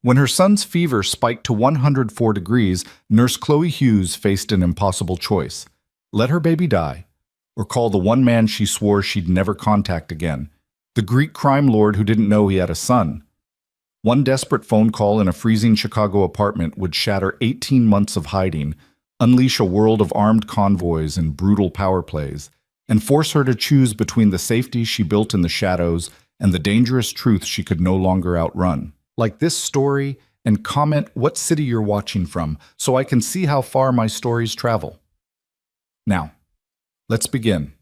When her son's fever spiked to 104 degrees, Nurse Chloe Hughes faced an impossible choice. Let her baby die, or call the one man she swore she'd never contact again, the Greek crime lord who didn't know he had a son. One desperate phone call in a freezing Chicago apartment would shatter 18 months of hiding, unleash a world of armed convoys and brutal power plays, and force her to choose between the safety she built in the shadows and the dangerous truth she could no longer outrun. Like this story, and comment what city you're watching from so I can see how far my stories travel. Now, let's begin.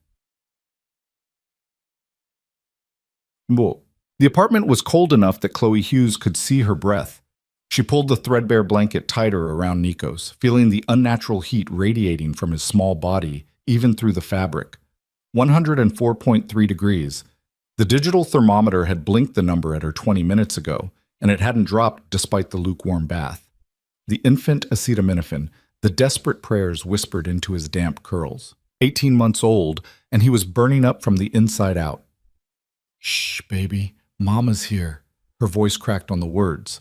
Whoa. The apartment was cold enough that Chloe Hughes could see her breath. She pulled the threadbare blanket tighter around Nikos, feeling the unnatural heat radiating from his small body, even through the fabric. 104.3 degrees. The digital thermometer had blinked the number at her 20 minutes ago, and it hadn't dropped despite the lukewarm bath. The infant acetaminophen, the desperate prayers whispered into his damp curls. 18 months old, and he was burning up from the inside out. Shh, baby, Mama's here. Her voice cracked on the words.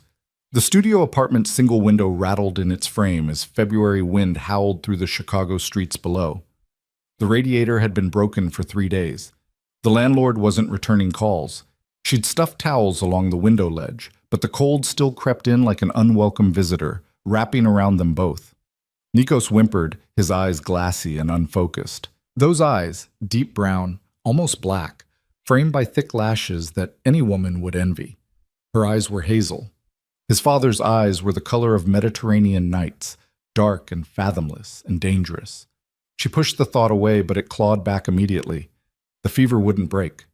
The studio apartment's single window rattled in its frame as February wind howled through the Chicago streets below. The radiator had been broken for 3 days. The landlord wasn't returning calls. She'd stuffed towels along the window ledge, but the cold still crept in like an unwelcome visitor, wrapping around them both. Nikos whimpered, his eyes glassy and unfocused. Those eyes, deep brown, almost black, framed by thick lashes that any woman would envy. Her eyes were hazel. His father's eyes were the color of Mediterranean nights, dark and fathomless and dangerous. She pushed the thought away, but it clawed back immediately. The fever wouldn't break.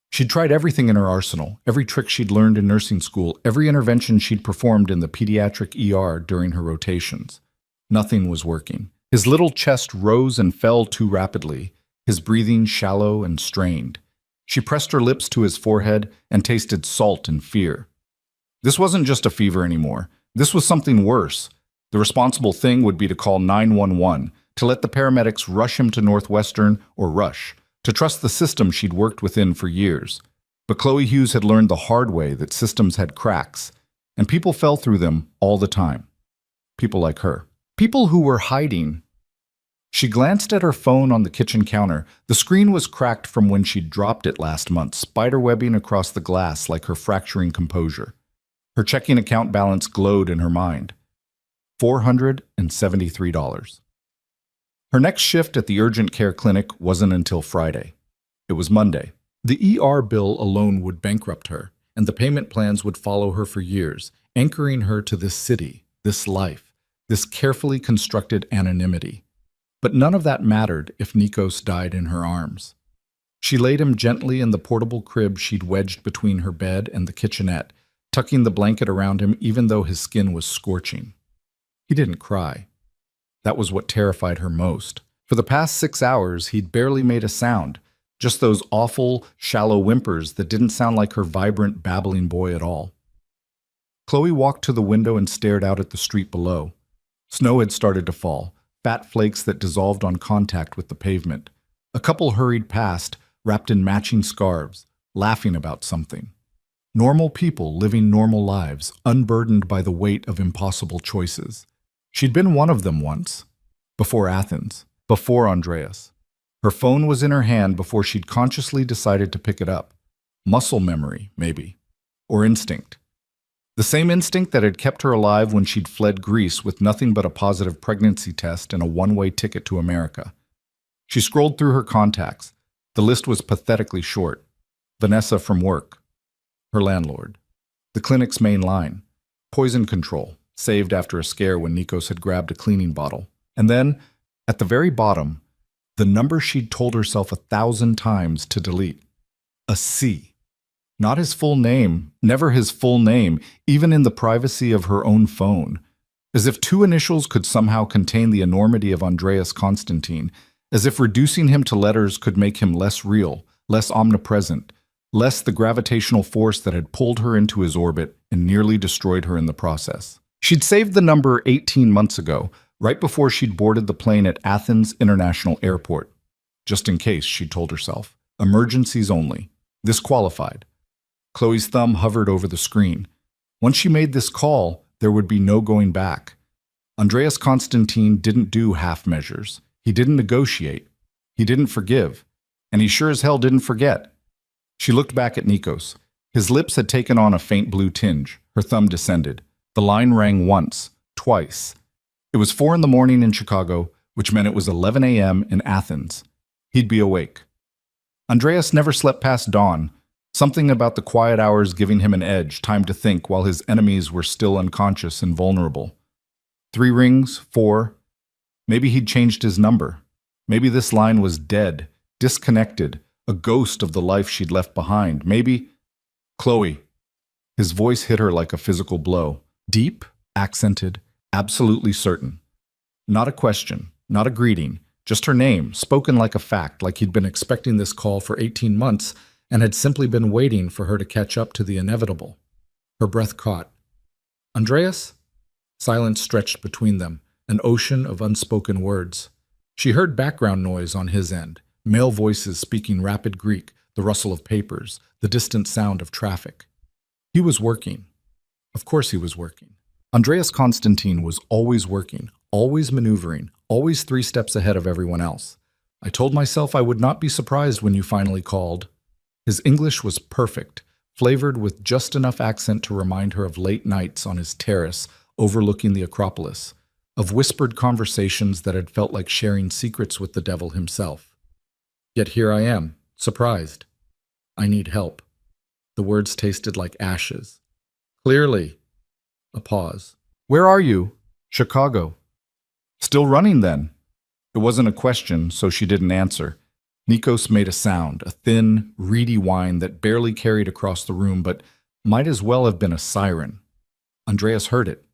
She'd tried everything in her arsenal, every trick she'd learned in nursing school, every intervention she'd performed in the pediatric ER during her rotations. Nothing was working. His little chest rose and fell too rapidly, his breathing shallow and strained. She pressed her lips to his forehead and tasted salt and fear. This wasn't just a fever anymore. This was something worse. The responsible thing would be to call 911, to let the paramedics rush him to Northwestern or Rush, to trust the system she'd worked within for years. But Chloe Hughes had learned the hard way that systems had cracks, and people fell through them all the time. People like her. People who were hiding. She glanced at her phone on the kitchen counter. The screen was cracked from when she'd dropped it last month, spiderwebbing across the glass like her fracturing composure. Her checking account balance glowed in her mind. $473. Her next shift at the urgent care clinic wasn't until Friday. It was Monday. The ER bill alone would bankrupt her, and the payment plans would follow her for years, anchoring her to this city, this life, this carefully constructed anonymity. But none of that mattered if Nikos died in her arms. She laid him gently in the portable crib she'd wedged between her bed and the kitchenette, tucking the blanket around him even though his skin was scorching. He didn't cry. That was what terrified her most. For the past 6 hours, he'd barely made a sound, just those awful, shallow whimpers that didn't sound like her vibrant, babbling boy at all. Chloe walked to the window and stared out at the street below. Snow had started to fall, fat flakes that dissolved on contact with the pavement. A couple hurried past, wrapped in matching scarves, laughing about something. Normal people living normal lives, unburdened by the weight of impossible choices. She'd been one of them once, before Athens, before Andreas. Her phone was in her hand before she'd consciously decided to pick it up. Muscle memory, maybe. Or instinct. The same instinct that had kept her alive when she'd fled Greece with nothing but a positive pregnancy test and a one-way ticket to America. She scrolled through her contacts. The list was pathetically short. Vanessa from work. Her landlord. The clinic's main line. Poison control, saved after a scare when Nikos had grabbed a cleaning bottle. And then, at the very bottom, the number she'd told herself 1,000 times to delete. A C. Not his full name, never his full name, even in the privacy of her own phone. As if 2 initials could somehow contain the enormity of Andreas Constantine, as if reducing him to letters could make him less real, less omnipresent, less the gravitational force that had pulled her into his orbit and nearly destroyed her in the process. She'd saved the number 18 months ago, right before she'd boarded the plane at Athens International Airport. Just in case, she'd told herself. Emergencies only. This qualified. Chloe's thumb hovered over the screen. Once she made this call, there would be no going back. Andreas Constantine didn't do half measures. He didn't negotiate. He didn't forgive. And he sure as hell didn't forget. She looked back at Nikos. His lips had taken on a faint blue tinge. Her thumb descended. The line rang once, twice. It was 4 in the morning in Chicago, which meant it was 11 a.m. in Athens. He'd be awake. Andreas never slept past dawn, something about the quiet hours giving him an edge, time to think while his enemies were still unconscious and vulnerable. 3 rings, 4. Maybe he'd changed his number. Maybe this line was dead, disconnected, a ghost of the life she'd left behind. Maybe... Chloe. His voice hit her like a physical blow. Deep, accented, absolutely certain. Not a question, not a greeting, just her name, spoken like a fact, like he'd been expecting this call for 18 months and had simply been waiting for her to catch up to the inevitable. Her breath caught. Andreas? Silence stretched between them, an ocean of unspoken words. She heard background noise on his end, male voices speaking rapid Greek, the rustle of papers, the distant sound of traffic. He was working. Of course he was working. Andreas Constantine was always working, always maneuvering, always 3 steps ahead of everyone else. I told myself I would not be surprised when you finally called. His English was perfect, flavored with just enough accent to remind her of late nights on his terrace overlooking the Acropolis, of whispered conversations that had felt like sharing secrets with the devil himself. Yet here I am, surprised. I need help. The words tasted like ashes. Clearly. A pause. Where are you? Chicago. Still running then? It wasn't a question, so she didn't answer. Nikos made a sound, a thin, reedy whine that barely carried across the room, but might as well have been a siren. Andreas heard it.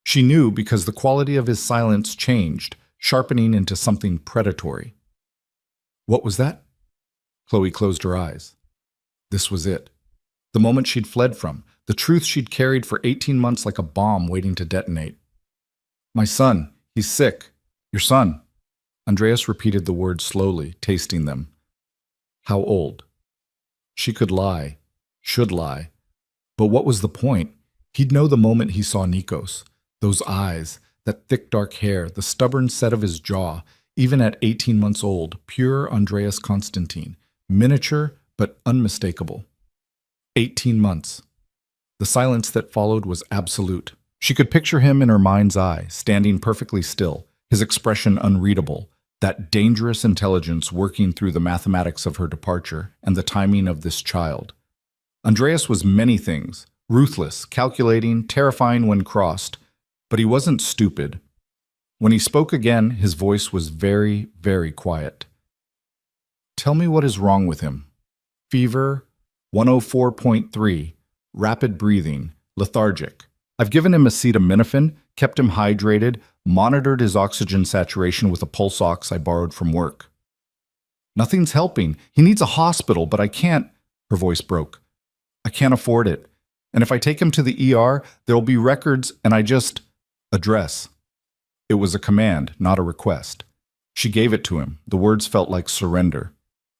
She knew because the quality of his silence changed, sharpening into something predatory. What was that? Chloe closed her eyes. This was it. The moment she'd fled from, the truth she'd carried for 18 months like a bomb waiting to detonate. My son, he's sick. Your son. Andreas repeated the words slowly, tasting them. How old? She could lie, should lie. But what was the point? He'd know the moment he saw Nikos. Those eyes, that thick dark hair, the stubborn set of his jaw, even at 18 months old, pure Andreas Constantine, miniature but unmistakable. 18 months. The silence that followed was absolute. She could picture him in her mind's eye, standing perfectly still, his expression unreadable, that dangerous intelligence working through the mathematics of her departure and the timing of this child. Andreas was many things, ruthless, calculating, terrifying when crossed, but he wasn't stupid. When he spoke again, his voice was very, very quiet. Tell me what is wrong with him. Fever, 104.3, rapid breathing, lethargic. I've given him acetaminophen, kept him hydrated, monitored his oxygen saturation with a pulse ox I borrowed from work. Nothing's helping. He needs a hospital, but I can't. Her voice broke. I can't afford it. And if I take him to the ER, there'll be records and I just... Address. It was a command, not a request. She gave it to him. The words felt like surrender.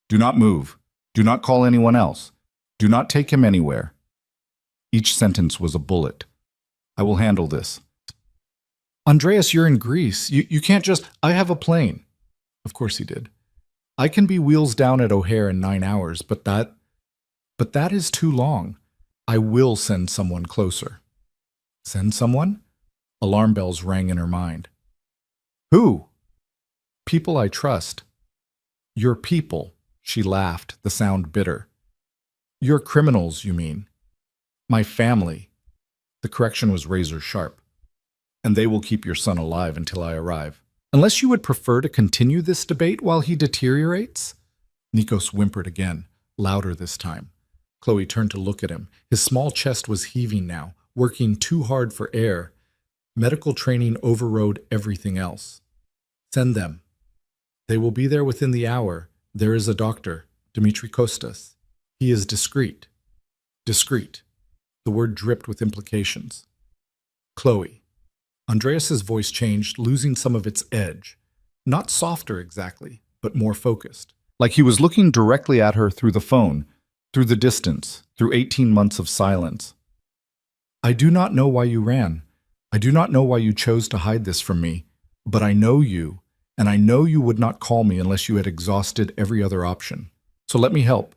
Do not move. Do not call anyone else. Do not take him anywhere. Each sentence was a bullet. I will handle this. Andreas, you're in Greece. You can't just... I have a plane. Of course he did. I can be wheels down at O'Hare in 9 hours, but that is too long. I will send someone closer. Send someone? Alarm bells rang in her mind. Who? People I trust. Your people, she laughed, the sound bitter. Your criminals, you mean. My family. The correction was razor sharp. And they will keep your son alive until I arrive. Unless you would prefer to continue this debate while he deteriorates? Nikos whimpered again, louder this time. Chloe turned to look at him. His small chest was heaving now, working too hard for air. Medical training overrode everything else. Send them. They will be there within the hour. There is a doctor, Dimitri Kostas. He is discreet. Discreet. The word dripped with implications. Chloe. Andreas's voice changed, losing some of its edge. Not softer exactly, but more focused. Like he was looking directly at her through the phone, through the distance, through 18 months of silence. I do not know why you ran. I do not know why you chose to hide this from me, but I know you, and I know you would not call me unless you had exhausted every other option. So let me help.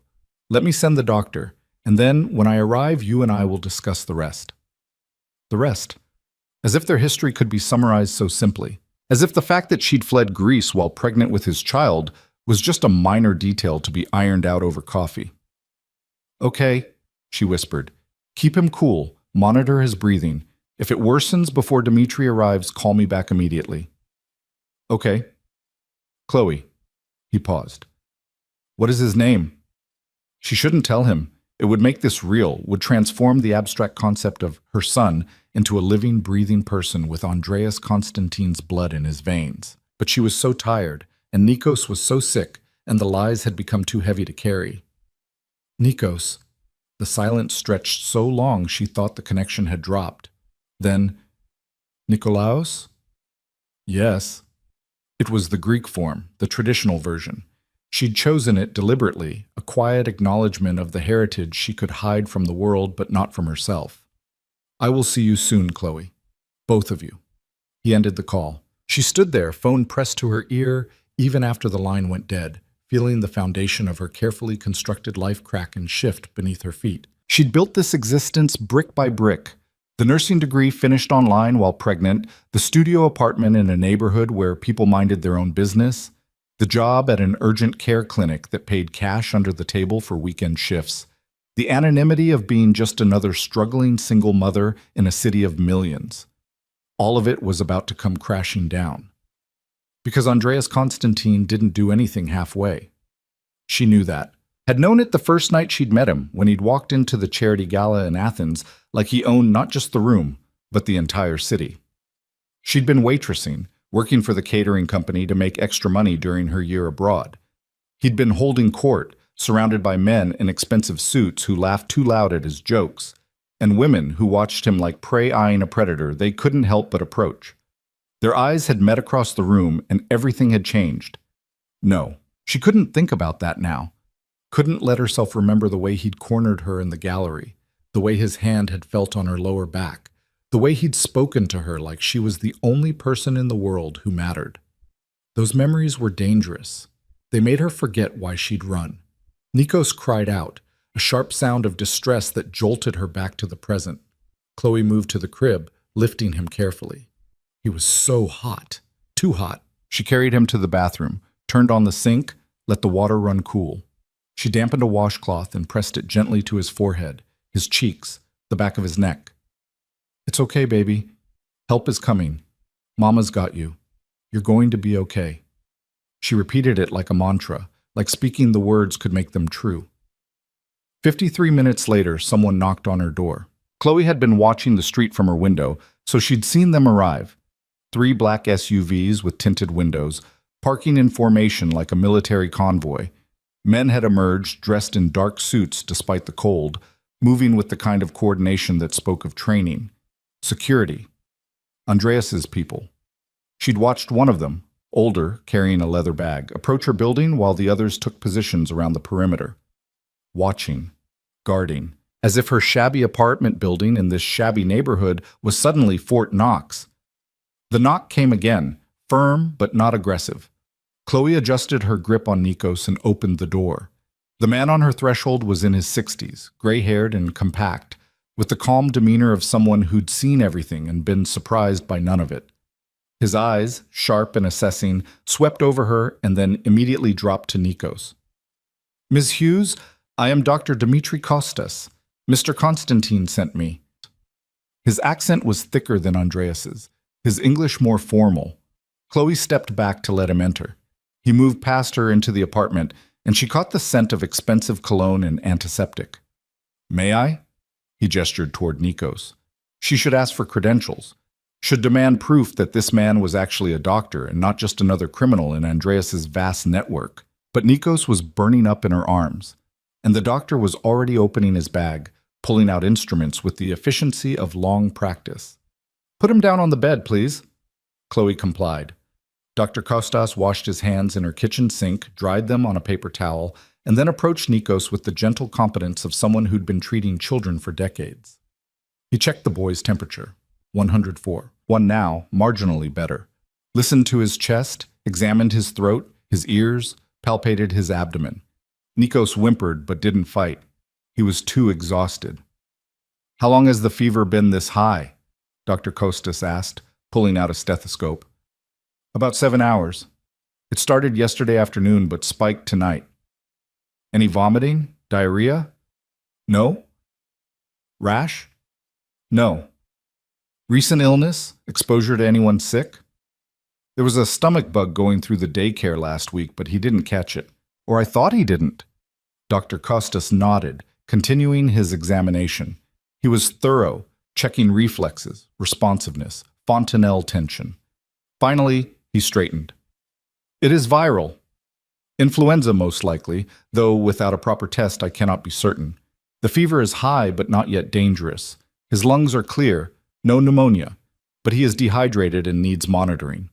Let me send the doctor, and then, when I arrive, you and I will discuss the rest. The rest? As if their history could be summarized so simply. As if the fact that she'd fled Greece while pregnant with his child was just a minor detail to be ironed out over coffee. Okay, she whispered. Keep him cool, monitor his breathing. If it worsens before Dimitri arrives, call me back immediately. Okay. Chloe. He paused. What is his name? She shouldn't tell him. It would make this real, would transform the abstract concept of her son into a living, breathing person with Andreas Constantine's blood in his veins. But she was so tired, and Nikos was so sick, and the lies had become too heavy to carry. Nikos. The silence stretched so long she thought the connection had dropped. Then, Nikolaos? Yes. It was the Greek form, the traditional version. She'd chosen it deliberately, a quiet acknowledgement of the heritage she could hide from the world but not from herself. I will see you soon, Chloe. Both of you. He ended the call. She stood there, phone pressed to her ear, even after the line went dead, feeling the foundation of her carefully constructed life crack and shift beneath her feet. She'd built this existence brick by brick. The nursing degree finished online while pregnant, the studio apartment in a neighborhood where people minded their own business, the job at an urgent care clinic that paid cash under the table for weekend shifts, the anonymity of being just another struggling single mother in a city of millions. All of it was about to come crashing down. Because Andreas Constantine didn't do anything halfway. She knew that. Had known it the first night she'd met him, when he'd walked into the charity gala in Athens like he owned not just the room, but the entire city. She'd been waitressing, working for the catering company to make extra money during her year abroad. He'd been holding court, surrounded by men in expensive suits who laughed too loud at his jokes, and women who watched him like prey eyeing a predator they couldn't help but approach. Their eyes had met across the room, and everything had changed. No, she couldn't think about that now. Couldn't let herself remember the way he'd cornered her in the gallery, the way his hand had felt on her lower back, the way he'd spoken to her like she was the only person in the world who mattered. Those memories were dangerous. They made her forget why she'd run. Nikos cried out, a sharp sound of distress that jolted her back to the present. Chloe moved to the crib, lifting him carefully. He was so hot, too hot. She carried him to the bathroom, turned on the sink, let the water run cool. She dampened a washcloth and pressed it gently to his forehead, his cheeks, the back of his neck. It's okay, baby. Help is coming. Mama's got you. You're going to be okay. She repeated it like a mantra, like speaking the words could make them true. 53 minutes later, someone knocked on her door. Chloe had been watching the street from her window, so she'd seen them arrive. 3 black SUVs with tinted windows, parking in formation like a military convoy. Men had emerged, dressed in dark suits despite the cold, moving with the kind of coordination that spoke of training. Security. Andreas's people. She'd watched one of them, older, carrying a leather bag, approach her building while the others took positions around the perimeter. Watching. Guarding. As if her shabby apartment building in this shabby neighborhood was suddenly Fort Knox. The knock came again, firm but not aggressive. Chloe adjusted her grip on Nikos and opened the door. The man on her threshold was in his 60s, gray-haired and compact, with the calm demeanor of someone who'd seen everything and been surprised by none of it. His eyes, sharp and assessing, swept over her and then immediately dropped to Nikos. Ms. Hughes, I am Dr. Dimitri Kostas. Mr. Constantine sent me. His accent was thicker than Andreas's, his English more formal. Chloe stepped back to let him enter. He moved past her into the apartment, and she caught the scent of expensive cologne and antiseptic. May I? He gestured toward Nikos. She should ask for credentials, should demand proof that this man was actually a doctor and not just another criminal in Andreas's vast network. But Nikos was burning up in her arms, and the doctor was already opening his bag, pulling out instruments with the efficiency of long practice. Put him down on the bed, please. Chloe complied. Dr. Kostas washed his hands in her kitchen sink, dried them on a paper towel, and then approached Nikos with the gentle competence of someone who'd been treating children for decades. He checked the boy's temperature. 104. One now, marginally better. Listened to his chest, examined his throat, his ears, palpated his abdomen. Nikos whimpered but didn't fight. He was too exhausted. "How long has the fever been this high?" Dr. Kostas asked, pulling out a stethoscope. "About 7 hours. It started yesterday afternoon but spiked tonight." "Any vomiting? Diarrhea?" "No." "Rash?" "No." "Recent illness? Exposure to anyone sick?" "There was a stomach bug going through the daycare last week, but he didn't catch it. Or I thought he didn't." Dr. Kostas nodded, continuing his examination. He was thorough, checking reflexes, responsiveness, fontanelle tension. Finally, he straightened. "It is viral. Influenza most likely, though without a proper test I cannot be certain. The fever is high but not yet dangerous. His lungs are clear, no pneumonia, but he is dehydrated and needs monitoring."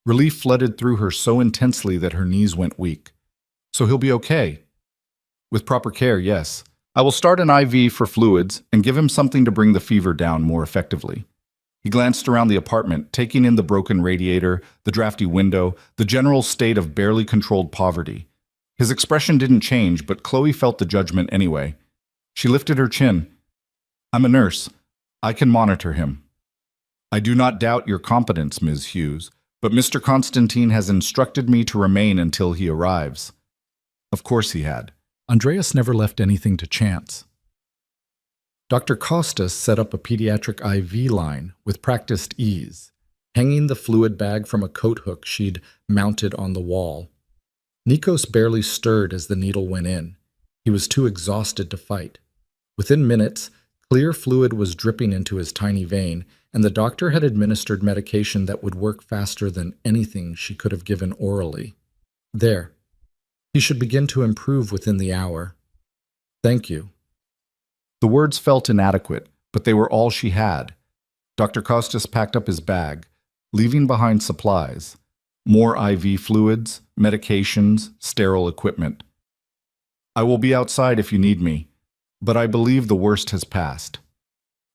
Relief flooded through her so intensely that her knees went weak. "So he'll be okay?" "With proper care, yes. I will start an IV for fluids and give him something to bring the fever down more effectively." He glanced around the apartment, taking in the broken radiator, the drafty window, the general state of barely controlled poverty. His expression didn't change, but Chloe felt the judgment anyway. She lifted her chin. "I'm a nurse. I can monitor him." "I do not doubt your competence, Ms. Hughes, but Mr. Constantine has instructed me to remain until he arrives." Of course he had. Andreas never left anything to chance. Dr. Kostas set up a pediatric IV line with practiced ease, hanging the fluid bag from a coat hook she'd mounted on the wall. Nikos barely stirred as the needle went in. He was too exhausted to fight. Within minutes, clear fluid was dripping into his tiny vein, and the doctor had administered medication that would work faster than anything she could have given orally. There. He should begin to improve within the hour. "Thank you." The words felt inadequate, but they were all she had. Dr. Kostas packed up his bag, leaving behind supplies. More IV fluids, medications, sterile equipment. "I will be outside if you need me, but I believe the worst has passed."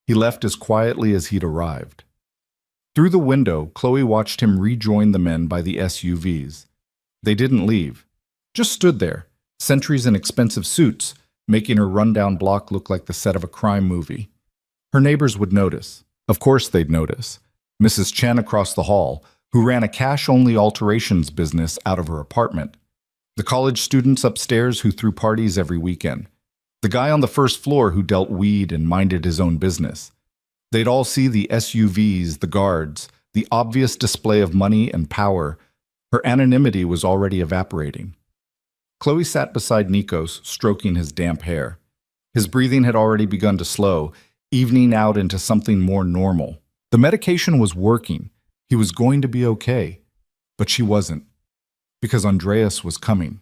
He left as quietly as he'd arrived. Through the window, Chloe watched him rejoin the men by the SUVs. They didn't leave. Just stood there, sentries in expensive suits, making her rundown block look like the set of a crime movie. Her neighbors would notice. Of course they'd notice. Mrs. Chen across the hall, who ran a cash-only alterations business out of her apartment. The college students upstairs who threw parties every weekend. The guy on the first floor who dealt weed and minded his own business. They'd all see the SUVs, the guards, the obvious display of money and power. Her anonymity was already evaporating. Chloe sat beside Nikos, stroking his damp hair. His breathing had already begun to slow, evening out into something more normal. The medication was working. He was going to be okay. But she wasn't. Because Andreas was coming.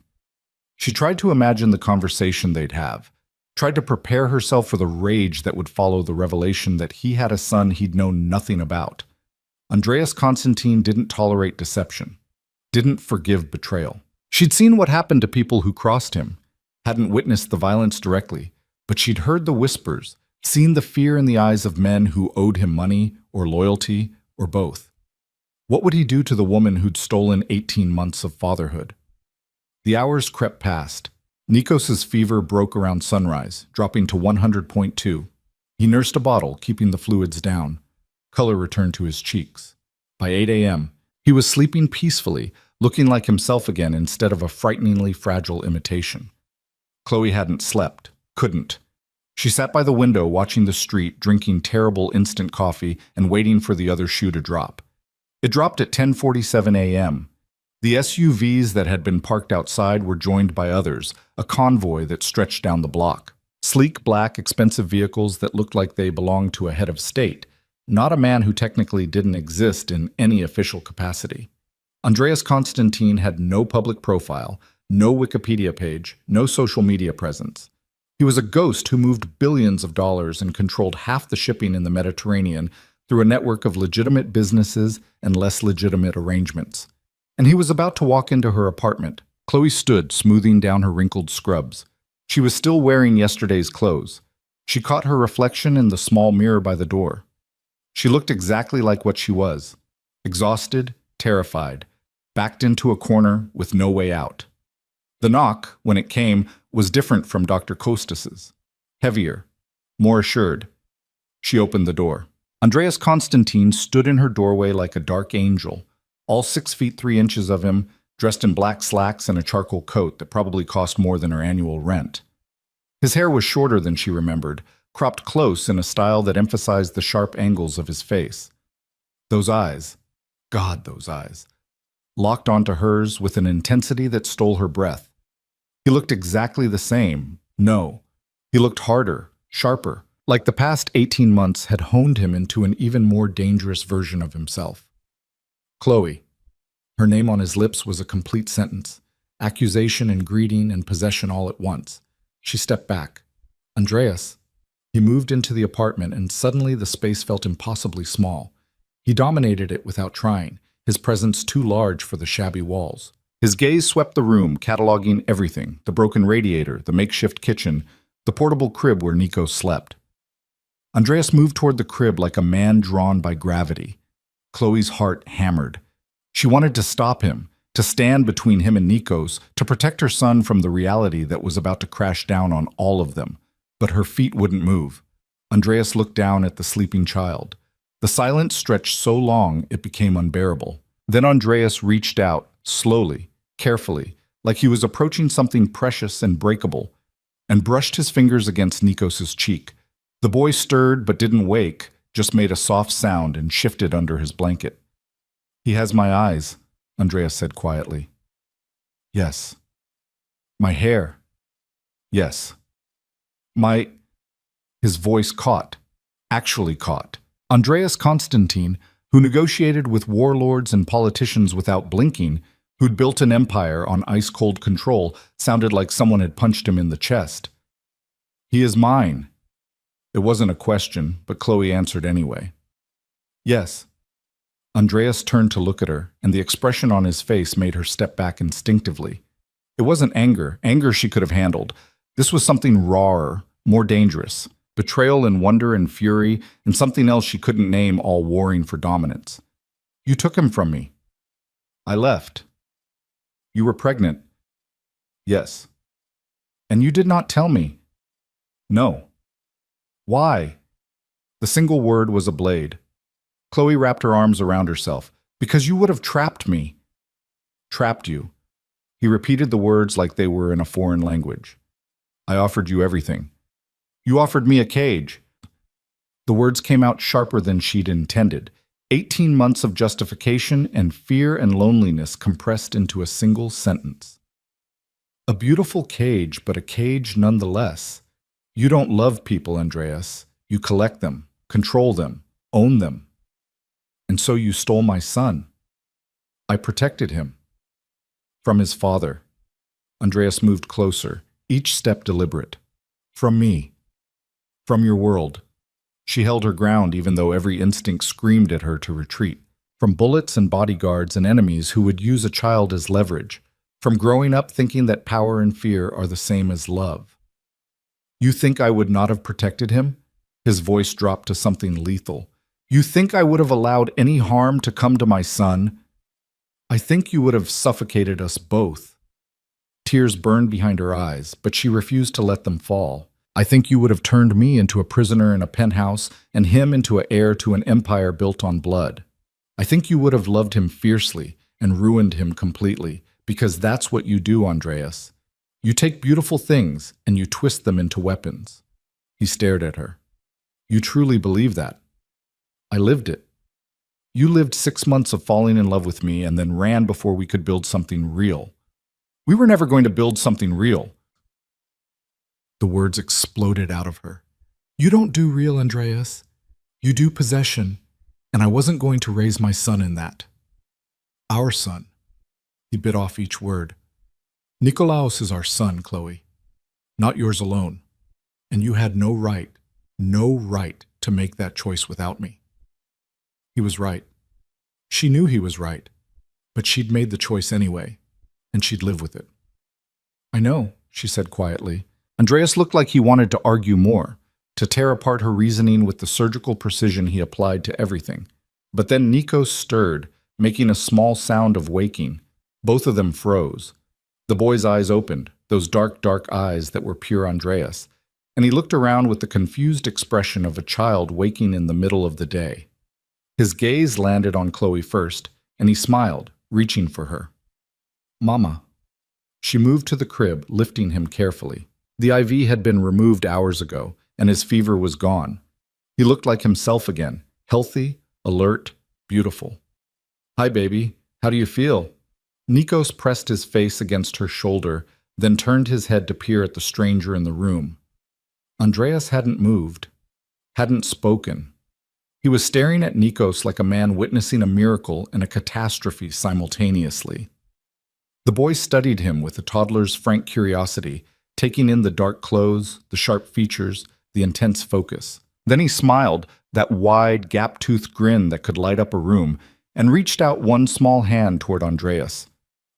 She tried to imagine the conversation they'd have. Tried to prepare herself for the rage that would follow the revelation that he had a son he'd known nothing about. Andreas Constantine didn't tolerate deception. Didn't forgive betrayal. She'd seen what happened to people who crossed him, hadn't witnessed the violence directly, but she'd heard the whispers, seen the fear in the eyes of men who owed him money or loyalty or both. What would he do to the woman who'd stolen 18 months of fatherhood? The hours crept past. Nikos's fever broke around sunrise, dropping to 100.2. He nursed a bottle, keeping the fluids down. Color returned to his cheeks. By 8 a.m., he was sleeping peacefully, looking like himself again instead of a frighteningly fragile imitation. Chloe hadn't slept, couldn't. She sat by the window watching the street, drinking terrible instant coffee and waiting for the other shoe to drop. It dropped at 10:47 a.m. The SUVs that had been parked outside were joined by others, a convoy that stretched down the block. Sleek, black, expensive vehicles that looked like they belonged to a head of state, not a man who technically didn't exist in any official capacity. Andreas Constantine had no public profile, no Wikipedia page, no social media presence. He was a ghost who moved billions of dollars and controlled half the shipping in the Mediterranean through a network of legitimate businesses and less legitimate arrangements. And he was about to walk into her apartment. Chloe stood, smoothing down her wrinkled scrubs. She was still wearing yesterday's clothes. She caught her reflection in the small mirror by the door. She looked exactly like what she was, exhausted, terrified, backed into a corner with no way out. The knock, when it came, was different from Dr. Costas's. Heavier, more assured. She opened the door. Andreas Constantine stood in her doorway like a dark angel, all 6 feet 3 inches of him, dressed in black slacks and a charcoal coat that probably cost more than her annual rent. His hair was shorter than she remembered, cropped close in a style that emphasized the sharp angles of his face. Those eyes, God, those eyes, locked onto hers with an intensity that stole her breath. He looked exactly the same. No, he looked harder, sharper, like the past 18 months had honed him into an even more dangerous version of himself. Chloe. Her name on his lips was a complete sentence, accusation and greeting and possession all at once. She stepped back. Andreas. He moved into the apartment, and suddenly the space felt impossibly small. He dominated it without trying, his presence too large for the shabby walls. His gaze swept the room, cataloging everything: the broken radiator, the makeshift kitchen, the portable crib where Nico slept. Andreas moved toward the crib like a man drawn by gravity. Chloe's heart hammered. She wanted to stop him, to stand between him and Nikos, to protect her son from the reality that was about to crash down on all of them. But her feet wouldn't move. Andreas looked down at the sleeping child. The silence stretched so long it became unbearable. Then Andreas reached out, slowly, carefully, like he was approaching something precious and breakable, and brushed his fingers against Nikos' cheek. The boy stirred but didn't wake, just made a soft sound and shifted under his blanket. "He has my eyes," Andreas said quietly. "Yes." "My hair." "Yes." "My—" His voice caught, actually caught. Andreas Constantine, who negotiated with warlords and politicians without blinking, who'd built an empire on ice-cold control, sounded like someone had punched him in the chest. "He is mine." It wasn't a question, but Chloe answered anyway. "Yes." Andreas turned to look at her, and the expression on his face made her step back instinctively. It wasn't anger. Anger she could have handled. This was something rawer, more dangerous. Betrayal and wonder and fury, and something else she couldn't name, all warring for dominance. "You took him from me." "I left." "You were pregnant." "Yes." "And you did not tell me." "No." "Why?" The single word was a blade. Chloe wrapped her arms around herself. "Because you would have trapped me." "Trapped you." He repeated the words like they were in a foreign language. "I offered you everything." "You offered me a cage." The words came out sharper than she'd intended. 18 months of justification and fear and loneliness compressed into a single sentence. "A beautiful cage, but a cage nonetheless. You don't love people, Andreas. You collect them, control them, own them. And so you stole my son." "I protected him." "From his father." Andreas moved closer, each step deliberate. "From me. From your world." She held her ground even though every instinct screamed at her to retreat. From bullets and bodyguards and enemies who would use a child as leverage. From growing up thinking that power and fear are the same as love. "You think I would not have protected him?" His voice dropped to something lethal. "You think I would have allowed any harm to come to my son? I think you would have suffocated us both." Tears burned behind her eyes, but she refused to let them fall. "I think you would have turned me into a prisoner in a penthouse and him into an heir to an empire built on blood. I think you would have loved him fiercely and ruined him completely, because that's what you do, Andreas. You take beautiful things and you twist them into weapons." He stared at her. "You truly believe that?" "I lived it. You lived 6 months of falling in love with me and then ran before we could build something real. We were never going to build something real." The words exploded out of her. "You don't do real, Andreas. You do possession, and I wasn't going to raise my son in that. Our son." He bit off each word. "Nikolaos is our son, Chloe. Not yours alone. And you had no right to make that choice without me." He was right. She knew he was right, but she'd made the choice anyway, and she'd live with it. "I know," she said quietly. Andreas looked like he wanted to argue more, to tear apart her reasoning with the surgical precision he applied to everything. But then Nikos stirred, making a small sound of waking. Both of them froze. The boy's eyes opened, those dark, dark eyes that were pure Andreas, and he looked around with the confused expression of a child waking in the middle of the day. His gaze landed on Chloe first, and he smiled, reaching for her. "Mama." She moved to the crib, lifting him carefully. The IV had been removed hours ago, and his fever was gone. He looked like himself again, healthy, alert, beautiful. "Hi, baby. How do you feel?" Nikos pressed his face against her shoulder, then turned his head to peer at the stranger in the room. Andreas hadn't moved, hadn't spoken. He was staring at Nikos like a man witnessing a miracle and a catastrophe simultaneously. The boy studied him with a toddler's frank curiosity, taking in the dark clothes, the sharp features, the intense focus. Then he smiled, that wide, gap-toothed grin that could light up a room, and reached out one small hand toward Andreas.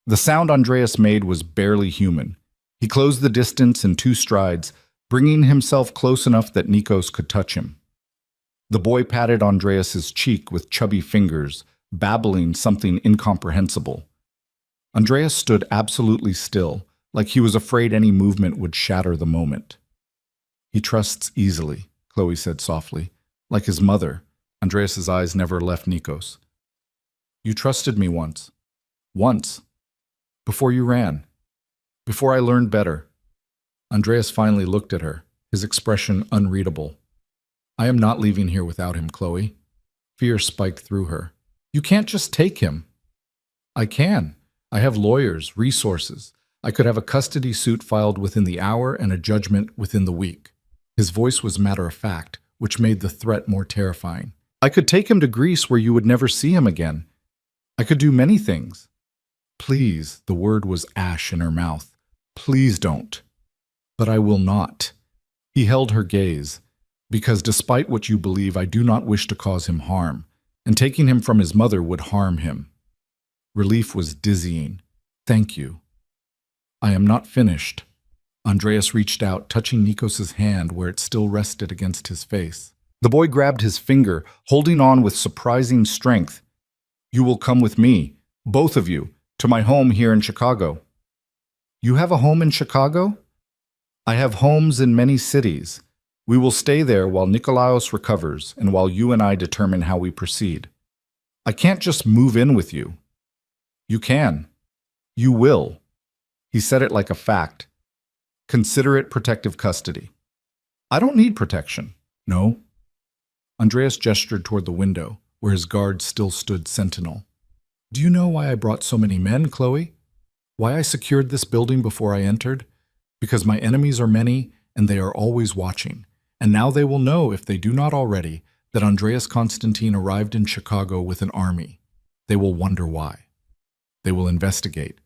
The sound Andreas made was barely human. He closed the distance in 2 strides, bringing himself close enough that Nikos could touch him. The boy patted Andreas's cheek with chubby fingers, babbling something incomprehensible. Andreas stood absolutely still, like he was afraid any movement would shatter the moment. "He trusts easily," Chloe said softly. Like his mother, Andreas's eyes never left Nikos. "You trusted me once. Once. Before you ran. Before I learned better." Andreas finally looked at her, his expression unreadable. "I am not leaving here without him, Chloe." Fear spiked through her. "You can't just take him." "I can. I have lawyers, resources. I could have a custody suit filed within the hour and a judgment within the week." His voice was matter-of-fact, which made the threat more terrifying. "I could take him to Greece where you would never see him again. I could do many things." "Please," the word was ash in her mouth. "Please don't." "But I will not." He held her gaze. "Because despite what you believe, I do not wish to cause him harm, and taking him from his mother would harm him." Relief was dizzying. "Thank you." "I am not finished." Andreas reached out, touching Nikos's hand where it still rested against his face. The boy grabbed his finger, holding on with surprising strength. "You will come with me, both of you, to my home here in Chicago." "You have a home in Chicago?" "I have homes in many cities. We will stay there while Nikolaos recovers and while you and I determine how we proceed. I can't just move in with you." "You can. You will." He said it like a fact. "Consider it protective custody." "I don't need protection." "No." Andreas gestured toward the window, where his guard still stood sentinel. "Do you know why I brought so many men, Chloe? Why I secured this building before I entered? Because my enemies are many, and they are always watching. And now they will know, if they do not already, that Andreas Constantine arrived in Chicago with an army. They will wonder why. They will investigate.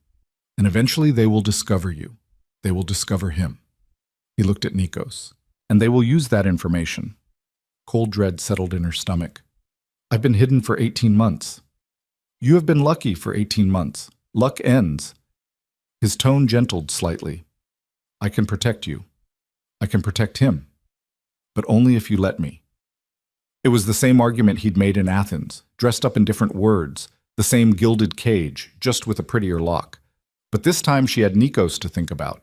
And eventually they will discover you. They will discover him." He looked at Nikos. "And they will use that information." Cold dread settled in her stomach. "I've been hidden for 18 months. You have been lucky for 18 months. Luck ends." His tone gentled slightly. "I can protect you. I can protect him. But only if you let me." It was the same argument he'd made in Athens, dressed up in different words, the same gilded cage, just with a prettier lock. But this time she had Nikos to think about.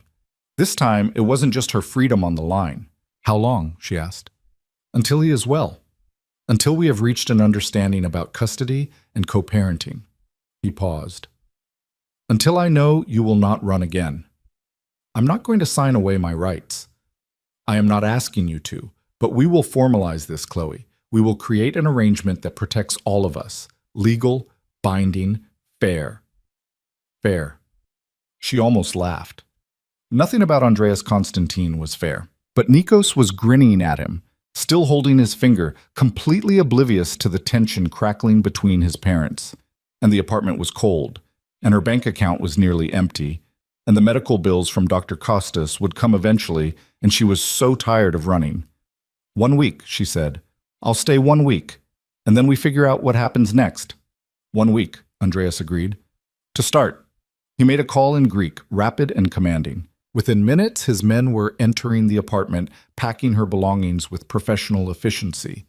This time it wasn't just her freedom on the line. "How long?" she asked. "Until he is well. Until we have reached an understanding about custody and co-parenting." He paused. "Until I know you will not run again. I'm not going to sign away my rights. I am not asking you to, but we will formalize this, Chloe. We will create an arrangement that protects all of us. Legal, binding, fair." Fair. She almost laughed. Nothing about Andreas Constantine was fair, but Nikos was grinning at him, still holding his finger, completely oblivious to the tension crackling between his parents. And the apartment was cold, and her bank account was nearly empty, and the medical bills from Dr. Costas would come eventually, and she was so tired of running. "1 week," she said. "I'll stay 1 week, and then we figure out what happens next." 1 week, Andreas agreed. "To start." He made a call in Greek, rapid and commanding. Within minutes, his men were entering the apartment, packing her belongings with professional efficiency.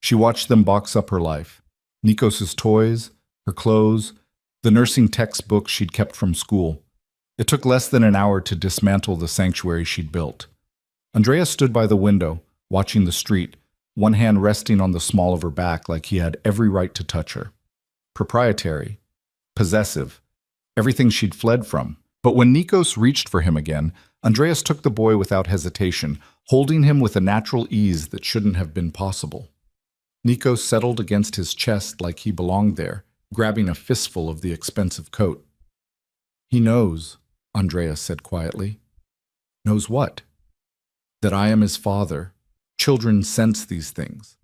She watched them box up her life. Nikos's toys, her clothes, the nursing textbooks she'd kept from school. It took less than an hour to dismantle the sanctuary she'd built. Andrea stood by the window, watching the street, one hand resting on the small of her back like he had every right to touch her. Proprietary, possessive, everything she'd fled from. But when Nikos reached for him again, Andreas took the boy without hesitation, holding him with a natural ease that shouldn't have been possible. Nikos settled against his chest like he belonged there, grabbing a fistful of the expensive coat. "He knows," Andreas said quietly. "Knows what?" "That I am his father. Children sense these things."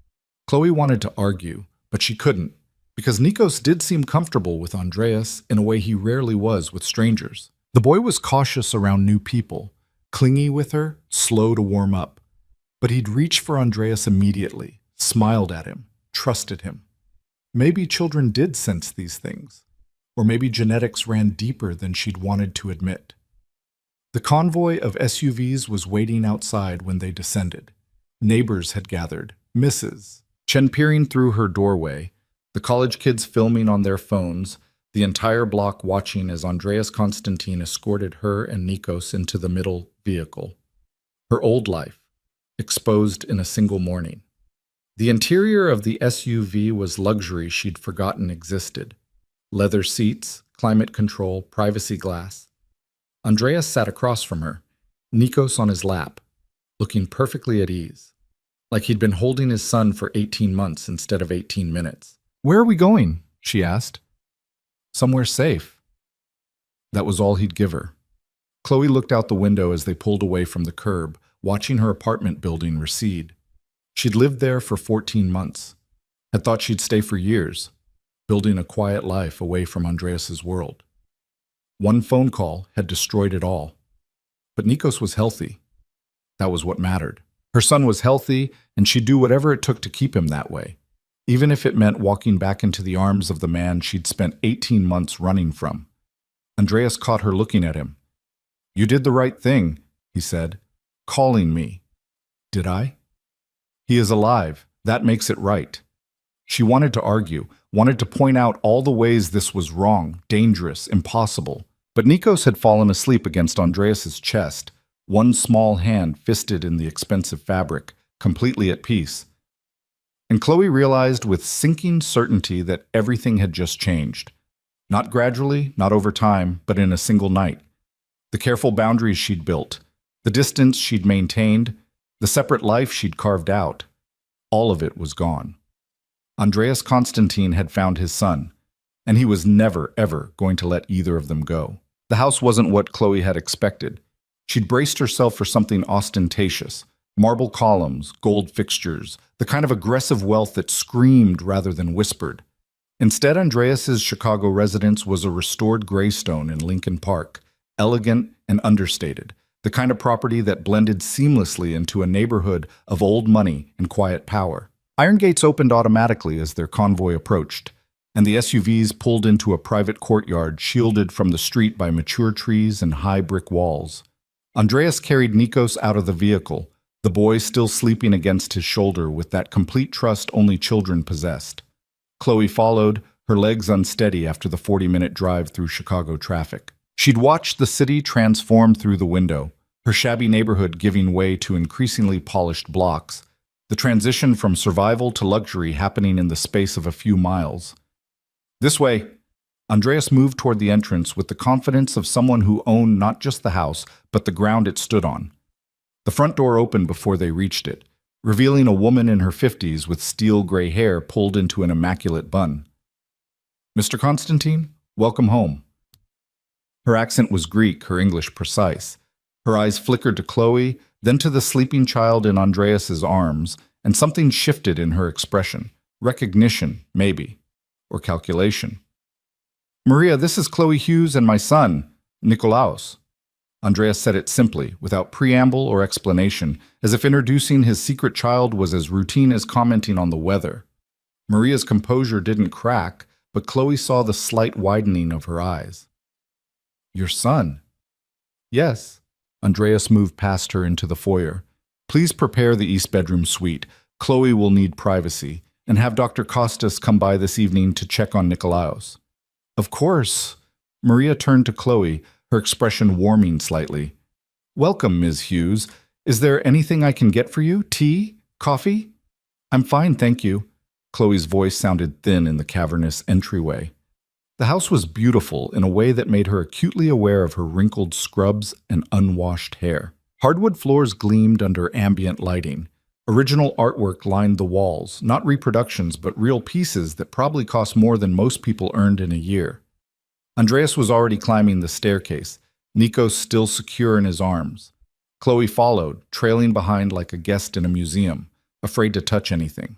Chloe wanted to argue, but she couldn't, because Nikos did seem comfortable with Andreas in a way he rarely was with strangers. The boy was cautious around new people, clingy with her, slow to warm up. But he'd reach for Andreas immediately, smiled at him, trusted him. Maybe children did sense these things, or maybe genetics ran deeper than she'd wanted to admit. The convoy of SUVs was waiting outside when they descended. Neighbors had gathered, Mrs. Chen peering through her doorway, the college kids filming on their phones, the entire block watching as Andreas Constantine escorted her and Nikos into the middle vehicle. Her old life, exposed in a single morning. The interior of the SUV was luxury she'd forgotten existed. Leather seats, climate control, privacy glass. Andreas sat across from her, Nikos on his lap, looking perfectly at ease, like he'd been holding his son for 18 months instead of 18 minutes. "Where are we going?" she asked. "Somewhere safe." That was all he'd give her. Chloe looked out the window as they pulled away from the curb, watching her apartment building recede. She'd lived there for 14 months, had thought she'd stay for years, building a quiet life away from Andreas's world. One phone call had destroyed it all. But Nikos was healthy. That was what mattered. Her son was healthy, and she'd do whatever it took to keep him that way, even if it meant walking back into the arms of the man she'd spent 18 months running from. Andreas caught her looking at him. "You did the right thing," he said, "calling me." "Did I?" "He is alive. That makes it right." She wanted to argue, wanted to point out all the ways this was wrong, dangerous, impossible. But Nikos had fallen asleep against Andreas's chest, one small hand fisted in the expensive fabric, completely at peace. And Chloe realized with sinking certainty that everything had just changed. Not gradually, not over time, but in a single night. The careful boundaries she'd built, the distance she'd maintained, the separate life she'd carved out, all of it was gone. Andreas Constantine had found his son, and he was never, ever going to let either of them go. The house wasn't what Chloe had expected. She'd braced herself for something ostentatious, marble columns, gold fixtures, the kind of aggressive wealth that screamed rather than whispered. Instead, Andreas's Chicago residence was a restored graystone in Lincoln Park, elegant and understated, the kind of property that blended seamlessly into a neighborhood of old money and quiet power. Iron gates opened automatically as their convoy approached, and the SUVs pulled into a private courtyard shielded from the street by mature trees and high brick walls. Andreas carried Nikos out of the vehicle, the boy still sleeping against his shoulder with that complete trust only children possessed. Chloe followed, her legs unsteady after the 40-minute drive through Chicago traffic. She'd watched the city transform through the window, her shabby neighborhood giving way to increasingly polished blocks, the transition from survival to luxury happening in the space of a few miles. "This way." Andreas moved toward the entrance with the confidence of someone who owned not just the house, but the ground it stood on. The front door opened before they reached it, revealing a woman in her 50s with steel gray hair pulled into an immaculate bun. "Mr. Constantine, welcome home." Her accent was Greek, her English precise. Her eyes flickered to Chloe, then to the sleeping child in Andreas's arms, and something shifted in her expression. Recognition, maybe. Or calculation. "Maria, this is Chloe Hughes and my son, Nikolaos." Andreas said it simply, without preamble or explanation, as if introducing his secret child was as routine as commenting on the weather. Maria's composure didn't crack, but Chloe saw the slight widening of her eyes. "Your son?" "Yes." Andreas moved past her into the foyer. Please prepare the East bedroom suite. Chloe will need privacy. And have Dr. Costas come by this evening to check on Nikolaos. Of course. Maria turned to Chloe, her expression warming slightly. Welcome, Ms. Hughes. Is there anything I can get for you? Tea? Coffee? I'm fine, thank you. Chloe's voice sounded thin in the cavernous entryway. The house was beautiful in a way that made her acutely aware of her wrinkled scrubs and unwashed hair. Hardwood floors gleamed under ambient lighting. Original artwork lined the walls, not reproductions but real pieces that probably cost more than most people earned in a year. Andreas was already climbing the staircase, Nikos still secure in his arms. Chloe followed, trailing behind like a guest in a museum, afraid to touch anything.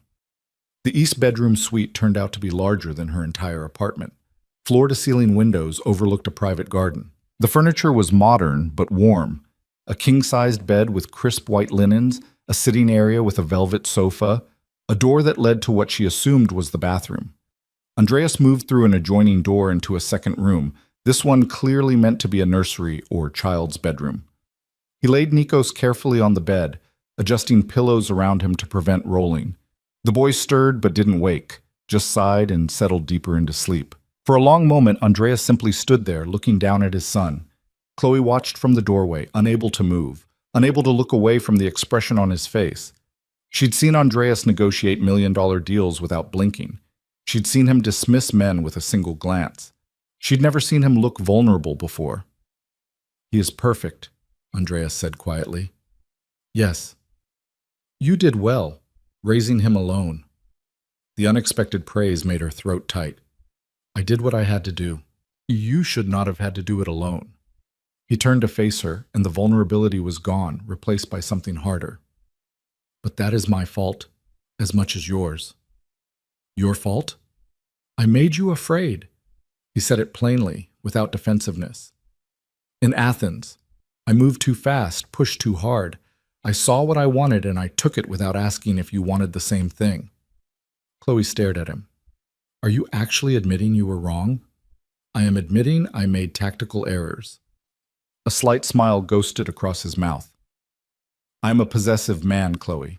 The East bedroom suite turned out to be larger than her entire apartment. Floor-to-ceiling windows overlooked a private garden. The furniture was modern but warm. A king-sized bed with crisp white linens, a sitting area with a velvet sofa, a door that led to what she assumed was the bathroom. Andreas moved through an adjoining door into a second room, this one clearly meant to be a nursery or child's bedroom. He laid Nikos carefully on the bed, adjusting pillows around him to prevent rolling. The boy stirred but didn't wake, just sighed and settled deeper into sleep. For a long moment, Andreas simply stood there, looking down at his son. Chloe watched from the doorway, unable to move, unable to look away from the expression on his face. She'd seen Andreas negotiate million-dollar deals without blinking. She'd seen him dismiss men with a single glance. She'd never seen him look vulnerable before. He is perfect, Andreas said quietly. Yes. You did well, raising him alone. The unexpected praise made her throat tight. I did what I had to do. You should not have had to do it alone. He turned to face her, and the vulnerability was gone, replaced by something harder. But that is my fault, as much as yours. Your fault? I made you afraid. He said it plainly, without defensiveness. In Athens, I moved too fast, pushed too hard. I saw what I wanted, and I took it without asking if you wanted the same thing. Chloe stared at him. Are you actually admitting you were wrong? I am admitting I made tactical errors. A slight smile ghosted across his mouth. I am a possessive man, Chloe.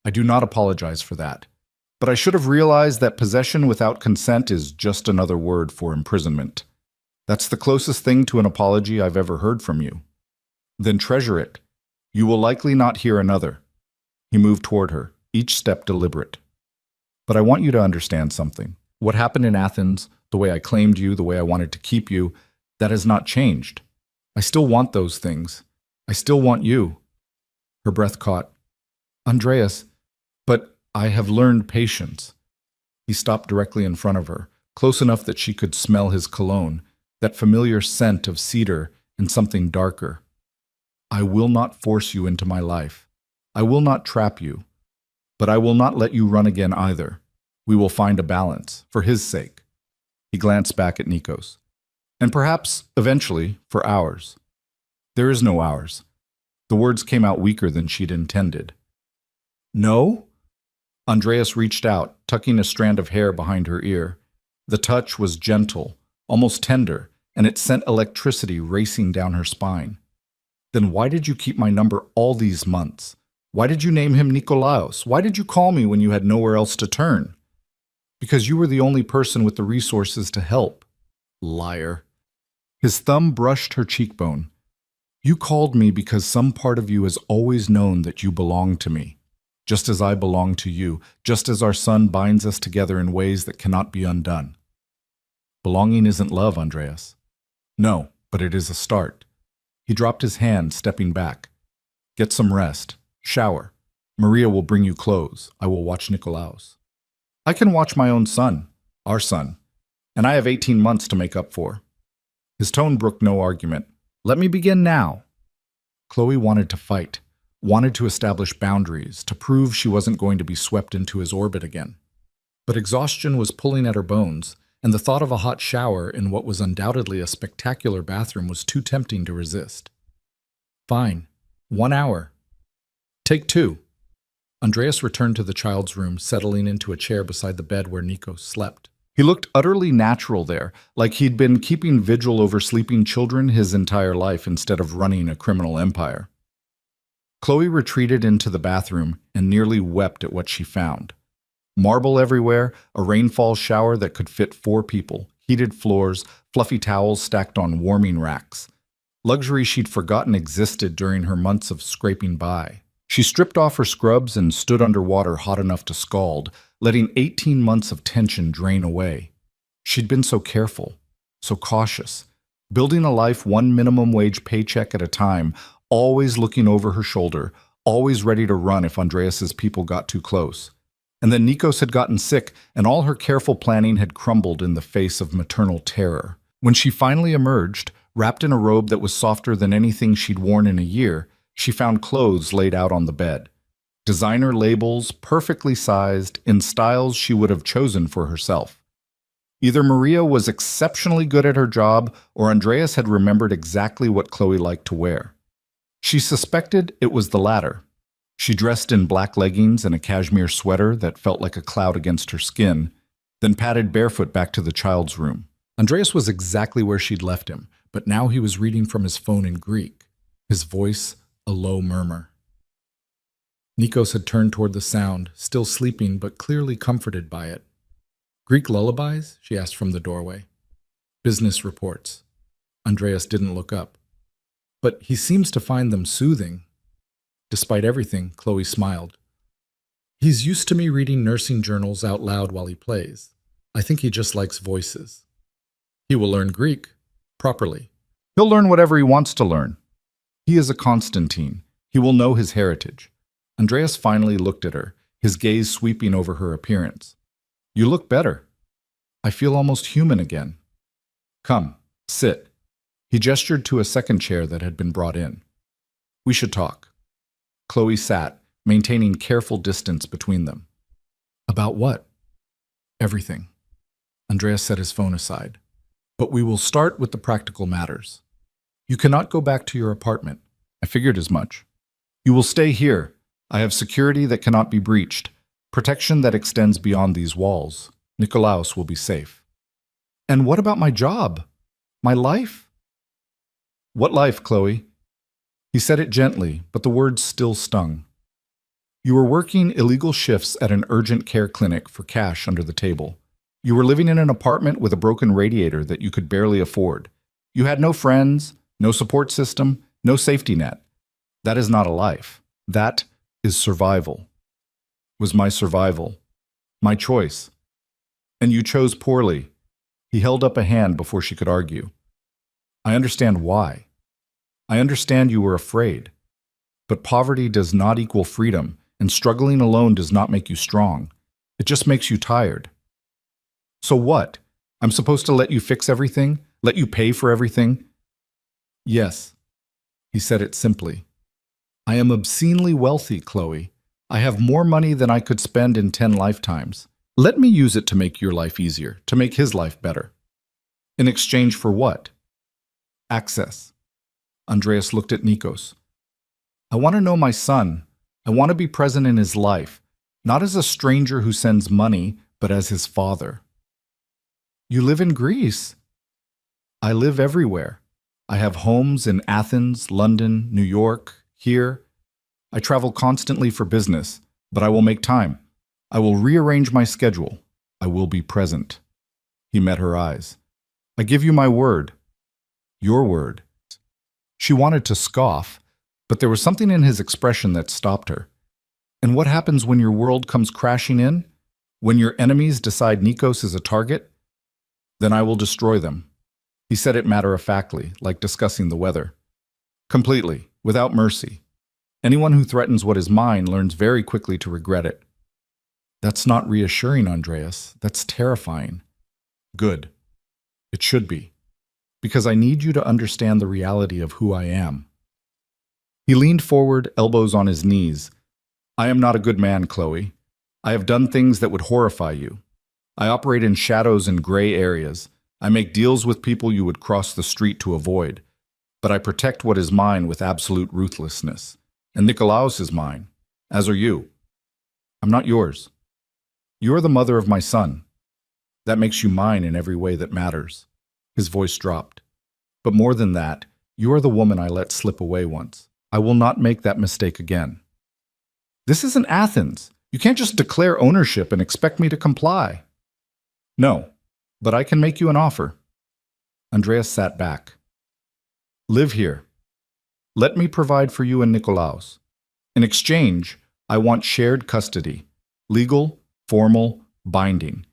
I do not apologize for that. But I should have realized that possession without consent is just another word for imprisonment. That's the closest thing to an apology I've ever heard from you. Then treasure it. You will likely not hear another. He moved toward her, each step deliberate. But I want you to understand something. What happened in Athens, the way I claimed you, the way I wanted to keep you, that has not changed. I still want those things. I still want you. Her breath caught. Andreas, but I have learned patience. He stopped directly in front of her, close enough that she could smell his cologne, that familiar scent of cedar and something darker. I will not force you into my life. I will not trap you. But I will not let you run again either. We will find a balance, for his sake. He glanced back at Nikos. And perhaps, eventually, for ours. There is no ours. The words came out weaker than she'd intended. No? Andreas reached out, tucking a strand of hair behind her ear. The touch was gentle, almost tender, and it sent electricity racing down her spine. Then why did you keep my number all these months? Why did you name him Nikolaos? Why did you call me when you had nowhere else to turn? Because you were the only person with the resources to help. Liar. His thumb brushed her cheekbone. You called me because some part of you has always known that you belong to me, just as I belong to you, just as our son binds us together in ways that cannot be undone. Belonging isn't love, Andreas. No, but it is a start. He dropped his hand, stepping back. Get some rest. Shower. Maria will bring you clothes. I will watch Nikolaos. I can watch my own son, our son, and I have 18 months to make up for. His tone brooked no argument. Let me begin now. Chloe wanted to fight, wanted to establish boundaries, to prove she wasn't going to be swept into his orbit again. But exhaustion was pulling at her bones, and the thought of a hot shower in what was undoubtedly a spectacular bathroom was too tempting to resist. Fine. 1 hour. Take 2. Andreas returned to the child's room, settling into a chair beside the bed where Nikos slept. He looked utterly natural there, like he'd been keeping vigil over sleeping children his entire life instead of running a criminal empire. Chloe retreated into the bathroom and nearly wept at what she found. Marble everywhere, a rainfall shower that could fit 4 people, heated floors, fluffy towels stacked on warming racks. Luxury she'd forgotten existed during her months of scraping by. She stripped off her scrubs and stood under water hot enough to scald, letting 18 months of tension drain away. She'd been so careful, so cautious, building a life one minimum wage paycheck at a time, always looking over her shoulder, always ready to run if Andreas's people got too close. And then Nikos had gotten sick, and all her careful planning had crumbled in the face of maternal terror. When she finally emerged, wrapped in a robe that was softer than anything she'd worn in a year, she found clothes laid out on the bed. Designer labels, perfectly sized, in styles she would have chosen for herself. Either Maria was exceptionally good at her job, or Andreas had remembered exactly what Chloe liked to wear. She suspected it was the latter. She dressed in black leggings and a cashmere sweater that felt like a cloud against her skin, then padded barefoot back to the child's room. Andreas was exactly where she'd left him, but now he was reading from his phone in Greek, his voice a low murmur. Nikos had turned toward the sound, still sleeping but clearly comforted by it. "Greek lullabies?" she asked from the doorway. "Business reports." Andreas didn't look up. "But he seems to find them soothing." Despite everything, Chloe smiled. "He's used to me reading nursing journals out loud while he plays. I think he just likes voices. He will learn Greek properly. He'll learn whatever he wants to learn. He is a Constantine. He will know his heritage." Andreas finally looked at her, his gaze sweeping over her appearance. "You look better. I feel almost human again. Come, sit." He gestured to a second chair that had been brought in. "We should talk." Chloe sat, maintaining careful distance between them. "About what?" "Everything." Andreas set his phone aside. "But we will start with the practical matters. You cannot go back to your apartment. I figured as much. You will stay here. I have security that cannot be breached, protection that extends beyond these walls. Nikolaos will be safe." "And what about my job? My life?" "What life, Chloe?" He said it gently, but the words still stung. "You were working illegal shifts at an urgent care clinic for cash under the table. You were living in an apartment with a broken radiator that you could barely afford. You had no friends, no support system, no safety net. That is not a life. That is survival. Was my survival. My choice. And you chose poorly." He held up a hand before she could argue. "I understand why. I understand you were afraid. But poverty does not equal freedom, and struggling alone does not make you strong. It just makes you tired." "So what? I'm supposed to let you fix everything? Let you pay for everything?" "Yes." He said it simply. "I am obscenely wealthy, Chloe. I have more money than I could spend in 10 lifetimes. Let me use it to make your life easier, to make his life better." "In exchange for what?" "Access." Andreas looked at Nikos. "I want to know my son. I want to be present in his life, not as a stranger who sends money, but as his father." "You live in Greece." "I live everywhere. I have homes in Athens, London, New York, here. I travel constantly for business, but I will make time. I will rearrange my schedule. I will be present." He met her eyes. "I give you my word." "Your word." She wanted to scoff, but there was something in his expression that stopped her. "And what happens when your world comes crashing in? When your enemies decide Nikos is a target? Then I will destroy them." He said it matter-of-factly, like discussing the weather. "Completely, without mercy. Anyone who threatens what is mine learns very quickly to regret it." "That's not reassuring, Andreas. That's terrifying." "Good. It should be. Because I need you to understand the reality of who I am." He leaned forward, elbows on his knees. "I am not a good man, Chloe. I have done things that would horrify you. I operate in shadows and gray areas. I make deals with people you would cross the street to avoid. But I protect what is mine with absolute ruthlessness. And Nikolaos is mine, as are you. I'm not yours. You are the mother of my son. That makes you mine in every way that matters. His voice dropped. But more than that, you are the woman I let slip away once. I will not make that mistake again. This isn't Athens. You can't just declare ownership and expect me to comply. No, but I can make you an offer. Andreas sat back. Live here. Let me provide for you and Nikolaos. In exchange, I want shared custody. Legal, formal, binding.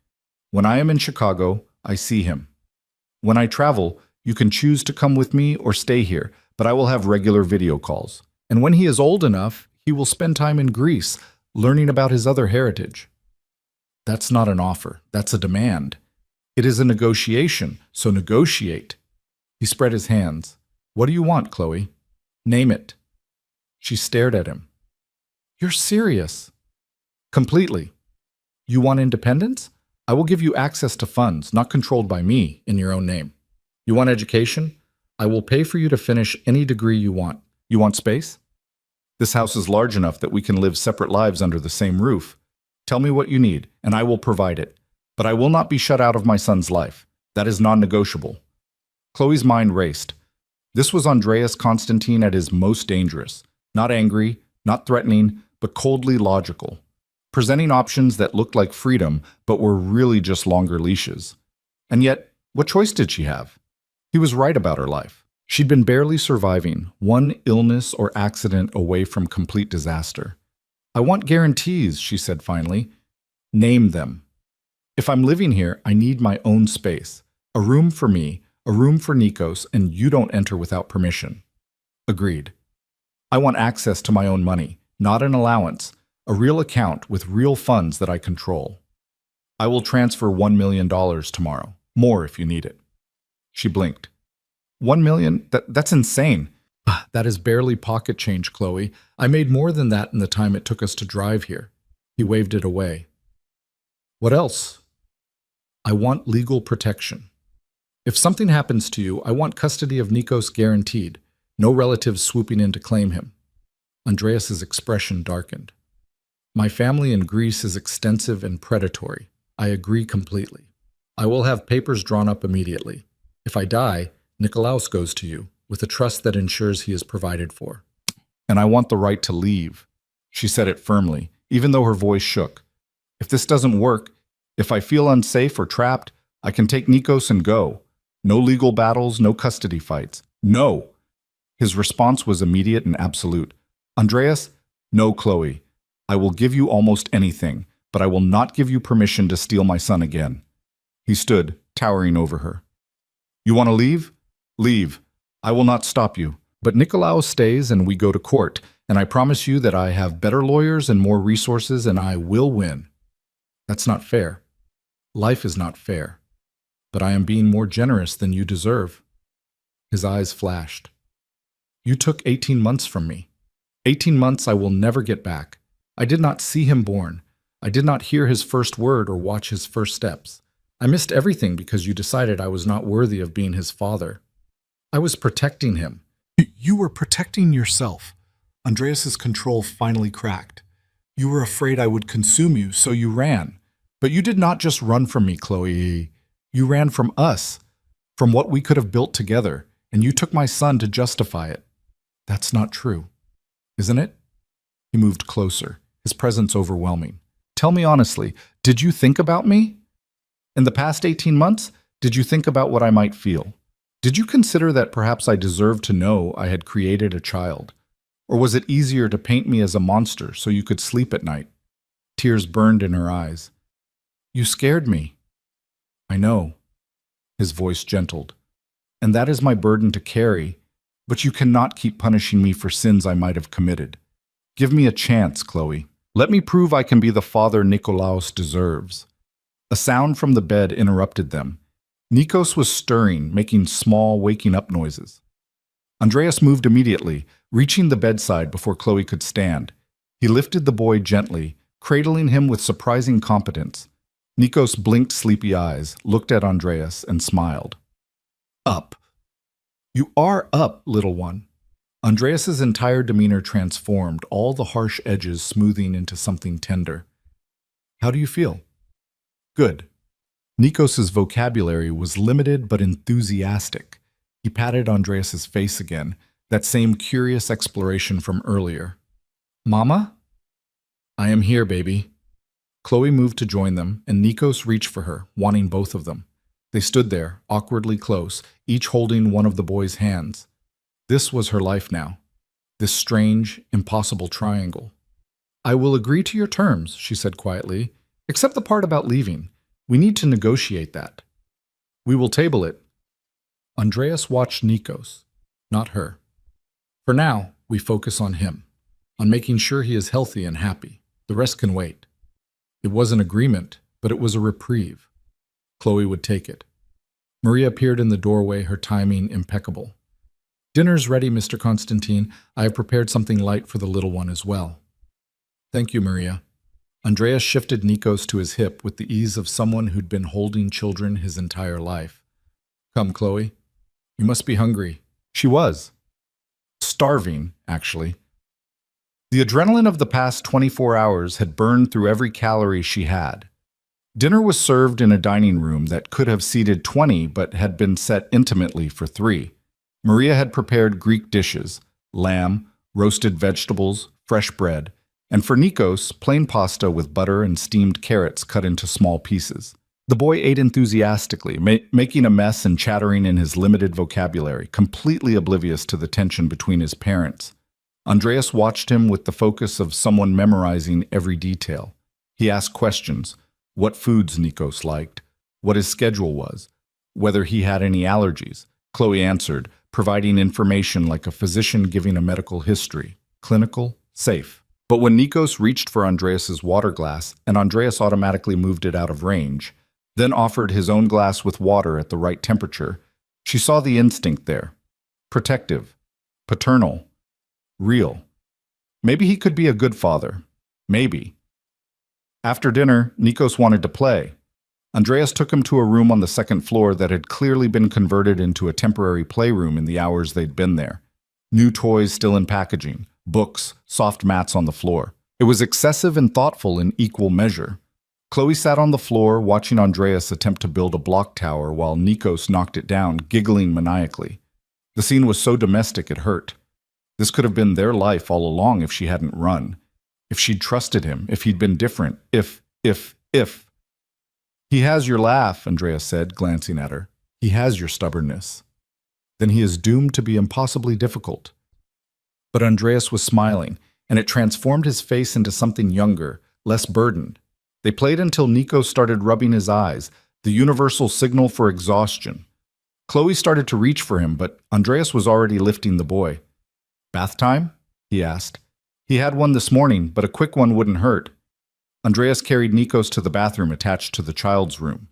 When I am in Chicago, I see him. When I travel, you can choose to come with me or stay here, but I will have regular video calls. And when he is old enough, he will spend time in Greece, learning about his other heritage. That's not an offer, that's a demand. It is a negotiation, so negotiate. He spread his hands. What do you want, Chloe? Name it. She stared at him. You're serious. Completely. You want independence? I will give you access to funds, not controlled by me, in your own name. You want education? I will pay for you to finish any degree you want. You want space? This house is large enough that we can live separate lives under the same roof. Tell me what you need, and I will provide it. But I will not be shut out of my son's life. That is non-negotiable. Chloe's mind raced. This was Andreas Constantine at his most dangerous. Not angry, not threatening, but coldly logical. Presenting options that looked like freedom, but were really just longer leashes. And yet, what choice did she have? He was right about her life. She'd been barely surviving, one illness or accident away from complete disaster. I want guarantees, she said finally. Name them. If I'm living here, I need my own space. A room for me, a room for Nikos, and you don't enter without permission. Agreed. I want access to my own money, not an allowance, a real account with real funds that I control. I will transfer $1 million tomorrow, more if you need it. She blinked. 1 million? That's insane. That is barely pocket change, Chloe. I made more than that in the time it took us to drive here. He waved it away. What else? I want legal protection. If something happens to you, I want custody of Nikos guaranteed. No relatives swooping in to claim him. Andreas's expression darkened. My family in Greece is extensive and predatory. I agree completely. I will have papers drawn up immediately. If I die, Nikolaos goes to you, with a trust that ensures he is provided for. And I want the right to leave. She said it firmly, even though her voice shook. If this doesn't work, if I feel unsafe or trapped, I can take Nikos and go. No legal battles, no custody fights. No! His response was immediate and absolute. Andreas, no, Chloe. I will give you almost anything, but I will not give you permission to steal my son again. He stood, towering over her. You want to leave? Leave. I will not stop you. But Nikolaos stays and we go to court, and I promise you that I have better lawyers and more resources and I will win. That's not fair. Life is not fair. But I am being more generous than you deserve. His eyes flashed. You took 18 months from me. 18 months I will never get back. I did not see him born. I did not hear his first word or watch his first steps. I missed everything because you decided I was not worthy of being his father. I was protecting him. You were protecting yourself. Andreas's control finally cracked. You were afraid I would consume you, so you ran. But you did not just run from me, Chloe. You ran from us, from what we could have built together, and you took my son to justify it. That's not true, isn't it? He moved closer, his presence overwhelming. Tell me honestly, did you think about me? In the past 18 months, did you think about what I might feel? Did you consider that perhaps I deserved to know I had created a child? Or was it easier to paint me as a monster so you could sleep at night? Tears burned in her eyes. You scared me. I know. His voice gentled. And that is my burden to carry, but you cannot keep punishing me for sins I might have committed. Give me a chance, Chloe. Let me prove I can be the father Nikolaos deserves. A sound from the bed interrupted them. Nikos was stirring, making small, waking up noises. Andreas moved immediately, reaching the bedside before Chloe could stand. He lifted the boy gently, cradling him with surprising competence. Nikos blinked sleepy eyes, looked at Andreas, and smiled. Up. You are up, little one. Andreas's entire demeanor transformed, all the harsh edges smoothing into something tender. How do you feel? Good. Nikos's vocabulary was limited but enthusiastic. He patted Andreas's face again, that same curious exploration from earlier. Mama? I am here, baby. Chloe moved to join them, and Nikos reached for her, wanting both of them. They stood there, awkwardly close, each holding one of the boy's hands. This was her life now. This strange, impossible triangle. I will agree to your terms, she said quietly, except the part about leaving. We need to negotiate that. We will table it. Andreas watched Nikos, not her. For now, we focus on him, on making sure he is healthy and happy. The rest can wait. It was an agreement, but it was a reprieve. Chloe would take it. Maria appeared in the doorway, her timing impeccable. Dinner's ready, Mr. Constantine. I have prepared something light for the little one as well. Thank you, Maria. Andreas shifted Nikos to his hip with the ease of someone who'd been holding children his entire life. Come, Chloe. You must be hungry. She was. Starving, actually. The adrenaline of the past 24 hours had burned through every calorie she had. Dinner was served in a dining room that could have seated 20 but had been set intimately for 3. Maria had prepared Greek dishes, lamb, roasted vegetables, fresh bread, and for Nikos, plain pasta with butter and steamed carrots cut into small pieces. The boy ate enthusiastically, making a mess and chattering in his limited vocabulary, completely oblivious to the tension between his parents. Andreas watched him with the focus of someone memorizing every detail. He asked questions: what foods Nikos liked, what his schedule was, whether he had any allergies. Chloe answered, providing information like a physician giving a medical history, clinical, safe. But when Nikos reached for Andreas's water glass, and Andreas automatically moved it out of range, then offered his own glass with water at the right temperature, she saw the instinct there. Protective, paternal, real. Maybe he could be a good father. Maybe. After dinner, Nikos wanted to play. Andreas took him to a room on the second floor that had clearly been converted into a temporary playroom in the hours they'd been there. New toys still in packaging, books, soft mats on the floor. It was excessive and thoughtful in equal measure. Chloe sat on the floor, watching Andreas attempt to build a block tower while Nikos knocked it down, giggling maniacally. The scene was so domestic it hurt. This could have been their life all along if she hadn't run. If she'd trusted him, if he'd been different, if. He has your laugh, Andreas said, glancing at her. He has your stubbornness. Then he is doomed to be impossibly difficult. But Andreas was smiling, and it transformed his face into something younger, less burdened. They played until Nikos started rubbing his eyes, the universal signal for exhaustion. Chloe started to reach for him, but Andreas was already lifting the boy. Bath time? He asked. He had one this morning, but a quick one wouldn't hurt. Andreas carried Nikos to the bathroom attached to the child's room.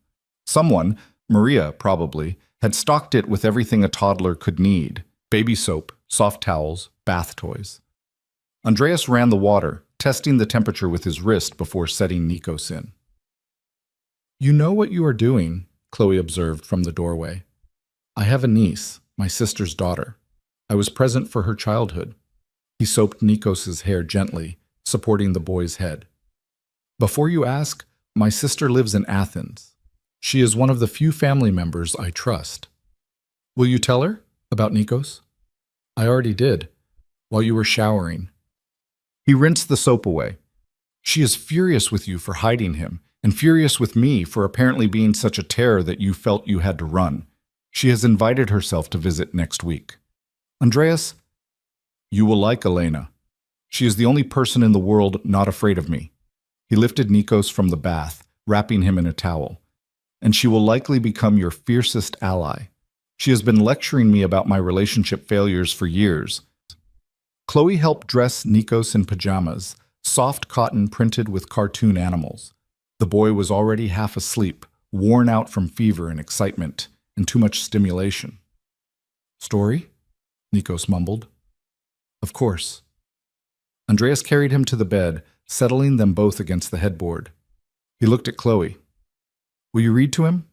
Someone, Maria probably, had stocked it with everything a toddler could need: baby soap, soft towels, bath toys. Andreas ran the water, testing the temperature with his wrist before setting Nikos in. You know what you are doing, Chloe observed from the doorway. I have a niece, my sister's daughter. I was present for her childhood. He soaped Nikos's hair gently, supporting the boy's head. Before you ask, my sister lives in Athens. She is one of the few family members I trust. Will you tell her about Nikos? I already did, while you were showering. He rinsed the soap away. She is furious with you for hiding him, and furious with me for apparently being such a terror that you felt you had to run. She has invited herself to visit next week. Andreas, you will like Elena. She is the only person in the world not afraid of me. He lifted Nikos from the bath, wrapping him in a towel. And she will likely become your fiercest ally. She has been lecturing me about my relationship failures for years. Chloe helped dress Nikos in pajamas, soft cotton printed with cartoon animals. The boy was already half asleep, worn out from fever and excitement, and too much stimulation. Story? Nikos mumbled. Of course. Andreas carried him to the bed, settling them both against the headboard. He looked at Chloe. Will you read to him?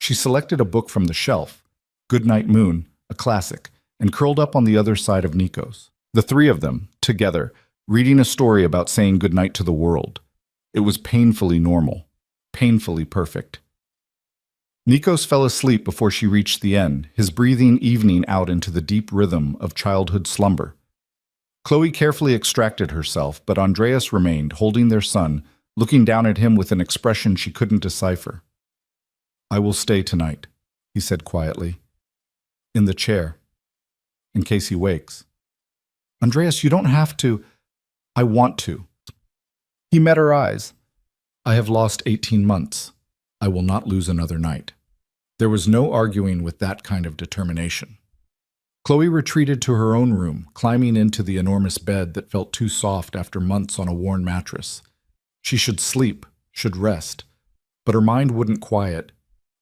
She selected a book from the shelf, Goodnight Moon, a classic, and curled up on the other side of Nikos. The three of them, together, reading a story about saying goodnight to the world. It was painfully normal, painfully perfect. Nikos fell asleep before she reached the end, his breathing evening out into the deep rhythm of childhood slumber. Chloe carefully extracted herself, but Andreas remained, holding their son, looking down at him with an expression she couldn't decipher. "I will stay tonight," he said quietly. "In the chair. In case he wakes." "Andreas, you don't have to." "I want to." He met her eyes. "I have lost 18 months. I will not lose another night." There was no arguing with that kind of determination. Chloe retreated to her own room, climbing into the enormous bed that felt too soft after months on a worn mattress. She should sleep, should rest, but her mind wouldn't quiet.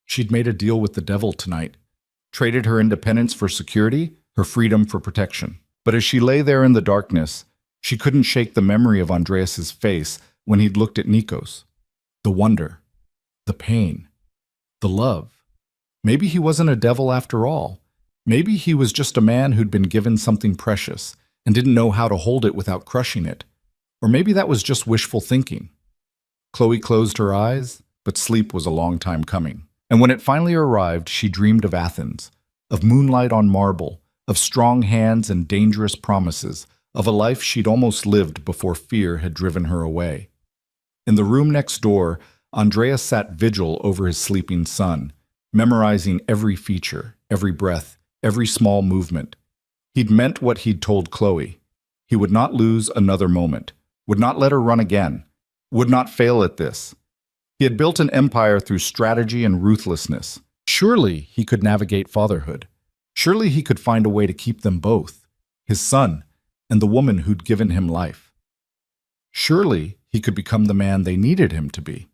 She'd made a deal with the devil tonight, traded her independence for security, her freedom for protection. But as she lay there in the darkness, she couldn't shake the memory of Andreas's face when he'd looked at Nikos. The wonder, the pain, the love. Maybe he wasn't a devil after all. Maybe he was just a man who'd been given something precious and didn't know how to hold it without crushing it. Or maybe that was just wishful thinking. Chloe closed her eyes, but sleep was a long time coming. And when it finally arrived, she dreamed of Athens, of moonlight on marble, of strong hands and dangerous promises, of a life she'd almost lived before fear had driven her away. In the room next door, Andreas sat vigil over his sleeping son, memorizing every feature, every breath, every small movement. He'd meant what he'd told Chloe. He would not lose another moment, would not let her run again, would not fail at this. He had built an empire through strategy and ruthlessness. Surely he could navigate fatherhood. Surely he could find a way to keep them both, his son and the woman who'd given him life. Surely he could become the man they needed him to be.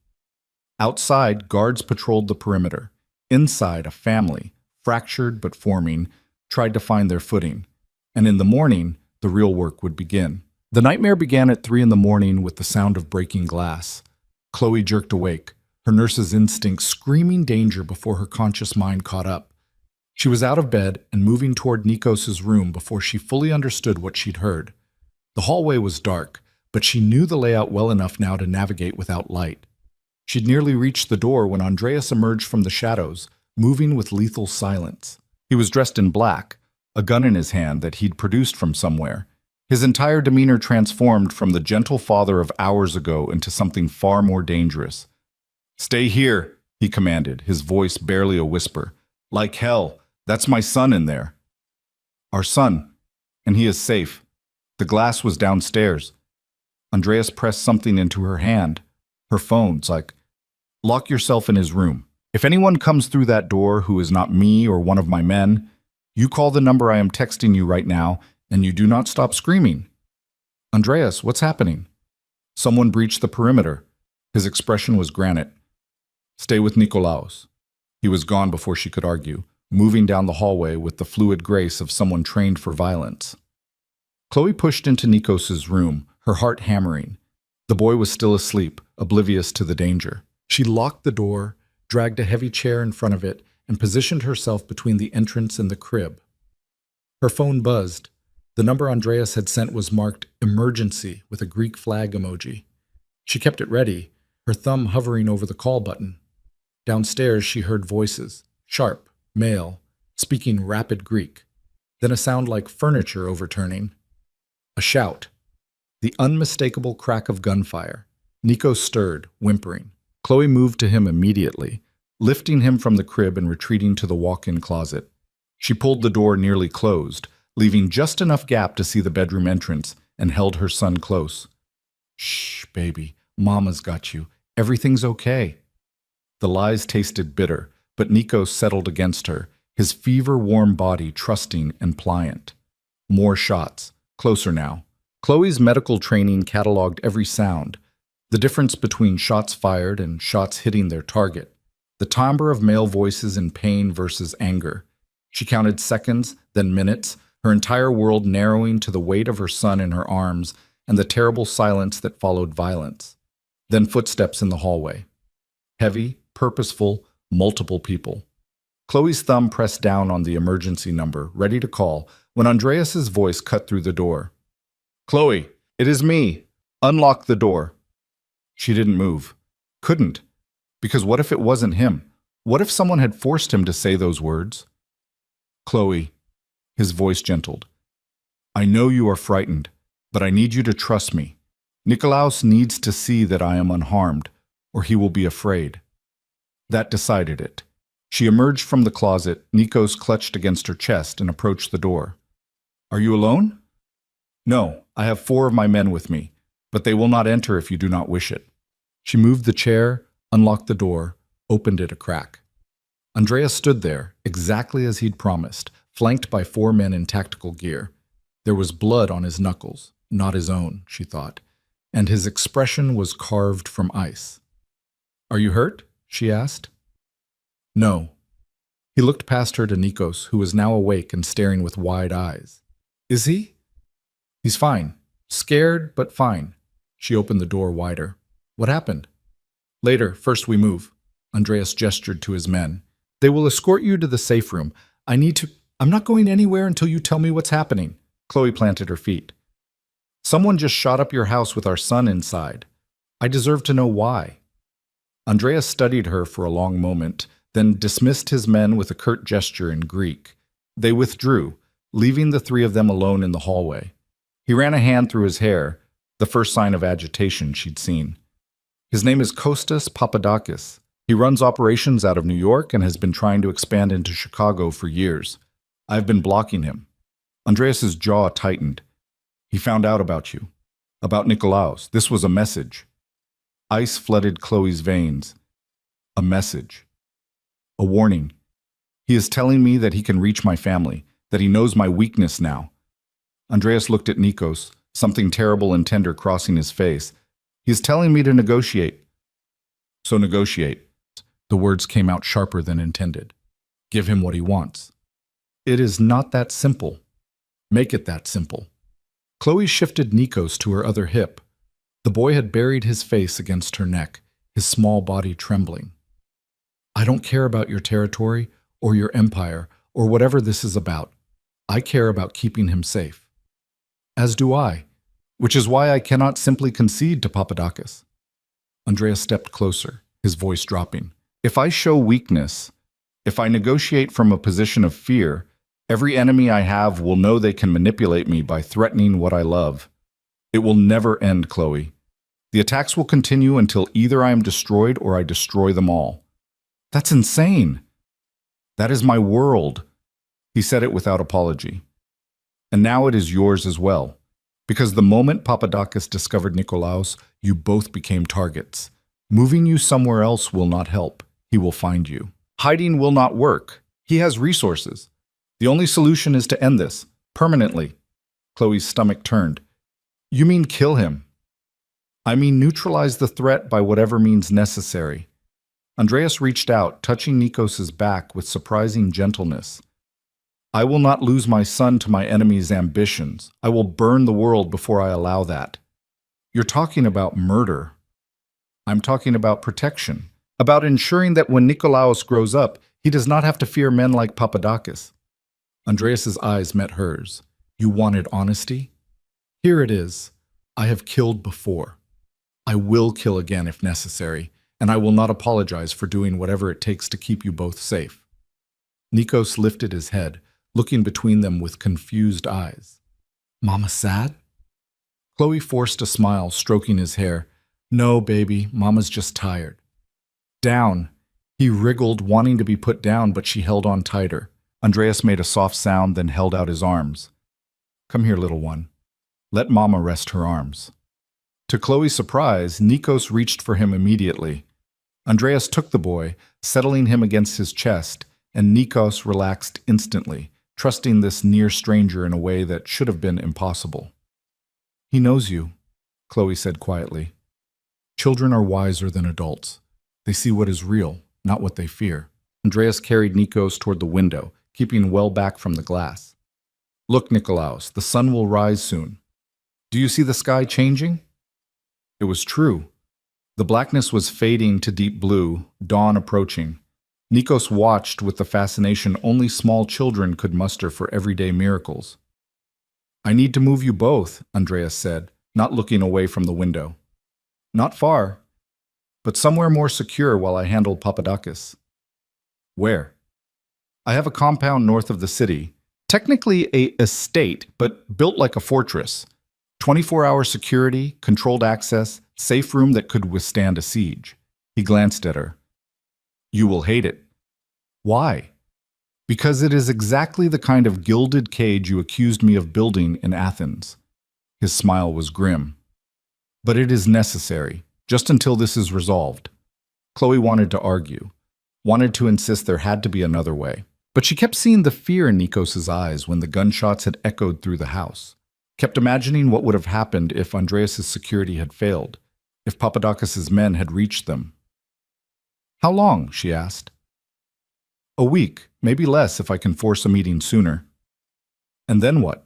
Outside, guards patrolled the perimeter. Inside, a family, fractured but forming, tried to find their footing. And in the morning, the real work would begin. The nightmare began at 3 a.m. with the sound of breaking glass. Chloe jerked awake, her nurse's instincts screaming danger before her conscious mind caught up. She was out of bed and moving toward Nikos's room before she fully understood what she'd heard. The hallway was dark, but she knew the layout well enough now to navigate without light. She'd nearly reached the door when Andreas emerged from the shadows, moving with lethal silence. He was dressed in black, a gun in his hand that he'd produced from somewhere. His entire demeanor transformed from the gentle father of hours ago into something far more dangerous. "Stay here," he commanded, his voice barely a whisper. "Like hell, that's my son in there." "Our son, and he is safe. The glass was downstairs." Andreas pressed something into her hand. Her phone's like, "Lock yourself in his room. If anyone comes through that door who is not me or one of my men, you call the number I am texting you right now, and you do not stop screaming." "Andreas, what's happening?" "Someone breached the perimeter." His expression was granite. "Stay with Nikolaos." He was gone before she could argue, moving down the hallway with the fluid grace of someone trained for violence. Chloe pushed into Nikos's room, her heart hammering. The boy was still asleep, oblivious to the danger. She locked the door, dragged a heavy chair in front of it, and positioned herself between the entrance and the crib. Her phone buzzed. The number Andreas had sent was marked emergency with a Greek flag emoji. She kept it ready, her thumb hovering over the call button. Downstairs she heard voices, sharp, male, speaking rapid Greek. Then a sound like furniture overturning. A shout. The unmistakable crack of gunfire. Nikos stirred, whimpering. Chloe moved to him immediately, lifting him from the crib and retreating to the walk-in closet. She pulled the door nearly closed, leaving just enough gap to see the bedroom entrance, and held her son close. "Shh, baby. Mama's got you. Everything's okay." The lies tasted bitter, but Nikos settled against her, his fever-warm body trusting and pliant. More shots. Closer now. Chloe's medical training cataloged every sound, the difference between shots fired and shots hitting their target, the timbre of male voices in pain versus anger. She counted seconds, then minutes, her entire world narrowing to the weight of her son in her arms and the terrible silence that followed violence. Then footsteps in the hallway. Heavy, purposeful, multiple people. Chloe's thumb pressed down on the emergency number, ready to call, when Andreas's voice cut through the door. "Chloe, it is me. Unlock the door." She didn't move. Couldn't. Because what if it wasn't him? What if someone had forced him to say those words? Chloe, his voice gentled. I know you are frightened, but I need you to trust me. Nikolaos needs to see that I am unharmed, or he will be afraid. That decided it. She emerged from the closet, Nikos clutched against her chest and approached the door. Are you alone? No, I have 4 of my men with me, but they will not enter if you do not wish it. She moved the chair, unlocked the door, opened it a crack. Andreas stood there, exactly as he'd promised, flanked by 4 men in tactical gear. There was blood on his knuckles, not his own, she thought, and his expression was carved from ice. Are you hurt? She asked. No. He looked past her to Nikos, who was now awake and staring with wide eyes. Is he? He's fine. Scared, but fine. She opened the door wider. What happened? Later, first we move. Andreas gestured to his men. They will escort you to the safe room. I'm not going anywhere until you tell me what's happening. Chloe planted her feet. Someone just shot up your house with our son inside. I deserve to know why. Andreas studied her for a long moment, then dismissed his men with a curt gesture in Greek. They withdrew, leaving the 3 of them alone in the hallway. He ran a hand through his hair, the first sign of agitation she'd seen. His name is Kostas Papadakis. He runs operations out of New York and has been trying to expand into Chicago for years. I've been blocking him. Andreas's jaw tightened. He found out about you. About Nikolaos. This was a message. Ice flooded Chloe's veins. A message. A warning. He is telling me that he can reach my family, that he knows my weakness now. Andreas looked at Nikos, something terrible and tender crossing his face. He is telling me to negotiate. So negotiate. The words came out sharper than intended. Give him what he wants. It is not that simple. Make it that simple. Chloe shifted Nikos to her other hip. The boy had buried his face against her neck, his small body trembling. I don't care about your territory or your empire or whatever this is about. I care about keeping him safe. As do I, which is why I cannot simply concede to Papadakis. Andreas stepped closer, his voice dropping. If I show weakness, if I negotiate from a position of fear, every enemy I have will know they can manipulate me by threatening what I love. It will never end, Chloe. The attacks will continue until either I am destroyed or I destroy them all. That's insane. That is my world. He said it without apology. And now it is yours as well. Because the moment Papadakis discovered Nikolaos, you both became targets. Moving you somewhere else will not help. He will find you. Hiding will not work. He has resources. The only solution is to end this, permanently. Chloe's stomach turned. You mean kill him? I mean neutralize the threat by whatever means necessary. Andreas reached out, touching Nikos's back with surprising gentleness. I will not lose my son to my enemy's ambitions. I will burn the world before I allow that. You're talking about murder. I'm talking about protection, about ensuring that when Nikolaos grows up, he does not have to fear men like Papadakis. Andreas's eyes met hers. You wanted honesty? Here it is. I have killed before. I will kill again if necessary, and I will not apologize for doing whatever it takes to keep you both safe. Nikos lifted his head, looking between them with confused eyes. Mama sad? Chloe forced a smile, stroking his hair. No, baby, Mama's just tired. Down. He wriggled, wanting to be put down, but she held on tighter. Andreas made a soft sound, then held out his arms. Come here, little one. Let Mama rest her arms. To Chloe's surprise, Nikos reached for him immediately. Andreas took the boy, settling him against his chest, and Nikos relaxed instantly, trusting this near stranger in a way that should have been impossible. He knows you, Chloe said quietly. Children are wiser than adults. They see what is real, not what they fear. Andreas carried Nikos toward the window, keeping well back from the glass. Look, Nikolaos, the sun will rise soon. Do you see the sky changing? It was true. The blackness was fading to deep blue, dawn approaching. Nikos watched with the fascination only small children could muster for everyday miracles. I need to move you both, Andreas said, not looking away from the window. Not far, but somewhere more secure while I handle Papadakis. Where? I have a compound north of the city. Technically a estate, but built like a fortress. 24-hour security, controlled access, safe room that could withstand a siege. He glanced at her. You will hate it. Why? Because it is exactly the kind of gilded cage you accused me of building in Athens. His smile was grim. But it is necessary, just until this is resolved. Chloe wanted to argue, wanted to insist there had to be another way. But she kept seeing the fear in Nikos's eyes when the gunshots had echoed through the house. Kept imagining what would have happened if Andreas's security had failed, if Papadakis's men had reached them. How long? She asked. A week, maybe less if I can force a meeting sooner. And then what?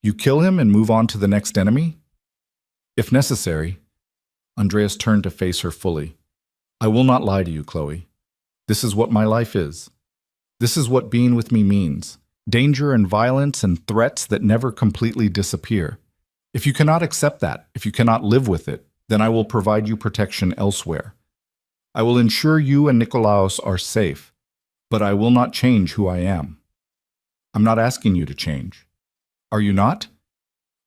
You kill him and move on to the next enemy? If necessary. Andreas turned to face her fully. I will not lie to you, Chloe. This is what my life is. This is what being with me means. Danger and violence and threats that never completely disappear. If you cannot accept that, if you cannot live with it, then I will provide you protection elsewhere. I will ensure you and Nikolaos are safe, but I will not change who I am. I'm not asking you to change. Are you not?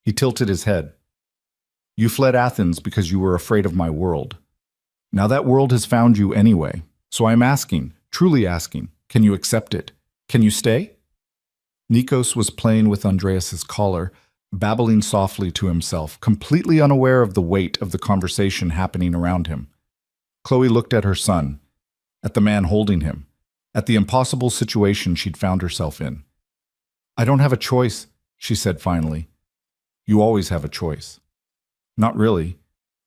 He tilted his head. You fled Athens because you were afraid of my world. Now that world has found you anyway, so I'm asking, truly asking, can you accept it? Can you stay? Nikos was playing with Andreas's collar, babbling softly to himself, completely unaware of the weight of the conversation happening around him. Chloe looked at her son, at the man holding him, at the impossible situation she'd found herself in. I don't have a choice, she said finally. You always have a choice. Not really.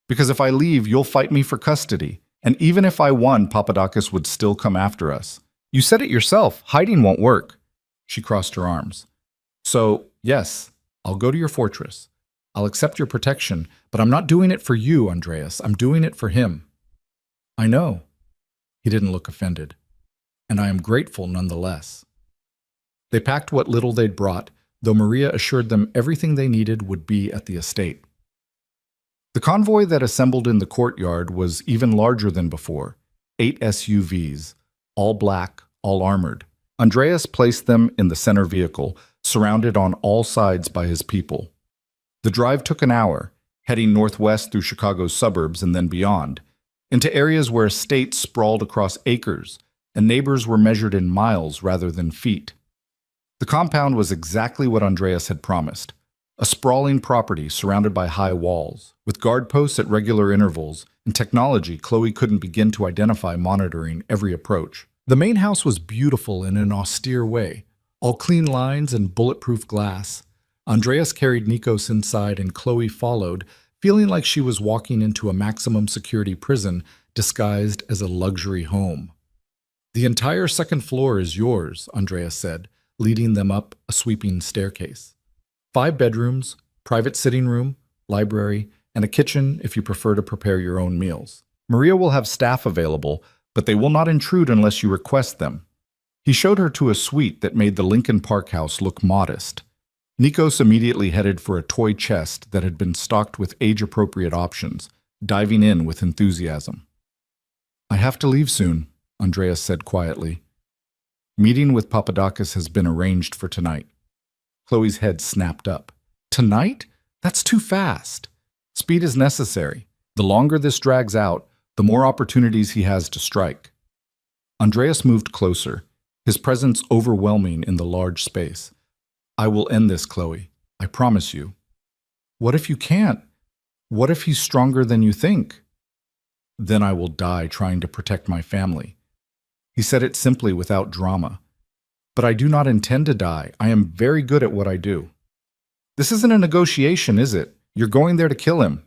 Because if I leave, you'll fight me for custody, and even if I won, Papadakis would still come after us. You said it yourself, hiding won't work. She crossed her arms. So, yes, I'll go to your fortress. I'll accept your protection, but I'm not doing it for you, Andreas. I'm doing it for him. I know. He didn't look offended. And I am grateful nonetheless. They packed what little they'd brought, though Maria assured them everything they needed would be at the estate. The convoy that assembled in the courtyard was even larger than before. 8 SUVs, all black, all armored. Andreas placed them in the center vehicle, surrounded on all sides by his people. The drive took an hour, heading northwest through Chicago's suburbs and then beyond, into areas where estates sprawled across acres, and neighbors were measured in miles rather than feet. The compound was exactly what Andreas had promised, a sprawling property surrounded by high walls, with guard posts at regular intervals, and technology Chloe couldn't begin to identify monitoring every approach. The main house was beautiful in an austere way, all clean lines and bulletproof glass. Andreas carried Nikos inside and Chloe followed, feeling like she was walking into a maximum security prison disguised as a luxury home. The entire second floor is yours, Andreas said, leading them up a sweeping staircase. 5 bedrooms, private sitting room, library, and a kitchen if you prefer to prepare your own meals. Maria will have staff available, but they will not intrude unless you request them. He showed her to a suite that made the Lincoln Park house look modest. Nikos immediately headed for a toy chest that had been stocked with age-appropriate options, diving in with enthusiasm. I have to leave soon, Andreas said quietly. Meeting with Papadakis has been arranged for tonight. Chloe's head snapped up. Tonight? That's too fast. Speed is necessary. The longer this drags out, the more opportunities he has to strike. Andreas moved closer, his presence overwhelming in the large space. I will end this, Chloe. I promise you. What if you can't? What if he's stronger than you think? Then I will die trying to protect my family. He said it simply without drama. But I do not intend to die. I am very good at what I do. This isn't a negotiation, is it? You're going there to kill him.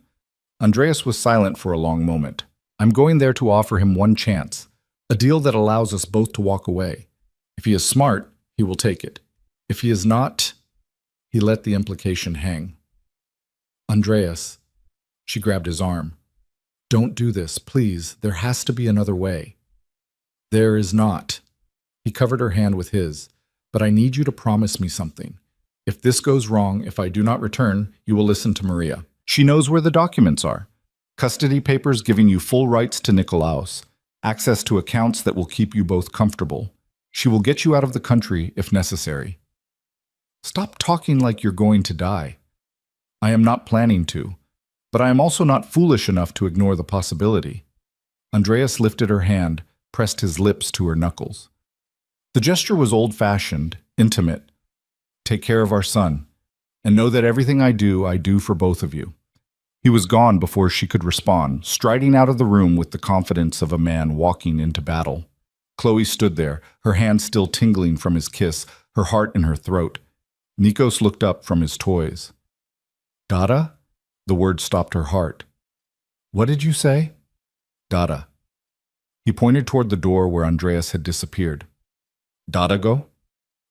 Andreas was silent for a long moment. I'm going there to offer him one chance, a deal that allows us both to walk away. If he is smart, he will take it. If he is not, he let the implication hang. Andreas, she grabbed his arm. Don't do this, please. There has to be another way. There is not. He covered her hand with his. But I need you to promise me something. If this goes wrong, if I do not return, you will listen to Maria. She knows where the documents are. Custody papers giving you full rights to Nikolaos. access to accounts that will keep you both comfortable. She will get you out of the country if necessary. Stop talking like you're going to die. I am not planning to, but I am also not foolish enough to ignore the possibility. Andreas lifted her hand, pressed his lips to her knuckles. The gesture was old-fashioned, intimate. Take care of our son, and know that everything I do for both of you. He was gone before she could respond, striding out of the room with the confidence of a man walking into battle. Chloe stood there, her hand still tingling from his kiss, her heart in her throat. Nikos looked up from his toys. Dada? The word stopped her heart. What did you say? Dada. He pointed toward the door where Andreas had disappeared. Dada go?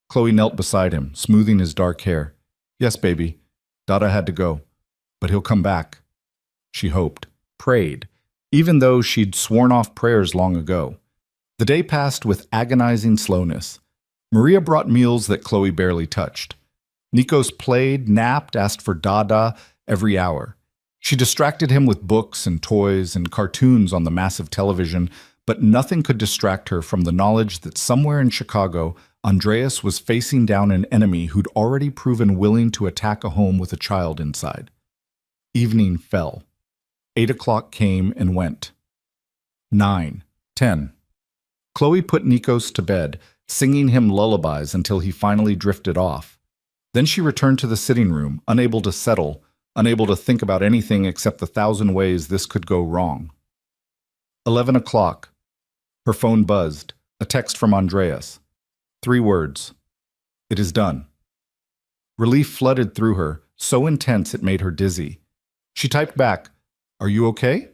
Chloe knelt beside him, smoothing his dark hair. Yes, baby. Dada had to go. But he'll come back. She hoped, prayed, even though she'd sworn off prayers long ago. The day passed with agonizing slowness. Maria brought meals that Chloe barely touched. Nikos played, napped, asked for Dada every hour. She distracted him with books and toys and cartoons on the massive television, but nothing could distract her from the knowledge that somewhere in Chicago, Andreas was facing down an enemy who'd already proven willing to attack a home with a child inside. Evening fell. 8 o'clock came and went. 9, 10. Chloe put Nikos to bed, singing him lullabies until he finally drifted off. Then she returned to the sitting room, unable to settle, unable to think about anything except the 1,000 ways this could go wrong. 11 o'clock. Her phone buzzed, a text from Andreas. 3 words. It is done. Relief flooded through her, so intense it made her dizzy. She typed back, Are you okay?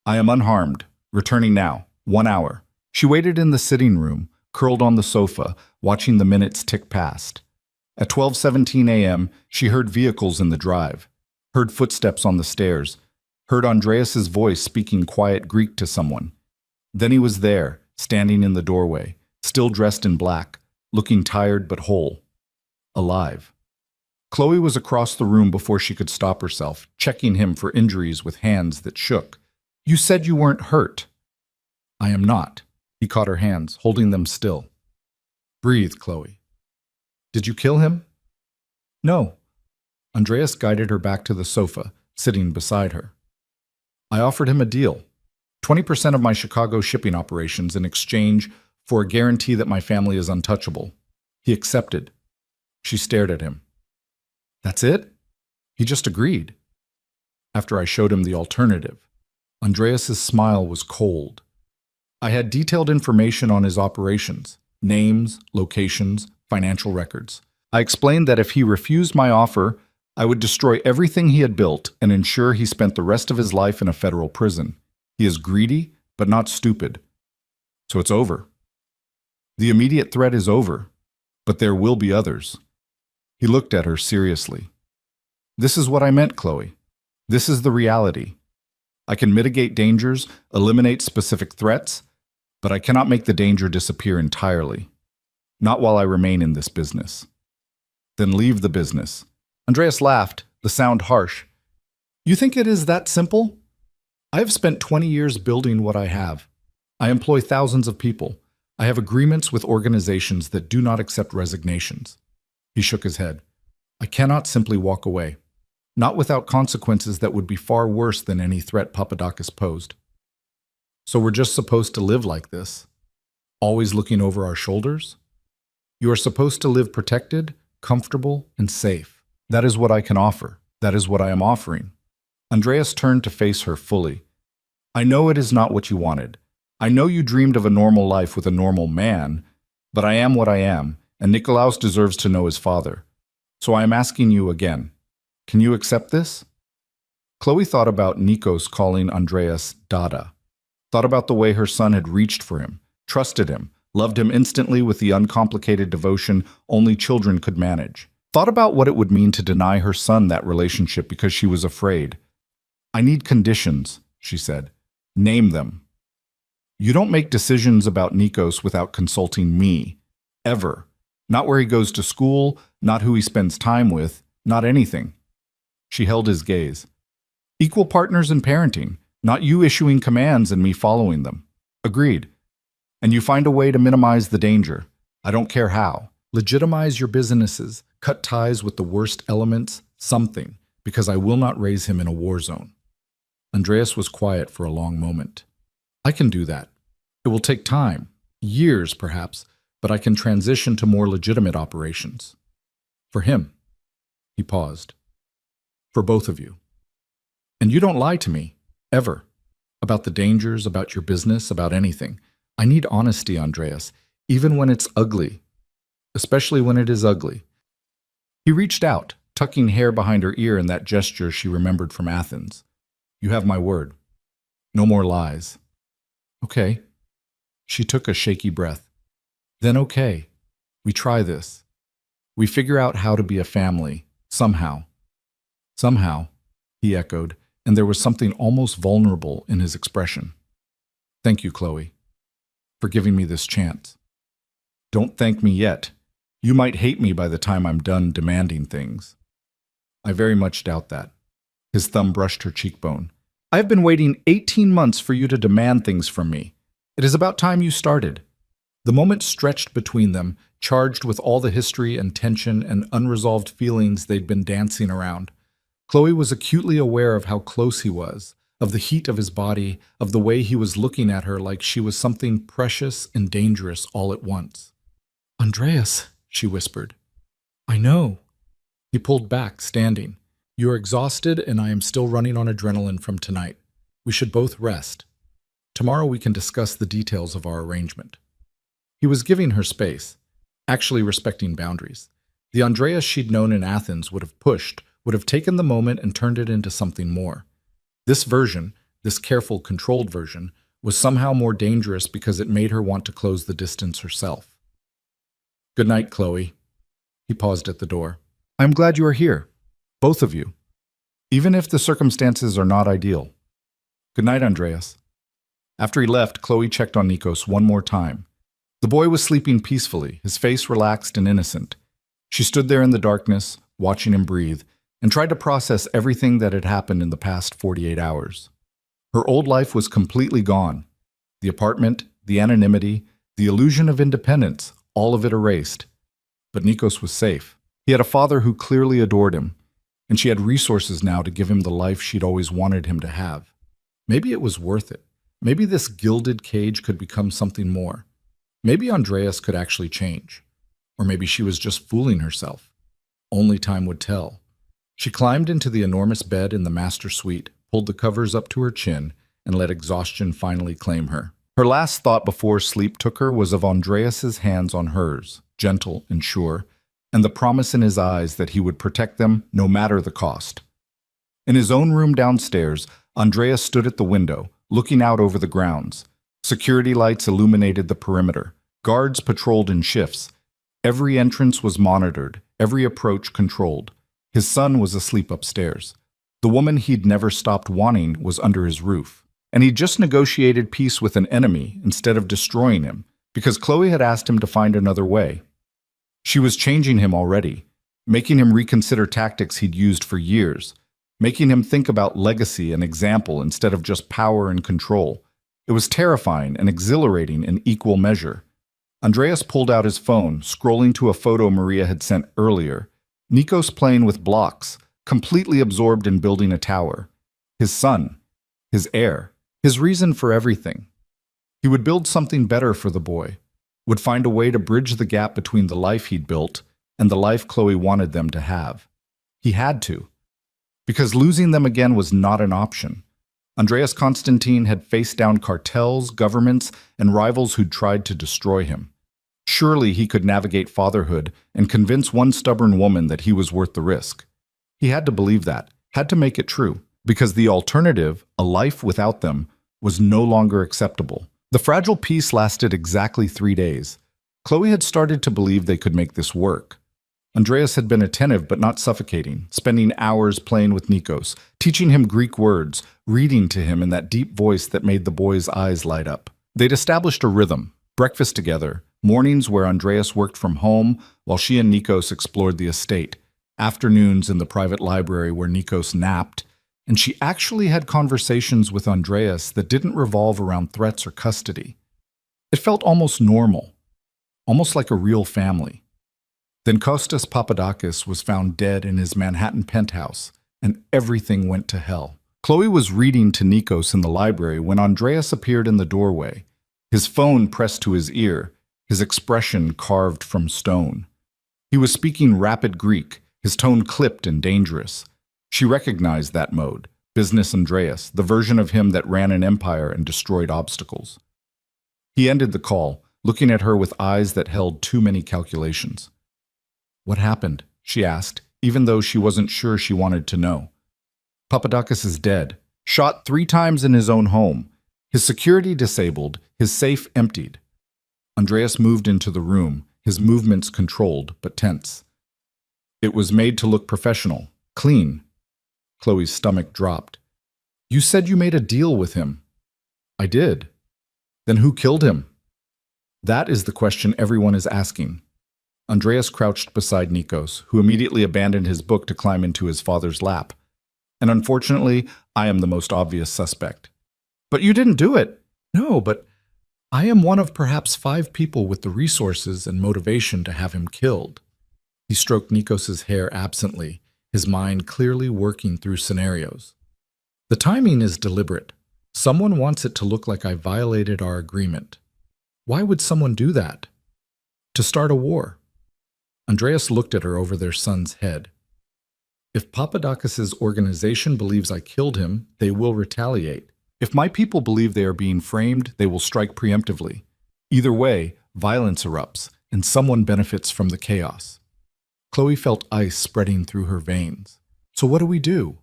I am unharmed. Returning now. 1 hour. She waited in the sitting room, curled on the sofa, watching the minutes tick past. At 12:17 a.m., she heard vehicles in the drive, heard footsteps on the stairs, heard Andreas's voice speaking quiet Greek to someone. Then he was there, standing in the doorway, still dressed in black, looking tired but whole. Alive. Chloe was across the room before she could stop herself, checking him for injuries with hands that shook. You said you weren't hurt. I am not. He caught her hands, holding them still. Breathe, Chloe. Did you kill him? No. Andreas guided her back to the sofa, sitting beside her. I offered him a deal. 20% of my Chicago shipping operations in exchange for a guarantee that my family is untouchable. He accepted. She stared at him. That's it? He just agreed. After I showed him the alternative, Andreas's smile was cold. I had detailed information on his operations, names, locations, financial records. I explained that if he refused my offer, I would destroy everything he had built and ensure he spent the rest of his life in a federal prison. He is greedy, but not stupid. So it's over. The immediate threat is over, but there will be others. He looked at her seriously. This is what I meant, Chloe. This is the reality. I can mitigate dangers, eliminate specific threats, but I cannot make the danger disappear entirely. Not while I remain in this business. Then leave the business. Andreas laughed, the sound harsh. You think it is that simple? I have spent 20 years building what I have. I employ thousands of people. I have agreements with organizations that do not accept resignations. He shook his head. I cannot simply walk away. Not without consequences that would be far worse than any threat Papadakis posed. So we're just supposed to live like this? Always looking over our shoulders? You are supposed to live protected, comfortable, and safe. That is what I can offer. That is what I am offering. Andreas turned to face her fully. I know it is not what you wanted. I know you dreamed of a normal life with a normal man, but I am what I am, and Nikolaos deserves to know his father. So I am asking you again. Can you accept this? Chloe thought about Nikos calling Andreas Dada. Thought about the way her son had reached for him, trusted him, loved him instantly with the uncomplicated devotion only children could manage. Thought about what it would mean to deny her son that relationship because she was afraid. I need conditions, she said. Name them. You don't make decisions about Nikos without consulting me. Ever. Not where he goes to school, not who he spends time with, not anything. She held his gaze. Equal partners in parenting, not you issuing commands and me following them. Agreed. And you find a way to minimize the danger. I don't care how. Legitimize your businesses, cut ties with the worst elements, something, because I will not raise him in a war zone. Andreas was quiet for a long moment. I can do that. It will take time, years perhaps, but I can transition to more legitimate operations. For him. He paused. For both of you. And you don't lie to me, ever. About the dangers, about your business, about anything. I need honesty, Andreas, even when it's ugly. Especially when it is ugly. He reached out, tucking hair behind her ear in that gesture she remembered from Athens. You have my word. No more lies. Okay. She took a shaky breath. Then okay. We try this. We figure out how to be a family, somehow. Somehow, he echoed, and there was something almost vulnerable in his expression. Thank you, Chloe, for giving me this chance. Don't thank me yet. You might hate me by the time I'm done demanding things. I very much doubt that. His thumb brushed her cheekbone. I've been waiting 18 months for you to demand things from me. It is about time you started. The moment stretched between them, charged with all the history and tension and unresolved feelings they'd been dancing around. Chloe was acutely aware of how close he was, of the heat of his body, of the way he was looking at her like she was something precious and dangerous all at once. Andreas, she whispered. I know. He pulled back, standing. You are exhausted, and I am still running on adrenaline from tonight. We should both rest. Tomorrow we can discuss the details of our arrangement. He was giving her space, actually respecting boundaries. The Andreas she'd known in Athens would have pushed, would have taken the moment and turned it into something more. This version, this careful, controlled version, was somehow more dangerous because it made her want to close the distance herself. Good night, Chloe. He paused at the door. I'm glad you are here. Both of you. Even if the circumstances are not ideal. Good night, Andreas. After he left, Chloe checked on Nikos one more time. The boy was sleeping peacefully, his face relaxed and innocent. She stood there in the darkness, watching him breathe, and tried to process everything that had happened in the past 48 hours. Her old life was completely gone. The apartment, the anonymity, the illusion of independence, all of it erased. But Nikos was safe. He had a father who clearly adored him, and she had resources now to give him the life she'd always wanted him to have. Maybe it was worth it. Maybe this gilded cage could become something more. Maybe Andreas could actually change. Or maybe she was just fooling herself. Only time would tell. She climbed into the enormous bed in the master suite, pulled the covers up to her chin, and let exhaustion finally claim her. Her last thought before sleep took her was of Andreas's hands on hers, gentle and sure, and the promise in his eyes that he would protect them no matter the cost. In his own room downstairs, Andreas stood at the window, looking out over the grounds. Security lights illuminated the perimeter. Guards patrolled in shifts. Every entrance was monitored, every approach controlled. His son was asleep upstairs. The woman he'd never stopped wanting was under his roof. And he'd just negotiated peace with an enemy instead of destroying him, because Chloe had asked him to find another way. She was changing him already, making him reconsider tactics he'd used for years, making him think about legacy and example instead of just power and control. It was terrifying and exhilarating in equal measure. Andreas pulled out his phone, scrolling to a photo Maria had sent earlier. Nikos playing with blocks, completely absorbed in building a tower. His son, his heir, his reason for everything. He would build something better for the boy, would find a way to bridge the gap between the life he'd built and the life Chloe wanted them to have. He had to, because losing them again was not an option. Andreas Constantine had faced down cartels, governments, and rivals who'd tried to destroy him. Surely he could navigate fatherhood and convince one stubborn woman that he was worth the risk. He had to believe that, had to make it true, because the alternative, a life without them, was no longer acceptable. The fragile peace lasted exactly 3 days. Chloe had started to believe they could make this work. Andreas had been attentive but not suffocating, spending hours playing with Nikos, teaching him Greek words, reading to him in that deep voice that made the boy's eyes light up. They'd established a rhythm, breakfast together, mornings where Andreas worked from home while she and Nikos explored the estate, afternoons in the private library where Nikos napped, and she actually had conversations with Andreas that didn't revolve around threats or custody. It felt almost normal, almost like a real family. Then Kostas Papadakis was found dead in his Manhattan penthouse, and everything went to hell. Chloe was reading to Nikos in the library when Andreas appeared in the doorway, his phone pressed to his ear, his expression carved from stone. He was speaking rapid Greek, his tone clipped and dangerous. She recognized that mode, Business Andreas, the version of him that ran an empire and destroyed obstacles. He ended the call, looking at her with eyes that held too many calculations. "What happened?" she asked, even though she wasn't sure she wanted to know. "Papadakis is dead, shot 3 times in his own home, his security disabled, his safe emptied." Andreas moved into the room, his movements controlled but tense. It was made to look professional, clean. Chloe's stomach dropped. "You said you made a deal with him." "I did." "Then who killed him?" That is the question everyone is asking. Andreas crouched beside Nikos, who immediately abandoned his book to climb into his father's lap. "And unfortunately, I am the most obvious suspect." "But you didn't do it." "No, but I am one of perhaps 5 people with the resources and motivation to have him killed." He stroked Nikos's hair absently, his mind clearly working through scenarios. "The timing is deliberate. Someone wants it to look like I violated our agreement. Why would someone do that? To start a war." Andreas looked at her over their son's head. "If Papadakis' organization believes I killed him, they will retaliate. If my people believe they are being framed, they will strike preemptively. Either way, violence erupts, and someone benefits from the chaos." Chloe felt ice spreading through her veins. "So what do we do?"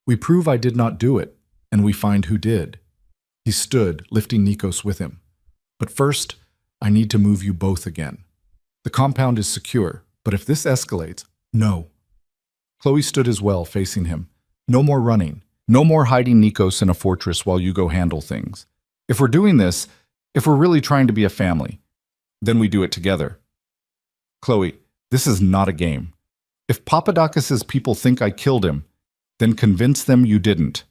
"We prove I did not do it, and we find who did." He stood, lifting Nikos with him. "But first, I need to move you both again. The compound is secure, but if this escalates, no." Chloe stood as well, facing him. "No more running. No more hiding Nikos in a fortress while you go handle things. If we're doing this, if we're really trying to be a family, then we do it together. Chloe, this is not a game. If Papadakis' people think I killed him, then convince them you didn't."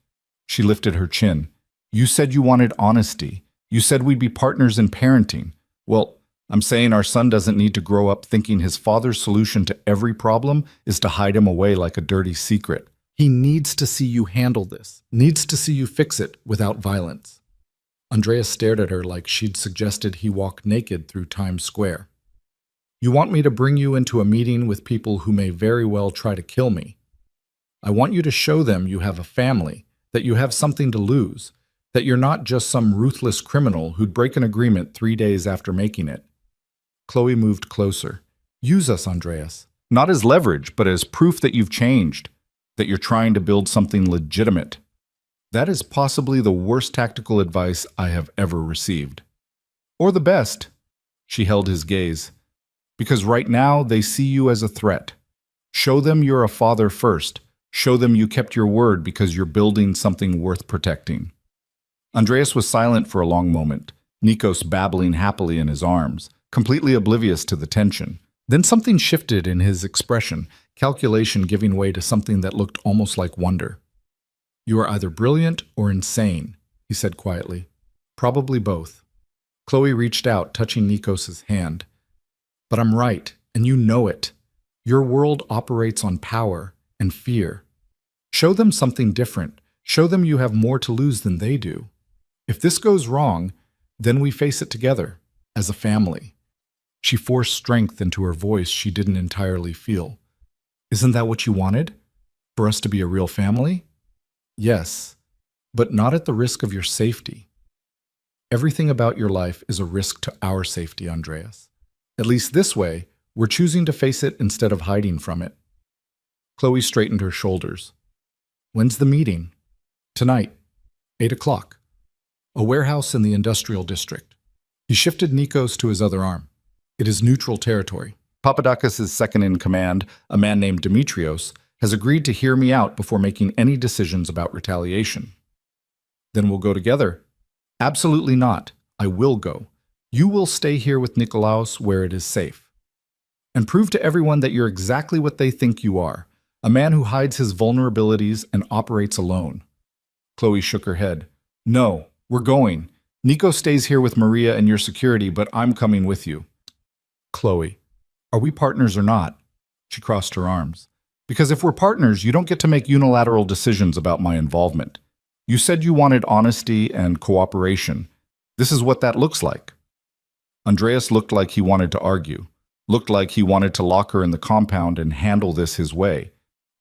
She lifted her chin. "You said you wanted honesty. You said we'd be partners in parenting. Well, I'm saying our son doesn't need to grow up thinking his father's solution to every problem is to hide him away like a dirty secret. He needs to see you handle this, needs to see you fix it without violence." Andreas stared at her like she'd suggested he walk naked through Times Square. "You want me to bring you into a meeting with people who may very well try to kill me. I want you to show them you have a family, that you have something to lose, that you're not just some ruthless criminal who'd break an agreement 3 days after making it." Chloe moved closer. "Use us, Andreas. Not as leverage, but as proof that you've changed, that you're trying to build something legitimate. That is possibly the worst tactical advice I have ever received. Or the best." She held his gaze. "Because right now they see you as a threat. Show them you're a father first. Show them you kept your word because you're building something worth protecting." Andreas was silent for a long moment, Nikos babbling happily in his arms, completely oblivious to the tension. Then something shifted in his expression, calculation giving way to something that looked almost like wonder. "You are either brilliant or insane," he said quietly. "Probably both." Chloe reached out, touching Nikos's hand. "But I'm right, and you know it. Your world operates on power and fear. Show them something different. Show them you have more to lose than they do. If this goes wrong, then we face it together, as a family." She forced strength into her voice she didn't entirely feel. "Isn't that what you wanted? For us to be a real family?" "Yes, but not at the risk of your safety. Everything about your life is a risk to our safety, Andreas. At least this way, we're choosing to face it instead of hiding from it." Chloe straightened her shoulders. "When's the meeting?" "Tonight, 8 o'clock. A warehouse in the industrial district." He shifted Nikos to his other arm. "It is neutral territory. Papadakis' second in command, a man named Demetrios, has agreed to hear me out before making any decisions about retaliation." "Then we'll go together." "Absolutely not. I will go. You will stay here with Nikolaos where it is safe. And prove to everyone that you're exactly what they think you are, A man who hides his vulnerabilities and operates alone. Chloe shook her head. No, we're going. Nico stays here with Maria and your security, but I'm coming with you. Chloe, are we partners or not? She crossed her arms. Because if we're partners, you don't get to make unilateral decisions about my involvement. You said you wanted honesty and cooperation. This is what that looks like. Andreas looked like he wanted to argue, looked like he wanted to lock her in the compound and handle this his way.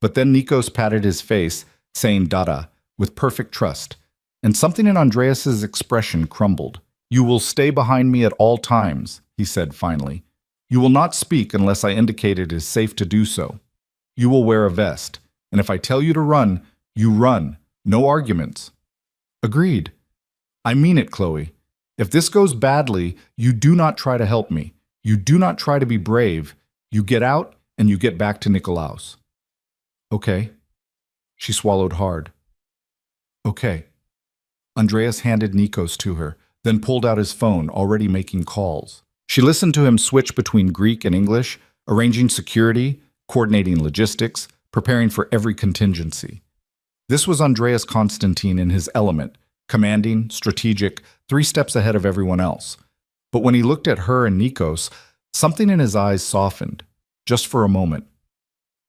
But then Nikos patted his face, saying "Dada," with perfect trust, and something in Andreas's expression crumbled. You will stay behind me at all times, he said finally. You will not speak unless I indicate it is safe to do so. You will wear a vest, and if I tell you to run, you run. No arguments. Agreed. I mean it, Chloe. If this goes badly, you do not try to help me. You do not try to be brave. You get out and you get back to Nikolaos. Okay. She swallowed hard. Okay. Andreas handed Nikos to her, then pulled out his phone, already making calls. She listened to him switch between Greek and English, arranging security, coordinating logistics, preparing for every contingency. This was Andreas Constantine in his element, commanding, strategic, 3 steps ahead of everyone else. But when he looked at her and Nikos, something in his eyes softened, just for a moment.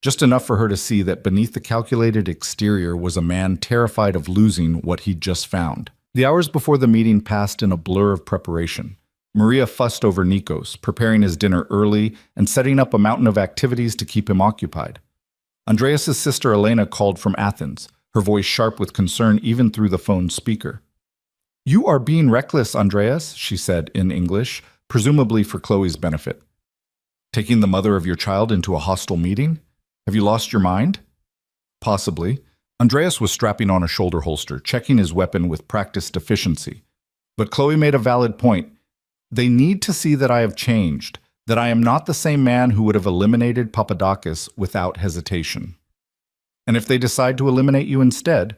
Just enough for her to see that beneath the calculated exterior was a man terrified of losing what he'd just found. The hours before the meeting passed in a blur of preparation. Maria fussed over Nikos, preparing his dinner early and setting up a mountain of activities to keep him occupied. Andreas's sister Elena called from Athens, her voice sharp with concern even through the phone's speaker. You are being reckless, Andreas, she said in English, presumably for Chloe's benefit. Taking the mother of your child into a hostile meeting? Have you lost your mind? Possibly. Andreas was strapping on a shoulder holster, checking his weapon with practiced efficiency. But Chloe made a valid point. They need to see that I have changed, that I am not the same man who would have eliminated Papadakis without hesitation. And if they decide to eliminate you instead,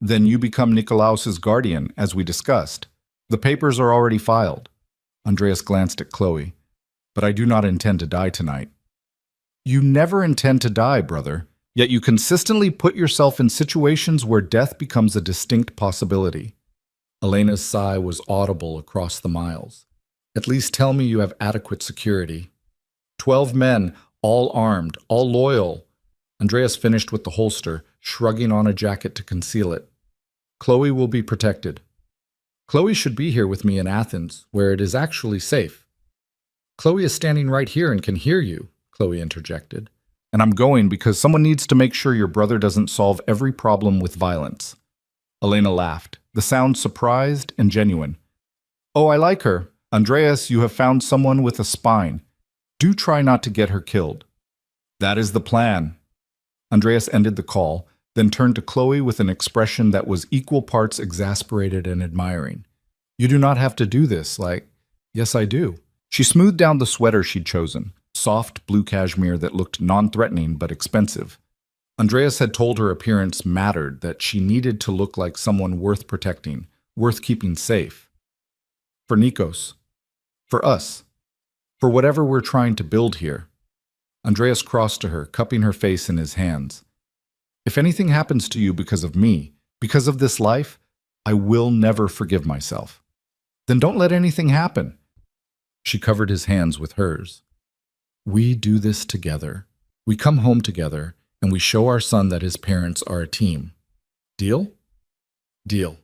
then you become Nikolaos's guardian, as we discussed. The papers are already filed. Andreas glanced at Chloe. But I do not intend to die tonight. You never intend to die, brother, yet you consistently put yourself in situations where death becomes a distinct possibility. Elena's sigh was audible across the miles. At least tell me you have adequate security. 12 men, all armed, all loyal. Andreas finished with the holster, shrugging on a jacket to conceal it. Chloe will be protected. Chloe should be here with me in Athens, where it is actually safe. Chloe is standing right here and can hear you, Chloe interjected. And I'm going because someone needs to make sure your brother doesn't solve every problem with violence. Elena laughed, the sound surprised and genuine. Oh, I like her. Andreas, you have found someone with a spine. Do try not to get her killed. That is the plan. Andreas ended the call, then turned to Chloe with an expression that was equal parts exasperated and admiring. You do not have to do this, yes, I do. She smoothed down the sweater she'd chosen, soft blue cashmere that looked non-threatening but expensive. Andreas had told her appearance mattered, that she needed to look like someone worth protecting, worth keeping safe. For Nikos. For us. For whatever we're trying to build here. Andreas crossed to her, cupping her face in his hands. If anything happens to you because of me, because of this life, I will never forgive myself. Then don't let anything happen. She covered his hands with hers. We do this together. We come home together, and we show our son that his parents are a team. Deal? Deal.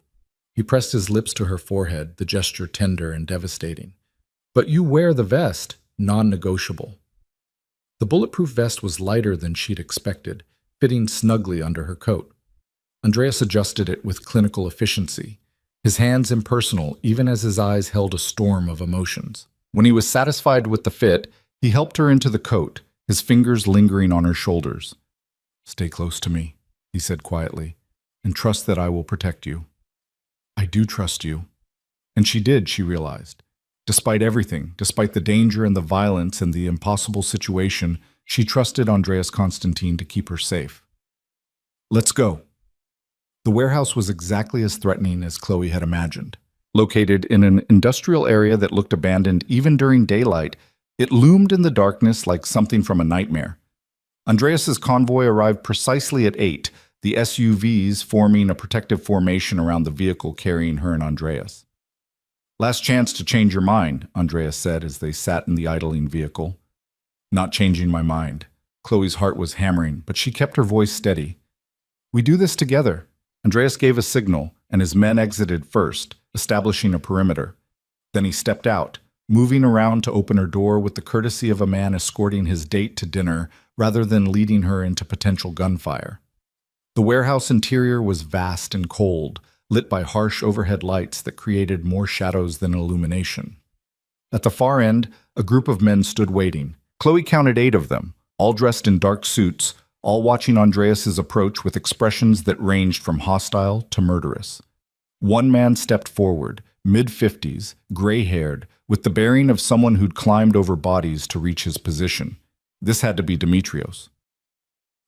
He pressed his lips to her forehead, the gesture tender and devastating. But you wear the vest, non-negotiable. The bulletproof vest was lighter than she'd expected, fitting snugly under her coat. Andreas adjusted it with clinical efficiency, his hands impersonal even as his eyes held a storm of emotions. When he was satisfied with the fit, he helped her into the coat, his fingers lingering on her shoulders. Stay close to me, he said quietly, and trust that I will protect you. I do trust you. And she did, she realized. Despite everything, despite the danger and the violence and the impossible situation, she trusted Andreas Constantine to keep her safe. Let's go. The warehouse was exactly as threatening as Chloe had imagined. Located in an industrial area that looked abandoned even during daylight, it loomed in the darkness like something from a nightmare. Andreas's convoy arrived precisely at 8, the SUVs forming a protective formation around the vehicle carrying her and Andreas. Last chance to change your mind, Andreas said as they sat in the idling vehicle. Not changing my mind. Chloe's heart was hammering, but she kept her voice steady. We do this together. Andreas gave a signal, and his men exited first, establishing a perimeter. Then he stepped out, moving around to open her door with the courtesy of a man escorting his date to dinner rather than leading her into potential gunfire. The warehouse interior was vast and cold, lit by harsh overhead lights that created more shadows than illumination. At the far end, a group of men stood waiting. Chloe counted 8 of them, all dressed in dark suits, all watching Andreas's approach with expressions that ranged from hostile to murderous. One man stepped forward, mid-50s, gray-haired, with the bearing of someone who'd climbed over bodies to reach his position. This had to be Dimitrios.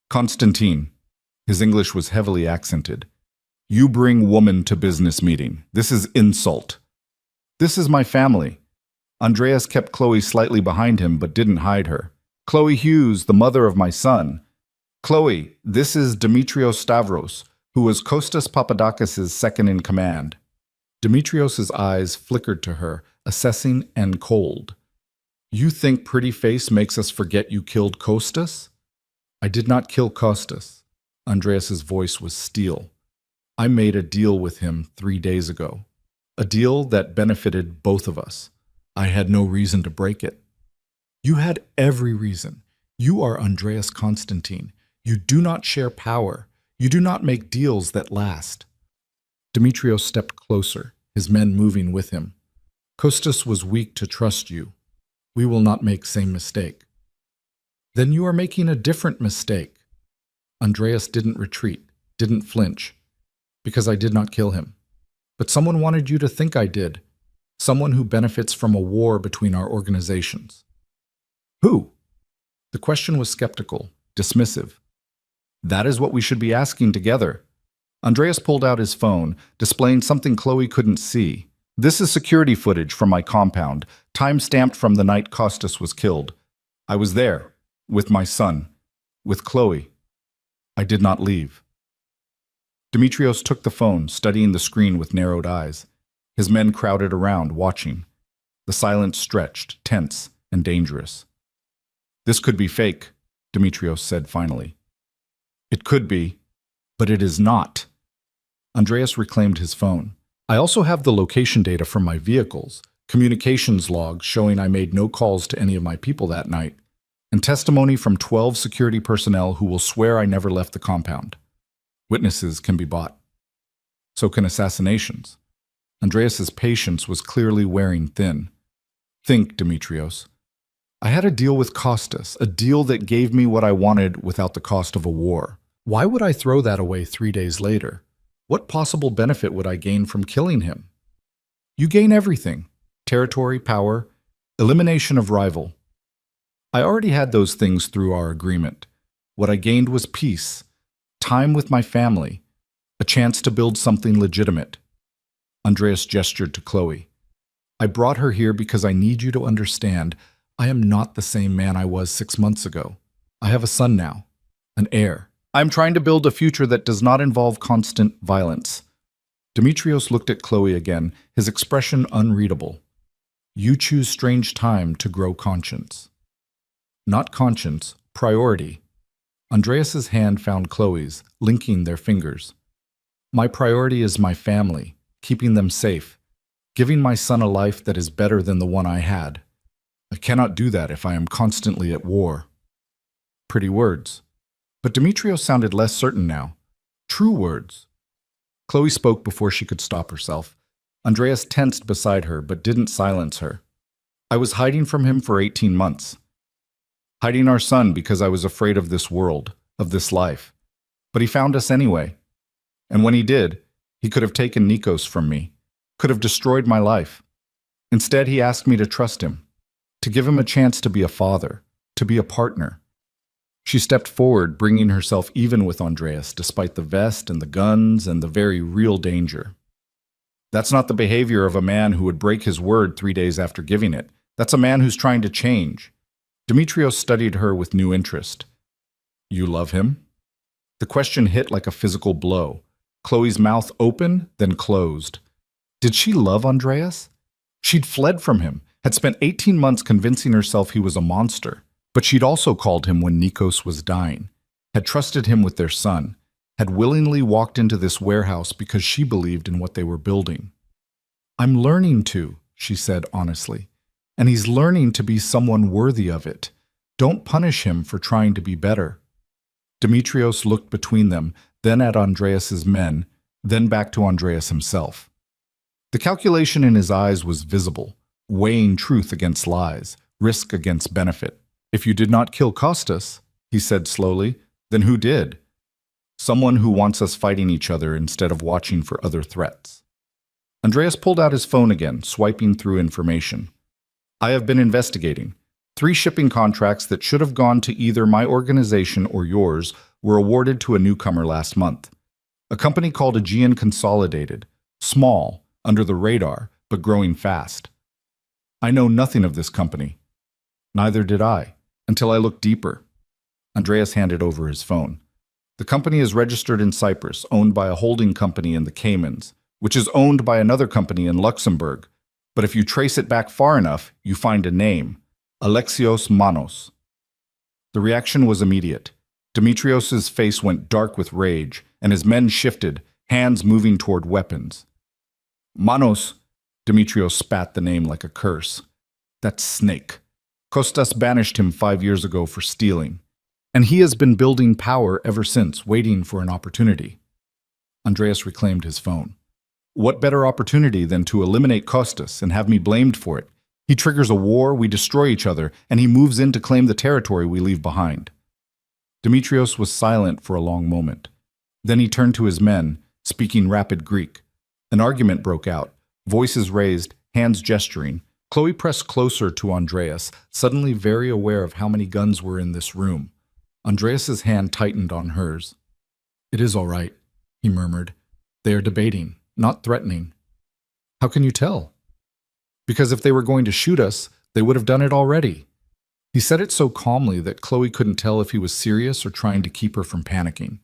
Constantine. His English was heavily accented. You bring woman to business meeting. This is insult. This is my family. Andreas kept Chloe slightly behind him but didn't hide her. Chloe Hughes, the mother of my son. Chloe, this is Dimitrios Stavros, who was Kostas Papadakis' second in command. Dimitrios' eyes flickered to her, assessing and cold. You think pretty face makes us forget you killed Kostas? I did not kill Kostas. Andreas's voice was steel. I made a deal with him 3 days ago. A deal that benefited both of us. I had no reason to break it. You had every reason. You are Andreas Constantine. You do not share power. You do not make deals that last. Dimitrios stepped closer, his men moving with him. Kostas was weak to trust you. We will not make same mistake. Then you are making a different mistake. Andreas didn't retreat, didn't flinch, because I did not kill him. But someone wanted you to think I did. Someone who benefits from a war between our organizations. Who? The question was skeptical, dismissive. That is what we should be asking together. Andreas pulled out his phone, displaying something Chloe couldn't see. This is security footage from my compound, time-stamped from the night Kostas was killed. I was there, with my son, with Chloe. I did not leave. Dimitrios took the phone, studying the screen with narrowed eyes. His men crowded around, watching. The silence stretched, tense and dangerous. This could be fake, Dimitrios said finally. It could be, but it is not. Andreas reclaimed his phone. I also have the location data from my vehicles, communications logs showing I made no calls to any of my people that night, and testimony from 12 security personnel who will swear I never left the compound. Witnesses can be bought. So can assassinations. Andreas's patience was clearly wearing thin. Think, Dimitrios. I had a deal with Kostas, a deal that gave me what I wanted without the cost of a war. Why would I throw that away 3 days later? What possible benefit would I gain from killing him? You gain everything. Territory, power, elimination of rival. I already had those things through our agreement. What I gained was peace, time with my family, a chance to build something legitimate. Andreas gestured to Chloe. I brought her here because I need you to understand I am not the same man I was 6 months ago. I have a son now, an heir. I am trying to build a future that does not involve constant violence. Dimitrios looked at Chloe again, his expression unreadable. You choose strange time to grow conscience. Not conscience, priority. Andreas's hand found Chloe's, linking their fingers. My priority is my family, keeping them safe, giving my son a life that is better than the one I had. I cannot do that if I am constantly at war. Pretty words. But Dimitrios sounded less certain now. True words. Chloe spoke before she could stop herself. Andreas tensed beside her, but didn't silence her. I was hiding from him for 18 months. Hiding our son because I was afraid of this world, of this life. But he found us anyway. And when he did, he could have taken Nikos from me, could have destroyed my life. Instead, he asked me to trust him, to give him a chance to be a father, to be a partner. She stepped forward, bringing herself even with Andreas, despite the vest and the guns and the very real danger. That's not the behavior of a man who would break his word 3 days after giving it. That's a man who's trying to change. Dimitrios studied her with new interest. You love him? The question hit like a physical blow. Chloe's mouth opened, then closed. Did she love Andreas? She'd fled from him, had spent 18 months convincing herself he was a monster, but she'd also called him when Nikos was dying, had trusted him with their son, had willingly walked into this warehouse because she believed in what they were building. I'm learning to, she said honestly, and he's learning to be someone worthy of it. Don't punish him for trying to be better. Demetrios looked between them, then at Andreas's men, then back to Andreas himself. The calculation in his eyes was visible, weighing truth against lies, risk against benefit. If you did not kill Costas, he said slowly, then who did? Someone who wants us fighting each other instead of watching for other threats. Andreas pulled out his phone again, swiping through information. I have been investigating. 3 shipping contracts that should have gone to either my organization or yours were awarded to a newcomer last month. A company called Aegean Consolidated, small, under the radar, but growing fast. I know nothing of this company. Neither did I, until I looked deeper. Andreas handed over his phone. The company is registered in Cyprus, owned by a holding company in the Caymans, which is owned by another company in Luxembourg. But if you trace it back far enough, you find a name. Alexios Manos. The reaction was immediate. Demetrios's face went dark with rage, and his men shifted, hands moving toward weapons. Manos, Demetrios spat the name like a curse. That snake. Kostas banished him 5 years ago for stealing, and he has been building power ever since, waiting for an opportunity. Andreas reclaimed his phone. What better opportunity than to eliminate Kostas and have me blamed for it? He triggers a war, we destroy each other, and he moves in to claim the territory we leave behind. Demetrios was silent for a long moment. Then he turned to his men, speaking rapid Greek. An argument broke out, voices raised, hands gesturing. Chloe pressed closer to Andreas, suddenly very aware of how many guns were in this room. Andreas's hand tightened on hers. It is all right, he murmured. They are debating, not threatening. How can you tell? Because if they were going to shoot us, they would have done it already. He said it so calmly that Chloe couldn't tell if he was serious or trying to keep her from panicking.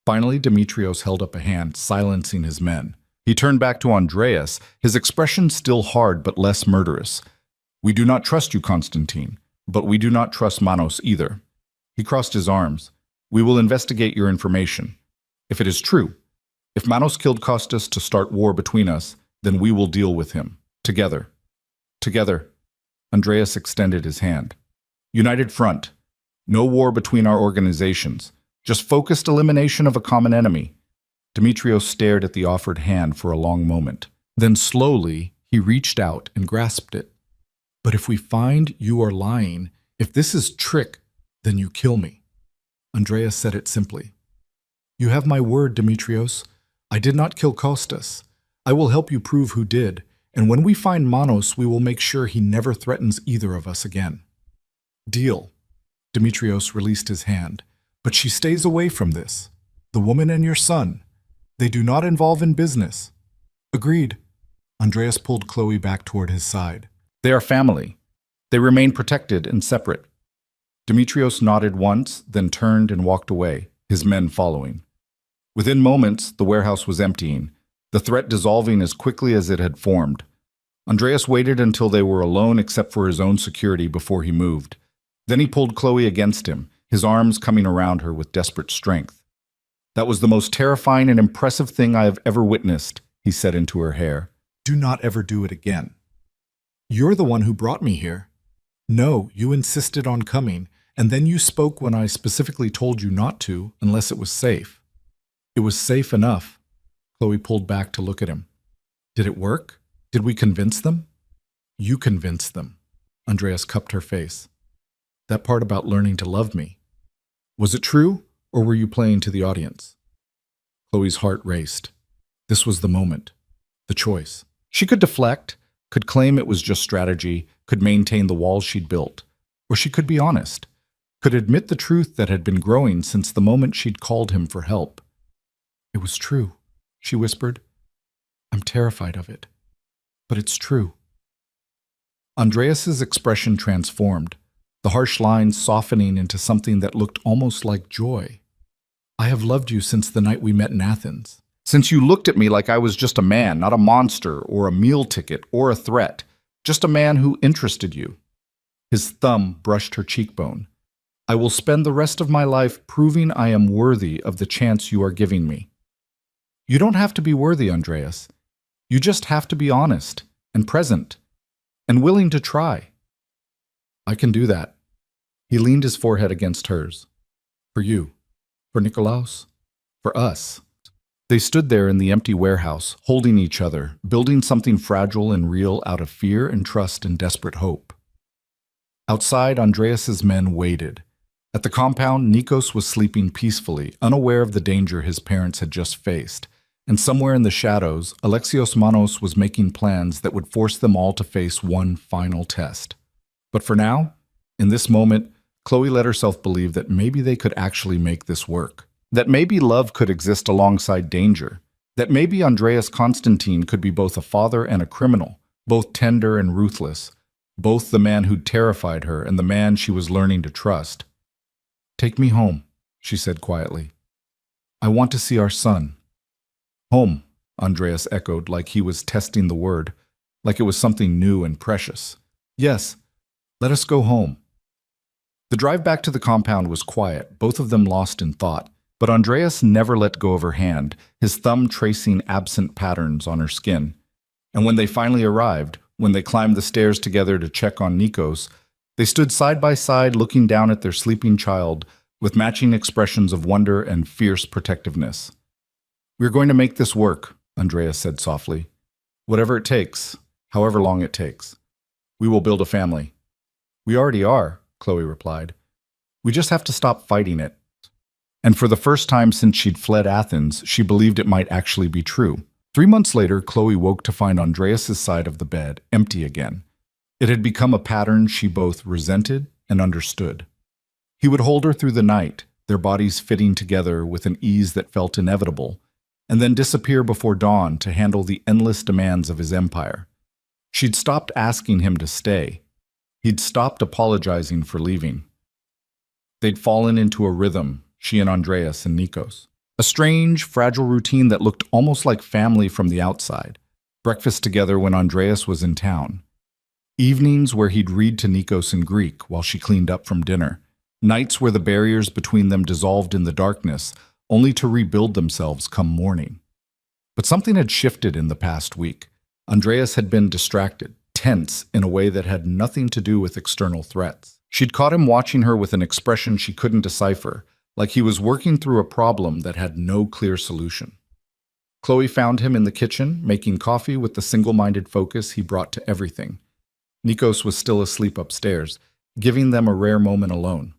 Finally, Demetrios held up a hand, silencing his men. He turned back to Andreas, his expression still hard but less murderous. We do not trust you, Constantine, but we do not trust Manos either. He crossed his arms. We will investigate your information. If it is true, if Manos killed Kostas to start war between us, then we will deal with him. Together. Together. Andreas extended his hand. United front. No war between our organizations. Just focused elimination of a common enemy. Demetrios stared at the offered hand for a long moment. Then slowly, he reached out and grasped it. But if we find you are lying, if this is trick, then you kill me. Andreas said it simply. You have my word, Demetrios. I did not kill Kostas. I will help you prove who did, and when we find Manos, we will make sure he never threatens either of us again. Deal. Demetrios released his hand. But she stays away from this. The woman and your son. They do not involve in business. Agreed. Andreas pulled Chloe back toward his side. They are family. They remain protected and separate. Demetrios nodded once, then turned and walked away, his men following. Within moments, the warehouse was emptying, the threat dissolving as quickly as it had formed. Andreas waited until they were alone except for his own security before he moved. Then he pulled Chloe against him, his arms coming around her with desperate strength. That was the most terrifying and impressive thing I have ever witnessed, he said into her hair. Do not ever do it again. You're the one who brought me here. No, you insisted on coming, and then you spoke when I specifically told you not to, unless it was safe. It was safe enough. Chloe pulled back to look at him. Did it work? Did we convince them? You convinced them. Andreas cupped her face. That part about learning to love me. Was it true, or were you playing to the audience? Chloe's heart raced. This was the moment. The choice. She could deflect, could claim it was just strategy, could maintain the walls she'd built. Or she could be honest, could admit the truth that had been growing since the moment she'd called him for help. It was true, she whispered. I'm terrified of it, but it's true. Andreas's expression transformed. the harsh lines softening into something that looked almost like joy. I have loved you since the night we met in Athens. Since you looked at me like I was just a man, not a monster or a meal ticket or a threat, just a man who interested you. His thumb brushed her cheekbone. I will spend the rest of my life proving I am worthy of the chance you are giving me. You don't have to be worthy, Andreas. You just have to be honest and present and willing to try. I can do that. He leaned his forehead against hers. For you. For Nikolaos. For us. They stood there in the empty warehouse, holding each other, building something fragile and real out of fear and trust and desperate hope. Outside, Andreas's men waited. At the compound, Nikos was sleeping peacefully, unaware of the danger his parents had just faced. And somewhere in the shadows, Alexios Manos was making plans that would force them all to face one final test. But for now, in this moment, Chloe let herself believe that maybe they could actually make this work. That maybe love could exist alongside danger. That maybe Andreas Constantine could be both a father and a criminal, both tender and ruthless, both the man who'd terrified her and the man she was learning to trust. Take me home, she said quietly. I want to see our son. Home, Andreas echoed like he was testing the word, like it was something new and precious. Yes, let us go home. The drive back to the compound was quiet, both of them lost in thought, but Andreas never let go of her hand, his thumb tracing absent patterns on her skin. And when they finally arrived, when they climbed the stairs together to check on Nikos, they stood side by side looking down at their sleeping child with matching expressions of wonder and fierce protectiveness. We're going to make this work, Andreas said softly. Whatever it takes, however long it takes. We will build a family. We already are, Chloe replied. We just have to stop fighting it. And for the first time since she'd fled Athens, she believed it might actually be true. 3 months later, Chloe woke to find Andreas's side of the bed empty again. It had become a pattern she both resented and understood. He would hold her through the night, their bodies fitting together with an ease that felt inevitable, and then disappear before dawn to handle the endless demands of his empire. She'd stopped asking him to stay. He'd stopped apologizing for leaving. They'd fallen into a rhythm, she and Andreas and Nikos. A strange, fragile routine that looked almost like family from the outside. Breakfast together when Andreas was in town. Evenings where he'd read to Nikos in Greek while she cleaned up from dinner. Nights where the barriers between them dissolved in the darkness, only to rebuild themselves come morning. But something had shifted in the past week. Andreas had been distracted, tense in a way that had nothing to do with external threats. She'd caught him watching her with an expression she couldn't decipher, like he was working through a problem that had no clear solution. Chloe found him in the kitchen, making coffee with the single-minded focus he brought to everything. Nikos was still asleep upstairs, giving them a rare moment alone.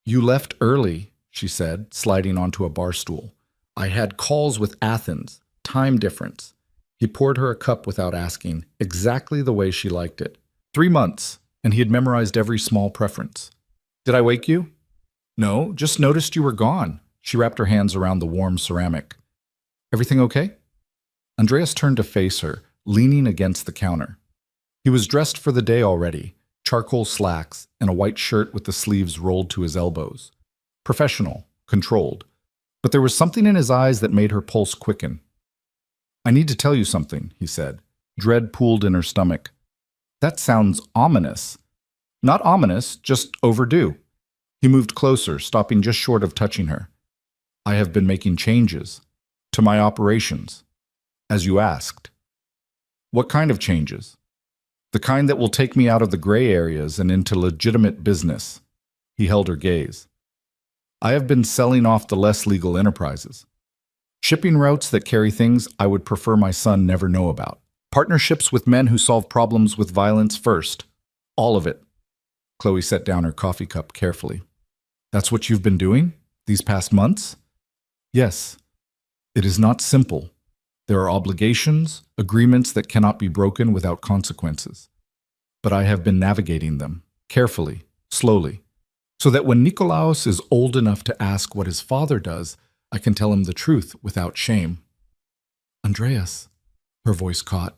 You left early, she said, sliding onto a bar stool. I had calls with Athens, time difference. He poured her a cup without asking, exactly the way she liked it. 3 months, and he had memorized every small preference. Did I wake you? No, just noticed you were gone. She wrapped her hands around the warm ceramic. Everything okay? Andreas turned to face her, leaning against the counter. He was dressed for the day already, charcoal slacks and a white shirt with the sleeves rolled to his elbows. Professional, controlled. But there was something in his eyes that made her pulse quicken. I need to tell you something, he said. Dread pooled in her stomach. That sounds ominous. Not ominous, just overdue. He moved closer, stopping just short of touching her. I have been making changes. To my operations. As you asked. What kind of changes? The kind that will take me out of the gray areas and into legitimate business. He held her gaze. I have been selling off the less legal enterprises. Shipping routes that carry things I would prefer my son never know about. Partnerships with men who solve problems with violence first. All of it. Chloe set down her coffee cup carefully. That's what you've been doing? These past months? Yes. It is not simple. There are obligations, agreements that cannot be broken without consequences. But I have been navigating them, carefully, slowly, so that when Nikolaos is old enough to ask what his father does, I can tell him the truth without shame. Andreas, her voice caught,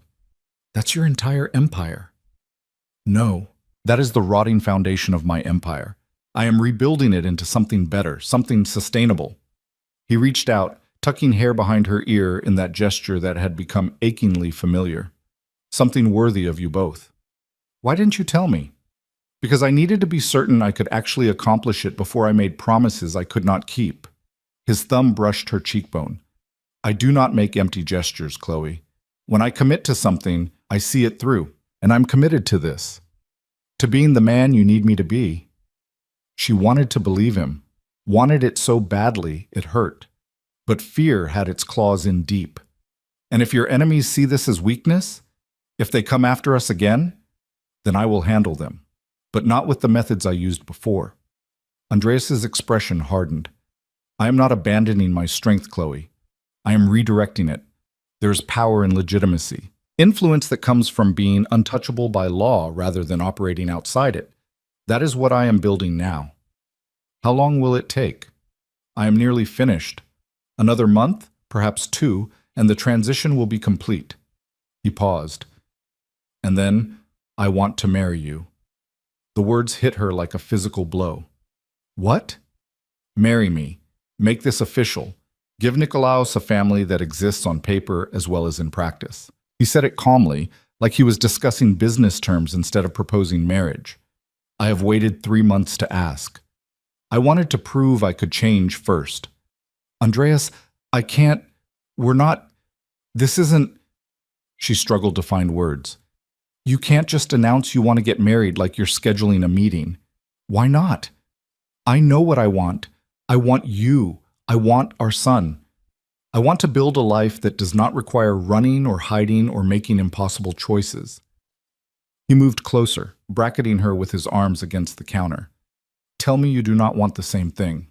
that's your entire empire. No, That is the rotting foundation of my empire. I am rebuilding it into something better, something sustainable. He reached out, tucking hair behind her ear in that gesture that had become achingly familiar. Something worthy of you both. Why didn't you tell me? Because I needed to be certain I could actually accomplish it before I made promises I could not keep. His thumb brushed her cheekbone. I do not make empty gestures, Chloe. When I commit to something, I see it through, and I'm committed to this. To being the man you need me to be. She wanted to believe him, wanted it so badly it hurt. But fear had its claws in deep. And if your enemies see this as weakness, if they come after us again, then I will handle them, but not with the methods I used before. Andreas's expression hardened. I am not abandoning my strength, Chloe. I am redirecting it. There is power in legitimacy, influence that comes from being untouchable by law rather than operating outside it. That is what I am building now. How long will it take? I am nearly finished. Another month, perhaps 2, and the transition will be complete. He paused. And then, I want to marry you. The words hit her like a physical blow. What? Marry me. Make this official. Give Nikolaos a family that exists on paper as well as in practice. He said it calmly, like he was discussing business terms instead of proposing marriage. I have waited 3 months to ask. I wanted to prove I could change first. Andreas, I can't. We're not. This isn't. She struggled to find words. You can't just announce you want to get married like you're scheduling a meeting. Why not? I know what I want. I want you. I want our son. I want to build a life that does not require running or hiding or making impossible choices. He moved closer, bracketing her with his arms against the counter. Tell me you do not want the same thing.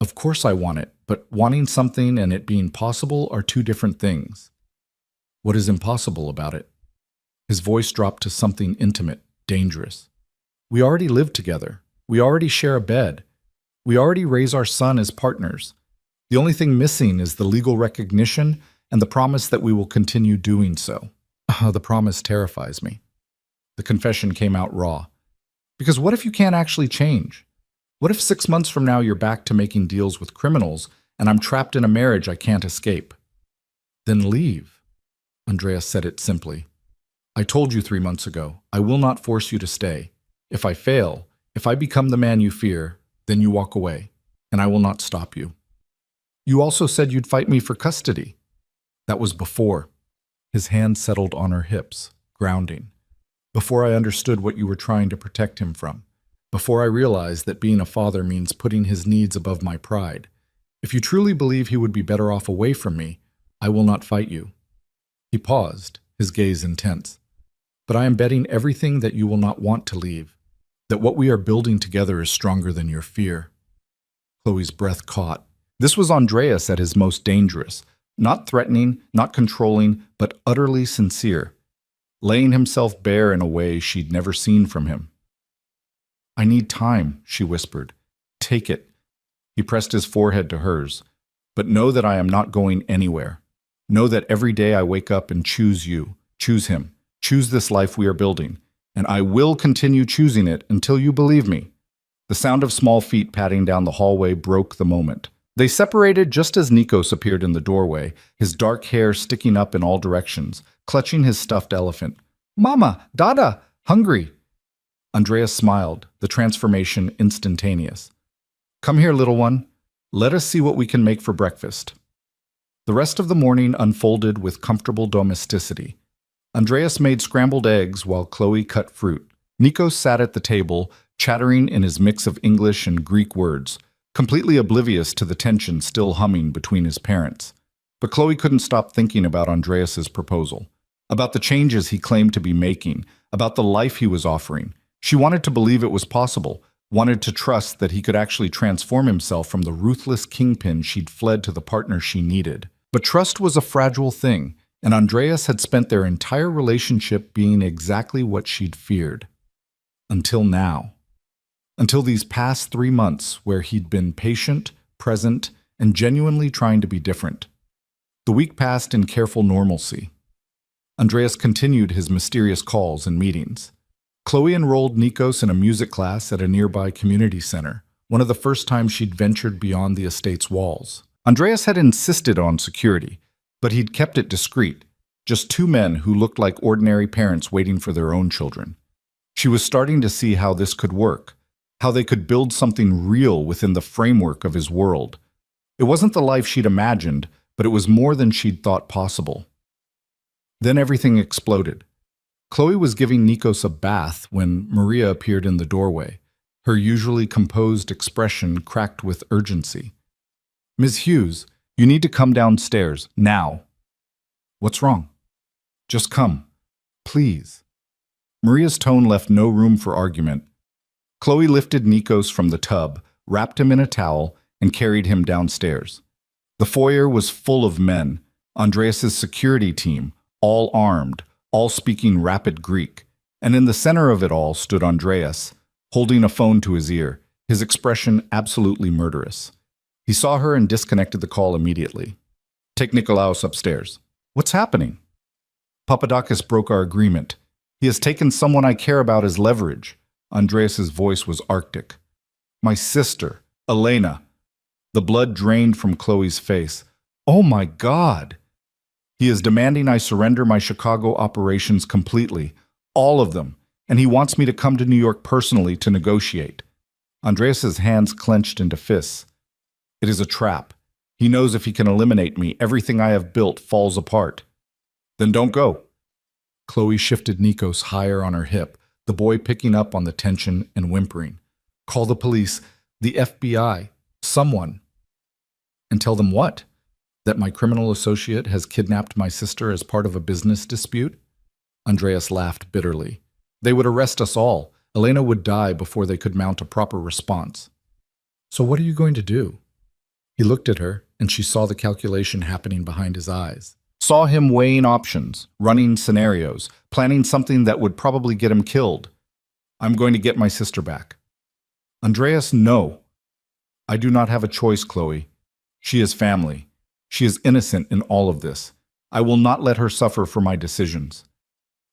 Of course I want it, but wanting something and it being possible are two different things. What is impossible about it? His voice dropped to something intimate, dangerous. We already live together. We already share a bed. We already raise our son as partners. The only thing missing is the legal recognition and the promise that we will continue doing so. The promise terrifies me. The confession came out raw. Because what if you can't actually change? What if 6 months from now you're back to making deals with criminals and I'm trapped in a marriage I can't escape? Then leave. Andreas said it simply. I told you 3 months ago, I will not force you to stay. If I fail, if I become the man you fear, then you walk away, and I will not stop you. You also said you'd fight me for custody. That was before. His hand settled on her hips, grounding. Before I understood what you were trying to protect him from. Before I realized that being a father means putting his needs above my pride. If you truly believe he would be better off away from me, I will not fight you. He paused, his gaze intense. But I am betting everything that you will not want to leave, that what we are building together is stronger than your fear. Chloe's breath caught. This was Andreas at his most dangerous, not threatening, not controlling, but utterly sincere, laying himself bare in a way she'd never seen from him. I need time, she whispered. Take it. He pressed his forehead to hers. But know that I am not going anywhere. Know that every day I wake up and choose you, choose him, choose this life we are building, and I will continue choosing it until you believe me. The sound of small feet padding down the hallway broke the moment. They separated just as Nikos appeared in the doorway, his dark hair sticking up in all directions, clutching his stuffed elephant. Mama, Dada, hungry. Andreas smiled, the transformation instantaneous. Come here, little one. Let us see what we can make for breakfast. The rest of the morning unfolded with comfortable domesticity. Andreas made scrambled eggs while Chloe cut fruit. Nikos sat at the table, chattering in his mix of English and Greek words, completely oblivious to the tension still humming between his parents. But Chloe couldn't stop thinking about Andreas's proposal, about the changes he claimed to be making, about the life he was offering. She wanted to believe it was possible, wanted to trust that he could actually transform himself from the ruthless kingpin she'd fled to the partner she needed. But trust was a fragile thing, and Andreas had spent their entire relationship being exactly what she'd feared. Until now. Until these past 3 months where he'd been patient, present, and genuinely trying to be different. The week passed in careful normalcy. Andreas continued his mysterious calls and meetings. Chloe enrolled Nikos in a music class at a nearby community center, one of the first times she'd ventured beyond the estate's walls. Andreas had insisted on security, but he'd kept it discreet, just two men who looked like ordinary parents waiting for their own children. She was starting to see how this could work, how they could build something real within the framework of his world. It wasn't the life she'd imagined, but it was more than she'd thought possible. Then everything exploded. Chloe was giving Nikos a bath when Maria appeared in the doorway, her usually composed expression cracked with urgency. "Ms. Hughes, you need to come downstairs, now." "What's wrong?" "Just come. Please." Maria's tone left no room for argument. Chloe lifted Nikos from the tub, wrapped him in a towel, and carried him downstairs. The foyer was full of men, Andreas's security team, all armed, all speaking rapid Greek, and in the center of it all stood Andreas, holding a phone to his ear, his expression absolutely murderous. He saw her and disconnected the call immediately. "Take Nikolaos upstairs." "What's happening?" "Papadakis broke our agreement. He has taken someone I care about as leverage." Andreas's voice was arctic. "My sister, Elena." The blood drained from Chloe's face. "Oh my God!" "He is demanding I surrender my Chicago operations completely, all of them, and he wants me to come to New York personally to negotiate." Andreas's hands clenched into fists. "It is a trap. He knows if he can eliminate me, everything I have built falls apart." "Then don't go." Chloe shifted Nikos higher on her hip, the boy picking up on the tension and whimpering. "Call the police, the FBI, someone." "And tell them what? That my criminal associate has kidnapped my sister as part of a business dispute?" Andreas laughed bitterly. "They would arrest us all. Elena would die before they could mount a proper response." "So what are you going to do?" He looked at her, and she saw the calculation happening behind his eyes. Saw him weighing options, running scenarios, planning something that would probably get him killed. "I'm going to get my sister back." "Andreas, no." "I do not have a choice, Chloe. She is family. She is innocent in all of this. I will not let her suffer for my decisions."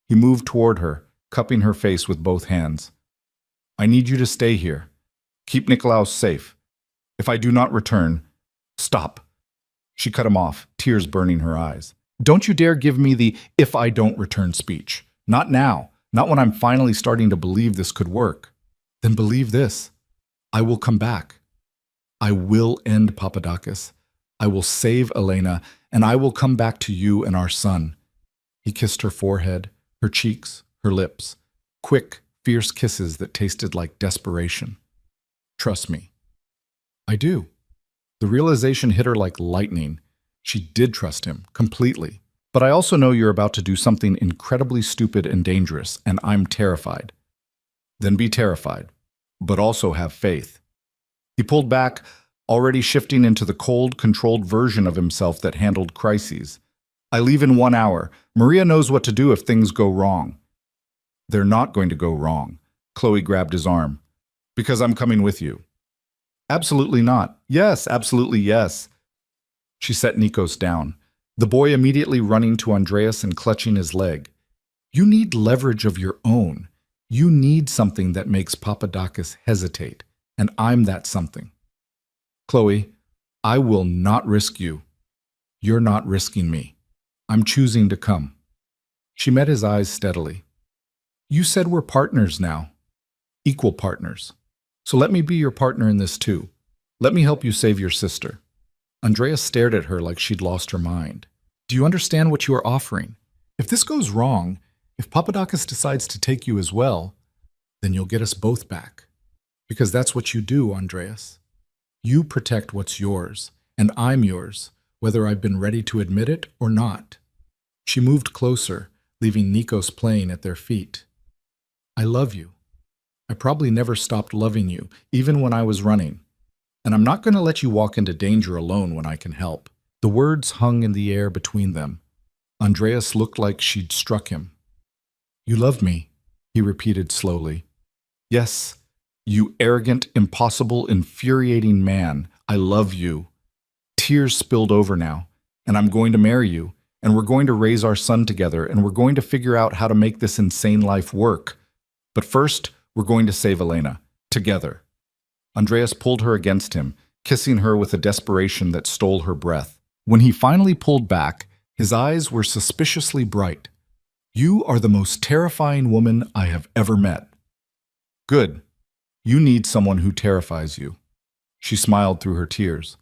He moved toward her, cupping her face with both hands. "I need you to stay here. Keep Nikolaos safe. If I do not return, stop." She cut him off, tears burning her eyes. "Don't you dare give me the 'if I don't return' speech. Not now. Not when I'm finally starting to believe this could work." "Then believe this. I will come back. I will end Papadakis. I will save Elena, and I will come back to you and our son." He kissed her forehead, her cheeks, her lips. Quick, fierce kisses that tasted like desperation. "Trust me." "I do." The realization hit her like lightning. She did trust him, completely. "But I also know you're about to do something incredibly stupid and dangerous, and I'm terrified." "Then be terrified, but also have faith." He pulled back, already shifting into the cold, controlled version of himself that handled crises. "I leave in 1 hour. Maria knows what to do if things go wrong." "They're not going to go wrong." Chloe grabbed his arm. "Because I'm coming with you." "Absolutely not." "Yes, absolutely yes." She set Nikos down, the boy immediately running to Andreas and clutching his leg. "You need leverage of your own. You need something that makes Papadakis hesitate, and I'm that something." "Chloe, I will not risk you. You're not risking me. I'm choosing to come." She met his eyes steadily. "You said we're partners now. Equal partners. So let me be your partner in this too. Let me help you save your sister." Andreas stared at her like she'd lost her mind. "Do you understand what you are offering? If this goes wrong, if Papadakis decides to take you as well, then you'll get us both back. Because that's what you do, Andreas. You protect what's yours, and I'm yours, whether I've been ready to admit it or not." She moved closer, leaving Nikos playing at their feet. "I love you. I probably never stopped loving you, even when I was running. And I'm not going to let you walk into danger alone when I can help." The words hung in the air between them. Andreas looked like she'd struck him. "You love me," he repeated slowly. "Yes, you arrogant, impossible, infuriating man. I love you." Tears spilled over now. "And I'm going to marry you, and we're going to raise our son together, and we're going to figure out how to make this insane life work. But first, we're going to save Elena. Together. Andreas pulled her against him, kissing her with a desperation that stole her breath. When he finally pulled back, his eyes were suspiciously bright. You are the most terrifying woman I have ever met. Good. You need someone who terrifies you. She smiled through her tears.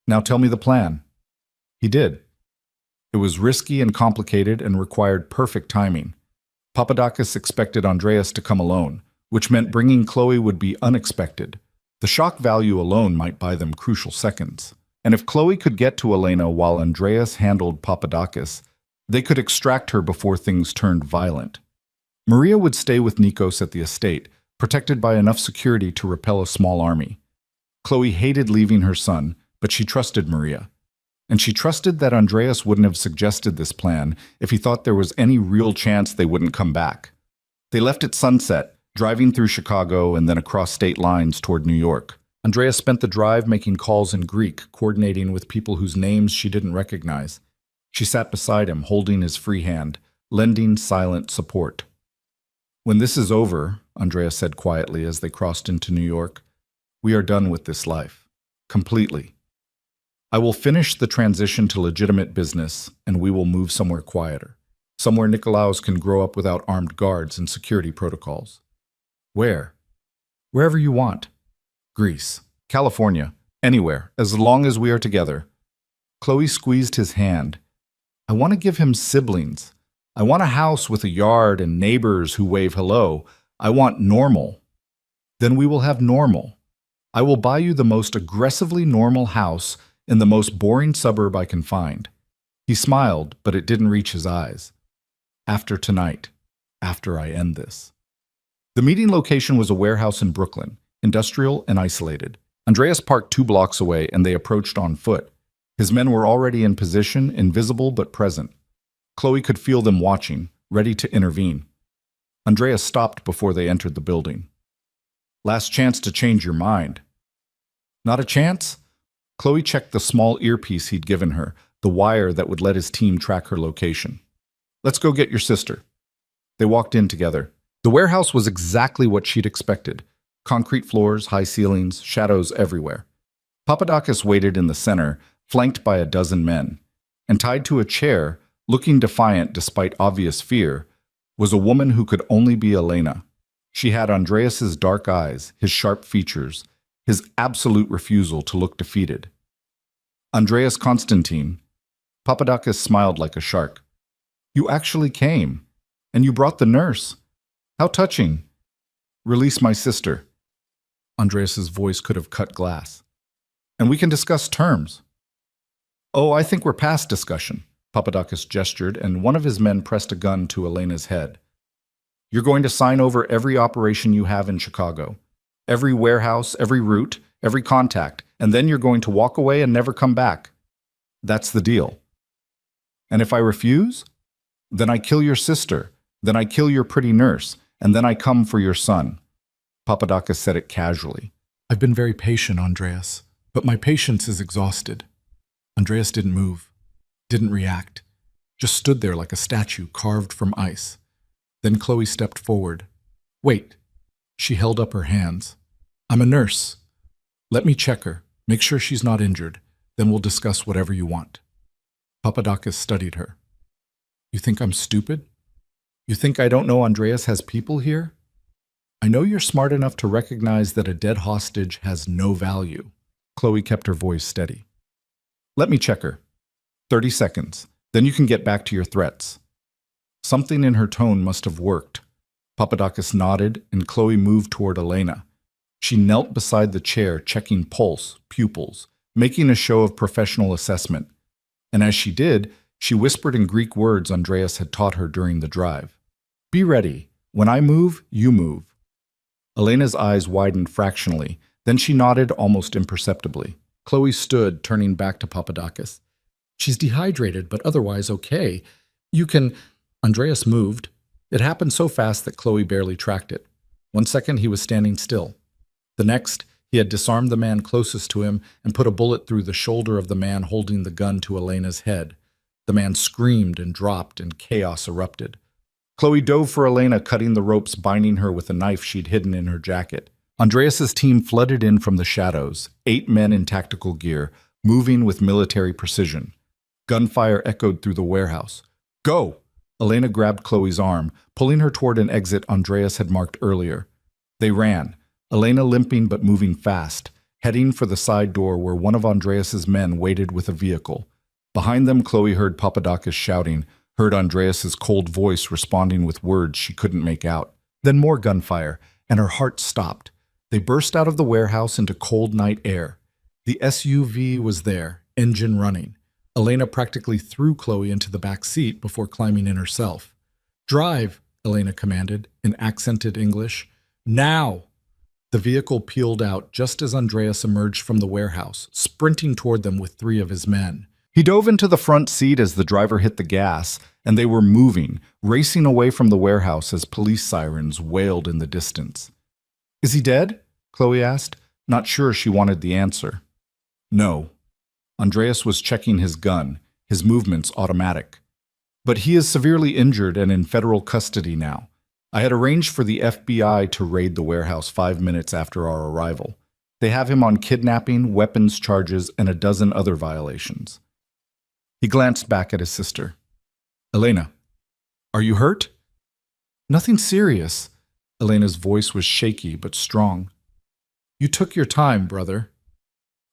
Now tell me the plan. He did. It was risky and complicated and required perfect timing. Papadakis expected Andreas to come alone, which meant bringing Chloe would be unexpected. The shock value alone might buy them crucial seconds. And if Chloe could get to Elena while Andreas handled Papadakis, they could extract her before things turned violent. Maria would stay with Nikos at the estate, protected by enough security to repel a small army. Chloe hated leaving her son, but she trusted Maria. And she trusted that Andreas wouldn't have suggested this plan if he thought there was any real chance they wouldn't come back. They left at sunset, driving through Chicago and then across state lines toward New York. Andreas spent the drive making calls in Greek, coordinating with people whose names she didn't recognize. She sat beside him, holding his free hand, lending silent support. When this is over, Andreas said quietly as they crossed into New York, we are done with this life. Completely. I will finish the transition to legitimate business, and we will move somewhere quieter. Somewhere Nikolaos can grow up without armed guards and security protocols. Where? Wherever you want. Greece, California, anywhere, as long as we are together. Chloe squeezed his hand. I want to give him siblings. I want a house with a yard and neighbors who wave hello. I want normal. Then we will have normal. I will buy you the most aggressively normal house in the most boring suburb I can find. He smiled, but it didn't reach his eyes. After tonight, after I end this. The meeting location was a warehouse in Brooklyn, industrial and isolated. Andreas parked 2 blocks away and they approached on foot. His men were already in position, invisible but present. Chloe could feel them watching, ready to intervene. Andreas stopped before they entered the building. Last chance to change your mind. Not a chance? Chloe checked the small earpiece he'd given her, the wire that would let his team track her location. Let's go get your sister. They walked in together. The warehouse was exactly what she'd expected. Concrete floors, high ceilings, shadows everywhere. Papadakis waited in the center, flanked by a dozen men. And tied to a chair, looking defiant despite obvious fear, was a woman who could only be Elena. She had Andreas's dark eyes, his sharp features, his absolute refusal to look defeated. Andreas Constantine. Papadakis smiled like a shark. You actually came, and you brought the nurse. How touching. Release my sister. Andreas's voice could have cut glass. And we can discuss terms. Oh, I think we're past discussion. Papadakis gestured, and one of his men pressed a gun to Elena's head. You're going to sign over every operation you have in Chicago. Every warehouse, every route, every contact, and then you're going to walk away and never come back. That's the deal. And if I refuse? Then I kill your sister, then I kill your pretty nurse, and then I come for your son. Papadakis said it casually. I've been very patient, Andreas, but my patience is exhausted. Andreas didn't move, didn't react, just stood there like a statue carved from ice. Then Chloe stepped forward. Wait. She held up her hands. I'm a nurse. Let me check her, make sure she's not injured, then we'll discuss whatever you want. Papadakis studied her. You think I'm stupid? You think I don't know Andreas has people here? I know you're smart enough to recognize that a dead hostage has no value. Chloe kept her voice steady. Let me check her. 30 seconds. Then you can get back to your threats. Something in her tone must have worked. Papadakis nodded, and Chloe moved toward Elena. She knelt beside the chair, checking pulse, pupils, making a show of professional assessment. And as she did, she whispered in Greek words Andreas had taught her during the drive. Be ready. When I move, you move. Elena's eyes widened fractionally, then she nodded almost imperceptibly. Chloe stood, turning back to Papadakis. She's dehydrated, but otherwise okay. You can... Andreas moved. It happened so fast that Chloe barely tracked it. 1 second, he was standing still. The next, he had disarmed the man closest to him and put a bullet through the shoulder of the man holding the gun to Elena's head. The man screamed and dropped, and chaos erupted. Chloe dove for Elena, cutting the ropes binding her with a knife she'd hidden in her jacket. Andreas's team flooded in from the shadows, 8 men in tactical gear, moving with military precision. Gunfire echoed through the warehouse. Go! Elena grabbed Chloe's arm, pulling her toward an exit Andreas had marked earlier. They ran, Elena limping but moving fast, heading for the side door where one of Andreas's men waited with a vehicle. Behind them, Chloe heard Papadakis shouting, heard Andreas's cold voice responding with words she couldn't make out. Then more gunfire, and her heart stopped. They burst out of the warehouse into cold night air. The SUV was there, engine running. Elena practically threw Chloe into the back seat before climbing in herself. Drive, Elena commanded, in accented English. Now! The vehicle peeled out just as Andreas emerged from the warehouse, sprinting toward them with 3 of his men. He dove into the front seat as the driver hit the gas, and they were moving, racing away from the warehouse as police sirens wailed in the distance. Is he dead? Chloe asked, not sure she wanted the answer. No. Andreas was checking his gun, his movements automatic. But he is severely injured and in federal custody now. I had arranged for the FBI to raid the warehouse 5 minutes after our arrival. They have him on kidnapping, weapons charges, and a dozen other violations. He glanced back at his sister. Elena, are you hurt? Nothing serious. Elena's voice was shaky but strong. You took your time, brother.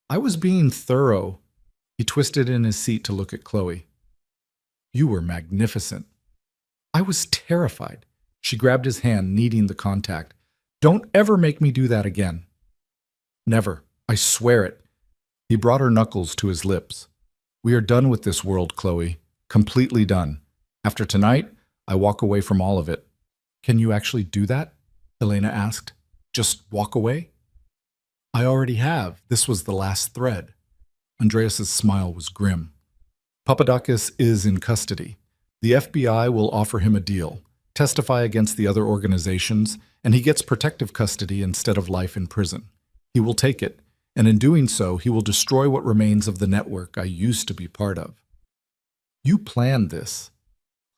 I was being thorough. He twisted in his seat to look at Chloe. You were magnificent. I was terrified. She grabbed his hand, needing the contact. Don't ever make me do that again. Never. I swear it. He brought her knuckles to his lips. We are done with this world, Chloe. Completely done. After tonight, I walk away from all of it. Can you actually do that? Elena asked. Just walk away? I already have. This was the last thread. Andreas's smile was grim. Papadakis is in custody. The FBI will offer him a deal, testify against the other organizations, and he gets protective custody instead of life in prison. He will take it, and in doing so, he will destroy what remains of the network I used to be part of. You planned this.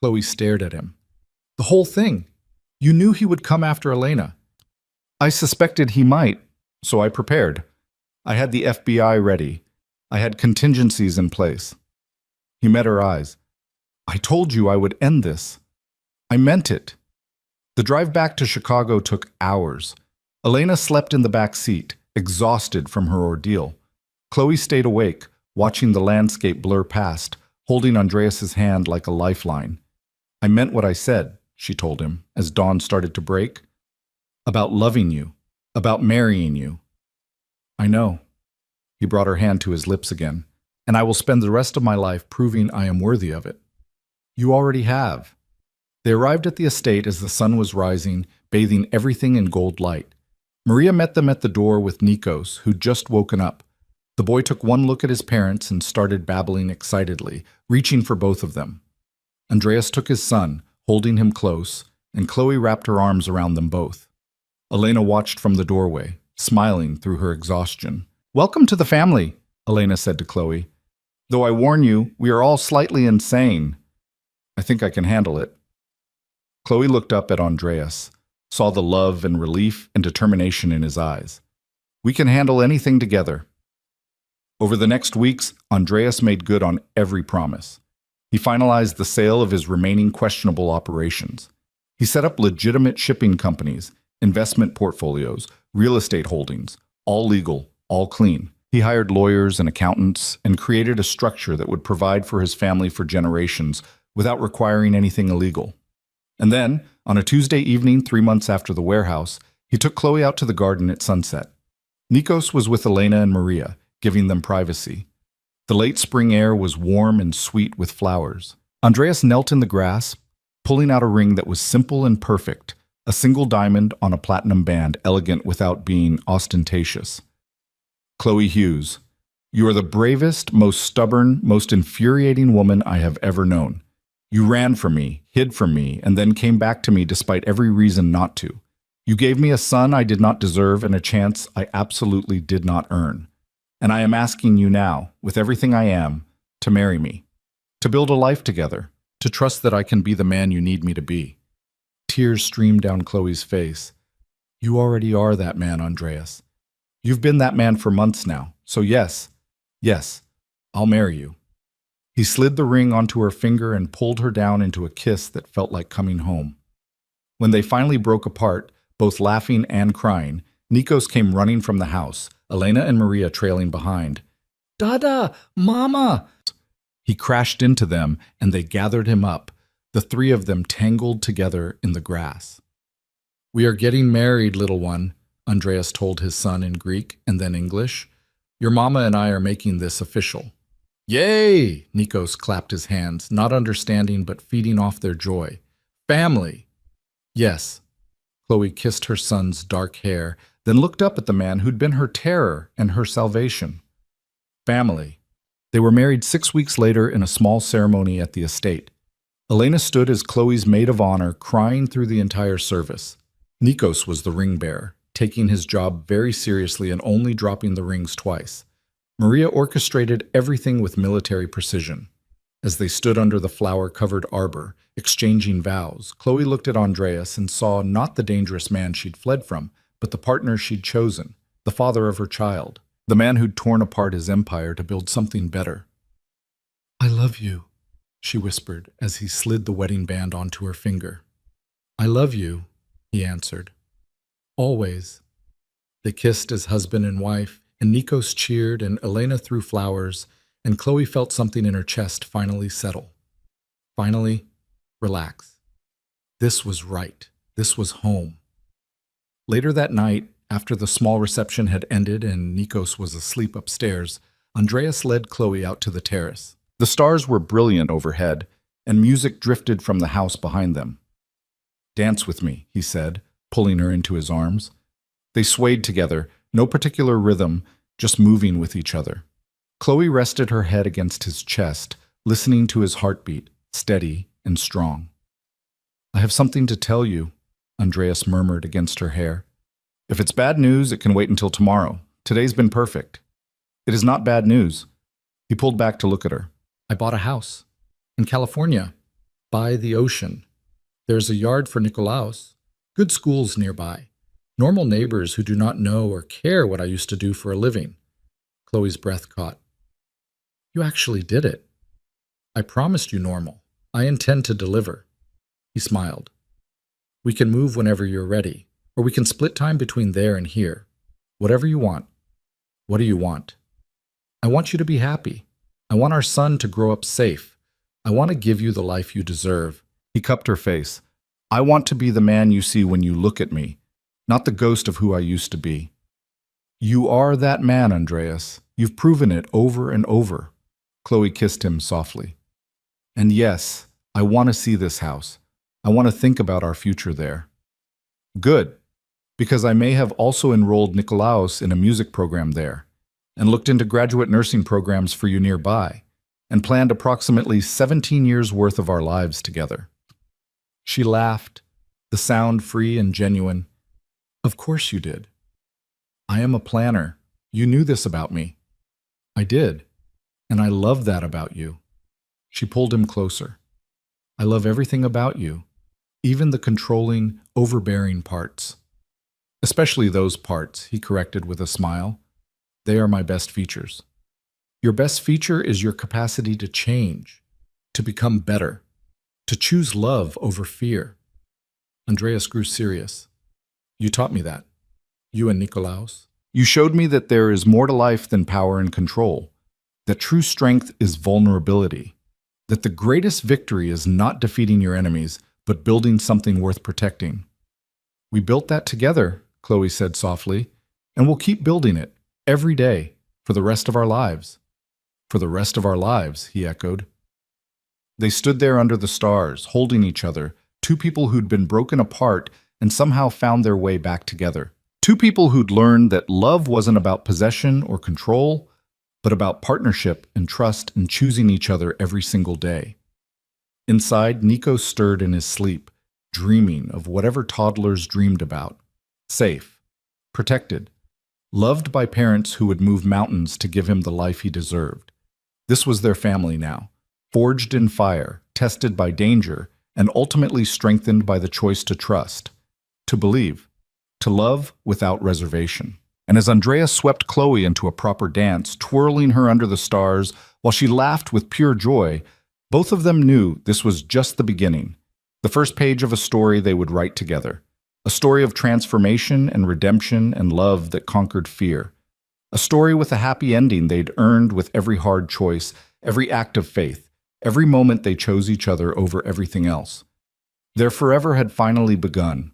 Chloe stared at him. The whole thing. You knew he would come after Elena. I suspected he might, so I prepared. I had the FBI ready. I had contingencies in place. He met her eyes. I told you I would end this. I meant it. The drive back to Chicago took hours. Elena slept in the back seat, exhausted from her ordeal. Chloe stayed awake, watching the landscape blur past, holding Andreas's hand like a lifeline. I meant what I said, she told him, as dawn started to break. About loving you, about marrying you. I know. He brought her hand to his lips again, and I will spend the rest of my life proving I am worthy of it. You already have. They arrived at the estate as the sun was rising, bathing everything in gold light. Maria met them at the door with Nikos, who'd just woken up. The boy took one look at his parents and started babbling excitedly, reaching for both of them. Andreas took his son, holding him close, and Chloe wrapped her arms around them both. Elena watched from the doorway, smiling through her exhaustion. Welcome to the family, Elena said to Chloe. Though I warn you, we are all slightly insane. I think I can handle it. Chloe looked up at Andreas, saw the love and relief and determination in his eyes. We can handle anything together. Over the next weeks, Andreas made good on every promise. He finalized the sale of his remaining questionable operations. He set up legitimate shipping companies, investment portfolios, real estate holdings, all legal, all clean. He hired lawyers and accountants and created a structure that would provide for his family for generations without requiring anything illegal. And then, on a Tuesday evening 3 months after the warehouse, he took Chloe out to the garden at sunset. Nikos was with Elena and Maria, giving them privacy. The late spring air was warm and sweet with flowers. Andreas knelt in the grass, pulling out a ring that was simple and perfect, a single diamond on a platinum band, elegant without being ostentatious. Chloe Hughes, you are the bravest, most stubborn, most infuriating woman I have ever known. You ran from me, hid from me, and then came back to me despite every reason not to. You gave me a son I did not deserve and a chance I absolutely did not earn. And I am asking you now, with everything I am, to marry me, to build a life together, to trust that I can be the man you need me to be. Tears streamed down Chloe's face. You already are that man, Andreas. You've been that man for months now, so yes, I'll marry you. He slid the ring onto her finger and pulled her down into a kiss that felt like coming home. When they finally broke apart, both laughing and crying, Nikos came running from the house, Elena and Maria trailing behind. Dada! Mama! He crashed into them, and they gathered him up, the three of them tangled together in the grass. We are getting married, little one, Andreas told his son in Greek and then English. Your mama and I are making this official. Yay! Nikos clapped his hands, not understanding but feeding off their joy. Family! Yes. Chloe kissed her son's dark hair, then looked up at the man who'd been her terror and her salvation. Family. They were married 6 weeks later in a small ceremony at the estate. Elena stood as Chloe's maid of honor, crying through the entire service. Nikos was the ring bearer, taking his job very seriously and only dropping the rings twice. Maria orchestrated everything with military precision. As they stood under the flower-covered arbor, exchanging vows, Chloe looked at Andreas and saw not the dangerous man she'd fled from, but the partner she'd chosen, the father of her child, the man who'd torn apart his empire to build something better. I love you, she whispered as he slid the wedding band onto her finger. I love you, he answered. Always. They kissed as husband and wife, and Nikos cheered and Elena threw flowers, and Chloe felt something in her chest finally settle. Finally, relax. This was right. This was home. Later that night, after the small reception had ended and Nikos was asleep upstairs, Andreas led Chloe out to the terrace. The stars were brilliant overhead, and music drifted from the house behind them. Dance with me, he said, pulling her into his arms. They swayed together, no particular rhythm, just moving with each other. Chloe rested her head against his chest, listening to his heartbeat, steady and strong. I have something to tell you, Andreas murmured against her hair. If it's bad news, it can wait until tomorrow. Today's been perfect. It is not bad news. He pulled back to look at her. I bought a house. In California. By the ocean. There's a yard for Nikolaos. Good schools nearby. Normal neighbors who do not know or care what I used to do for a living. Chloe's breath caught. You actually did it. I promised you normal. I intend to deliver. He smiled. We can move whenever you're ready, or we can split time between there and here. Whatever you want. What do you want? I want you to be happy. I want our son to grow up safe. I want to give you the life you deserve. He cupped her face. I want to be the man you see when you look at me, not the ghost of who I used to be. You are that man, Andreas. You've proven it over and over. Chloe kissed him softly. And yes, I want to see this house. I want to think about our future there. Good, because I may have also enrolled Nikolaos in a music program there, and looked into graduate nursing programs for you nearby, and planned approximately 17 years' worth of our lives together. She laughed, the sound free and genuine. Of course you did. I am a planner. You knew this about me. I did, and I love that about you. She pulled him closer. I love everything about you, even the controlling, overbearing parts. Especially those parts, he corrected with a smile. They are my best features. Your best feature is your capacity to change, to become better, to choose love over fear. Andreas grew serious. You taught me that. You and Nikolaos. You showed me that there is more to life than power and control, that true strength is vulnerability, that the greatest victory is not defeating your enemies, but building something worth protecting. We built that together, Chloe said softly, and we'll keep building it, every day, for the rest of our lives. For the rest of our lives, he echoed. They stood there under the stars, holding each other, two people who'd been broken apart and somehow found their way back together. Two people who'd learned that love wasn't about possession or control, but about partnership and trust and choosing each other every single day. Inside, Nikos stirred in his sleep, dreaming of whatever toddlers dreamed about. Safe, protected, loved by parents who would move mountains to give him the life he deserved. This was their family now, forged in fire, tested by danger, and ultimately strengthened by the choice to trust, to believe, to love without reservation. And as Andrea swept Chloe into a proper dance, twirling her under the stars while she laughed with pure joy, both of them knew this was just the beginning, the first page of a story they would write together, a story of transformation and redemption and love that conquered fear, a story with a happy ending they'd earned with every hard choice, every act of faith, every moment they chose each other over everything else. Their forever had finally begun,